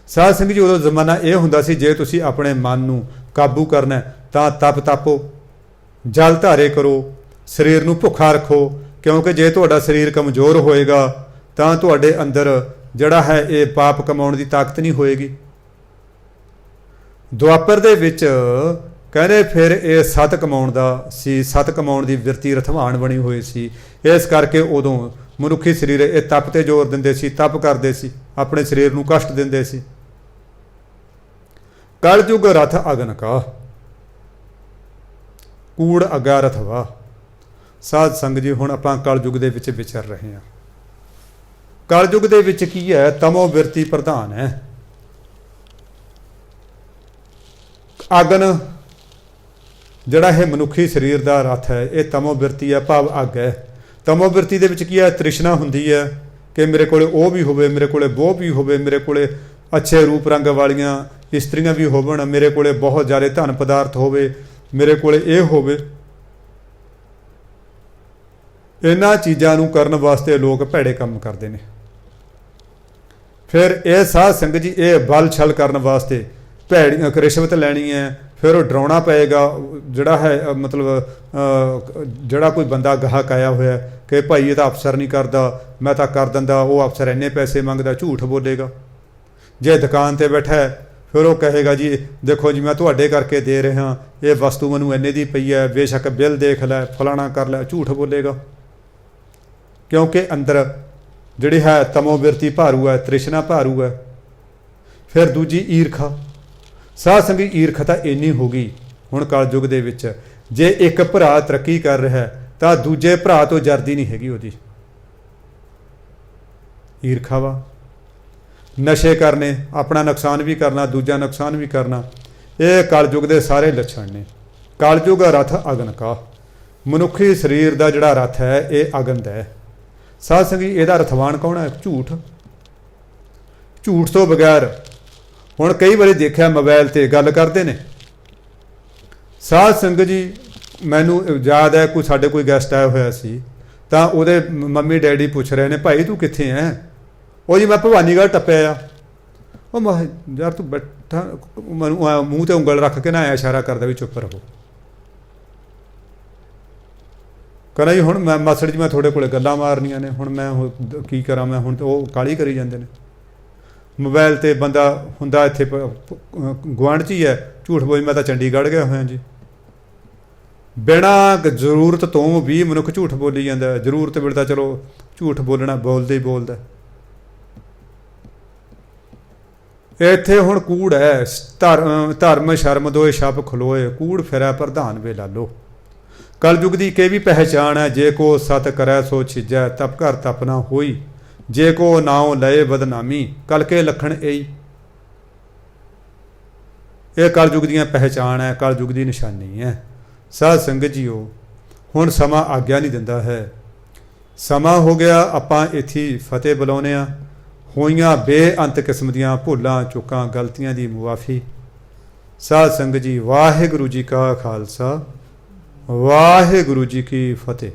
ਸਾਧ ਸੰਗਤ ਜੀ, ਉਦੋਂ ਜ਼ਮਾਨਾ ਇਹ ਹੁੰਦਾ ਸੀ ਜੇ ਤੁਸੀਂ ਆਪਣੇ ਮਨ ਨੂੰ ਕਾਬੂ ਕਰਨਾ ਤਾਂ ਤਪ ਤਾਪੋ, ਜਲ ਧਾਰੇ ਕਰੋ, ਸਰੀਰ ਨੂੰ ਭੁੱਖਾ ਰੱਖੋ। ਕਿਉਂਕਿ ਜੇ ਤੁਹਾਡਾ ਸਰੀਰ ਕਮਜ਼ੋਰ ਹੋਏਗਾ ਤਾਂ ਤੁਹਾਡੇ ਅੰਦਰ ਜਿਹੜਾ ਹੈ ਇਹ ਪਾਪ ਕਮਾਉਣ ਦੀ ਤਾਕਤ ਨਹੀਂ ਹੋਏਗੀ। ਦੁਆਪਰ ਦੇ ਵਿੱਚ ਕਹਿੰਦੇ ਫਿਰ ਇਹ ਸਤ ਕਮਾਉਣ ਦਾ ਸੀ, ਸਤ ਕਮਾਉਣ ਦੀ ਬਿਰਤੀ ਰਥਵਾਨ ਬਣੀ ਹੋਈ ਸੀ। ਇਸ ਕਰਕੇ ਉਦੋਂ ਮਨੁੱਖੀ ਸਰੀਰ ਇਹ ਤਪ 'ਤੇ ਜ਼ੋਰ ਦਿੰਦੇ ਸੀ, ਤਪ ਕਰਦੇ ਸੀ, ਆਪਣੇ ਸਰੀਰ ਨੂੰ ਕਸ਼ਟ ਦਿੰਦੇ ਸੀ। ਕਲਯੁਗ ਰਥ ਅਗਨ ਕਾ ਕੂੜ ਅੱਗਾ ਰਥਵਾ। ਸਾਧ ਸੰਗਤ ਜੀ, ਹੁਣ ਆਪਾਂ ਕਲਯੁਗ ਦੇ ਵਿੱਚ ਵਿਚਰ ਰਹੇ ਹਾਂ। ਕਲਯੁਗ ਦੇ ਵਿੱਚ ਕੀ ਹੈ? ਤਮੋ ਬਿਰਤੀ ਪ੍ਰਧਾਨ ਹੈ। ਅਗਨ ਜਿਹੜਾ ਇਹ ਮਨੁੱਖੀ ਸਰੀਰ ਦਾ ਰਥ ਹੈ ਇਹ ਤਮੋ ਬਿਰਤੀ ਹੈ, ਭਾਵ ਅੱਗ ਹੈ। ਤਮੋ ਬਿਰਤੀ ਦੇ ਵਿੱਚ ਕੀ ਹੈ? ਤ੍ਰਿਸ਼ਨਾ ਹੁੰਦੀ ਹੈ ਕਿ ਮੇਰੇ ਕੋਲੇ ਉਹ ਵੀ ਹੋਵੇ, ਮੇਰੇ ਕੋਲੇ ਉਹ ਵੀ ਹੋਵੇ, ਮੇਰੇ ਕੋਲੇ ਅੱਛੇ ਰੂਪ ਰੰਗ ਵਾਲੀਆਂ ਇਸਤਰੀਆਂ ਵੀ ਹੋਵਣ, ਮੇਰੇ ਕੋਲੇ ਬਹੁਤ ਜ਼ਿਆਦਾ ਧਨ ਪਦਾਰਥ ਹੋਵੇ, ਮੇਰੇ ਕੋਲੇ ਇਹ ਹੋਵੇ। ਇਹਨਾਂ ਚੀਜ਼ਾਂ ਨੂੰ ਕਰਨ ਵਾਸਤੇ ਲੋਕ ਭੈੜੇ ਕੰਮ ਕਰਦੇ ਨੇ। ਫਿਰ ਇਹ ਸਾਧ ਸੰਗਤ ਜੀ ਇਹ ਬਲ ਛਲ ਕਰਨ ਵਾਸਤੇ ਭੈੜੀ ਰਿਸ਼ਵਤ ਲੈਣੀ ਹੈ, ਫਿਰ ਉਹ ਡਰਾਉਣਾ ਪਏਗਾ। ਜਿਹੜਾ ਹੈ ਮਤਲਬ ਜਿਹੜਾ ਕੋਈ ਬੰਦਾ ਗਾਹਕ ਆਇਆ ਹੋਇਆ ਕਿ ਭਾਈ ਇਹ ਤਾਂ ਅਫਸਰ ਨਹੀਂ ਕਰਦਾ, ਮੈਂ ਤਾਂ ਕਰ ਦਿੰਦਾ, ਉਹ ਅਫਸਰ ਇੰਨੇ ਪੈਸੇ ਮੰਗਦਾ, ਝੂਠ ਬੋਲੇਗਾ। ਜੇ ਦੁਕਾਨ 'ਤੇ ਬੈਠਾ ਫਿਰ ਉਹ ਕਹੇਗਾ ਜੀ ਦੇਖੋ ਜੀ ਮੈਂ ਤੁਹਾਡੇ ਕਰਕੇ ਦੇ ਰਿਹਾ, ਇਹ ਵਸਤੂ ਮੈਨੂੰ ਇੰਨੇ ਦੀ ਪਈ ਹੈ, ਬੇਸ਼ੱਕ ਬਿੱਲ ਦੇਖ ਲੈ, ਫਲਾਣਾ ਕਰ ਲੈ, ਝੂਠ ਬੋਲੇਗਾ। ਕਿਉਂਕਿ ਅੰਦਰ ਜਿਹੜੀ ਹੈ ਤਮੋ ਬਿਰਤੀ ਭਾਰੂ ਹੈ, ਤ੍ਰਿਸ਼ਨਾ ਭਾਰੂ ਹੈ। ਫਿਰ ਦੂਜੀ ਈਰਖਾ, ਸਾਧ ਸੰਗੀ ਈਰਖਾ ਤਾਂ ਇੰਨੀ ਹੋ ਗਈ ਹੁਣ ਕਲਯੁਗ ਦੇ ਵਿੱਚ, ਜੇ ਇੱਕ ਭਰਾ ਤਰੱਕੀ ਕਰ ਰਿਹਾ ਤਾਂ ਦੂਜੇ ਭਰਾ ਤੋਂ ਜਰਦੀ ਨਹੀਂ ਹੈਗੀ ਉਹਦੀ। ਈਰਖਾ ਵਾ, ਨਸ਼ੇ ਕਰਨੇ, ਆਪਣਾ ਨੁਕਸਾਨ ਵੀ ਕਰਨਾ, ਦੂਜਾ ਨੁਕਸਾਨ ਵੀ ਕਰਨਾ, ਇਹ ਕਲਯੁਗ ਦੇ ਸਾਰੇ ਲੱਛਣ ਨੇ। ਕਲਯੁਗ ਰਥ ਅਗਨ ਕਾ, ਮਨੁੱਖੀ ਸਰੀਰ ਦਾ ਜਿਹੜਾ ਰਥ ਹੈ ਇਹ ਅਗਨ ਦਾ ਹੈ। ਸਾਧ ਸੰਗੀ ਇਹਦਾ ਰਥਵਾਨ ਕੌਣ ਹੈ? ਝੂਠ। ਝੂਠ ਤੋਂ ਬਗੈਰ ਹੁਣ ਕਈ ਵਾਰੀ ਦੇਖਿਆ ਮੋਬਾਈਲ ਤੇ ਗੱਲ ਕਰਦੇ ਨੇ। ਸਾਧ ਸੰਗਤ ਜੀ ਮੈਨੂੰ ਯਾਦ ਹੈ ਸਾਡੇ ਕੋਈ ਗੈਸਟ ਆਇਆ ਹੋਇਆ ਸੀ, ਤਾਂ ਉਹਦੇ ਮੰਮੀ ਡੈਡੀ ਪੁੱਛ ਰਹੇ ਨੇ ਭਾਈ ਤੂੰ ਕਿੱਥੇ ਹੈ? ਉਹ ਜੀ ਮੈਂ ਭਵਾਨੀਗੜ੍ਹ ਟੱਪਿਆ ਆ। ਉਹ ਮੈਂ ਯਾਰ ਤੂੰ ਬੈਠਾ, ਮੈਨੂੰ ਮੂੰਹ ਤੇ ਉਂਗਲ ਰੱਖ ਕੇ ਨਾ ਇਸ਼ਾਰਾ ਕਰਦਾ ਵੀ ਚੁੱਪ ਰਹੋ। ਕਹਿੰਦਾ ਜੀ ਹੁਣ ਮੈਂ ਮਾਸੜ ਜੀ ਮੈਂ ਤੁਹਾਡੇ ਕੋਲ ਗੱਲਾਂ ਮਾਰਨੀਆਂ ਨੇ, ਹੁਣ ਮੈਂ ਕੀ ਕਰਾਂ, ਮੈਂ ਹੁਣ ਤਾਂ ਉਹ ਕਾਹਲੀ ਕਰੀ ਜਾਂਦੇ ਨੇ। ਮੋਬਾਈਲ ਤੇ ਬੰਦਾ ਹੁੰਦਾ ਇੱਥੇ ਗੁਆਂਢ 'ਚ ਹੀ ਹੈ, ਝੂਠ ਬੋਲ ਮੈਂ ਤਾਂ ਚੰਡੀਗੜ੍ਹ ਗਿਆ ਹੋਇਆ ਜੀ। ਬਿਨਾਂ ਜ਼ਰੂਰਤ ਤੋਂ ਵੀ ਮਨੁੱਖ ਝੂਠ ਬੋਲੀ ਜਾਂਦਾ। ਜ਼ਰੂਰਤ ਵੇਲੇ ਤਾਂ ਚਲੋ ਝੂਠ ਬੋਲਣਾ ਬੋਲਦਾ ਹੀ ਬੋਲਦਾ। ਇੱਥੇ ਹੁਣ ਕੂੜ ਹੈ, ਧਰਮ ਸ਼ਰਮ ਦੋਏ ਛਪ ਖਲੋਏ, ਕੂੜ ਫਿਰੈ ਪ੍ਰਧਾਨ ਵੇ ਲਾਲੋ। ਕਲਯੁਗ ਦੀ ਕੇ ਵੀ ਪਹਿਚਾਣ ਹੈ, ਜੇ ਕੋ ਸਤ ਕਰੈ ਸੋ ਛਿਜੈ, ਤਪ ਘਰ ਤਪ ਨਾ ਹੋਈ, ਜੇ ਕੋ ਨਾਉ ਲਏ ਬਦਨਾਮੀ, ਕਲ ਕੇ ਲਖਣ ਏਈ। ਇਹ ਕਲਯੁਗ ਦੀਆਂ ਪਹਿਚਾਣ ਹੈ, ਕਲਯੁਗ ਦੀ ਨਿਸ਼ਾਨੀ ਹੈ। ਸਾਧ ਸੰਗਤ ਜੀਓ ਹੁਣ ਸਮਾਂ ਆਗਿਆ ਨਹੀਂ ਦਿੰਦਾ ਹੈ। ਸਮਾਂ ਹੋ ਗਿਆ, ਆਪਾਂ ਇੱਥੇ ਫਤਿਹ ਬੁਲਾਉਂਦੇ ਹਾਂ। ਹੋਈਆਂ ਬੇਅੰਤ ਕਿਸਮ ਦੀਆਂ ਭੁੱਲਾਂ ਚੁੱਕਾਂ ਗਲਤੀਆਂ ਦੀ ਮੁਆਫੀ। ਸਾਧ ਸੰਗਤ ਜੀ ਵਾਹਿਗੁਰੂ ਜੀ ਕਾ ਖਾਲਸਾ, ਵਾਹਿਗੁਰੂ ਜੀ ਕੀ ਫਤਿਹ।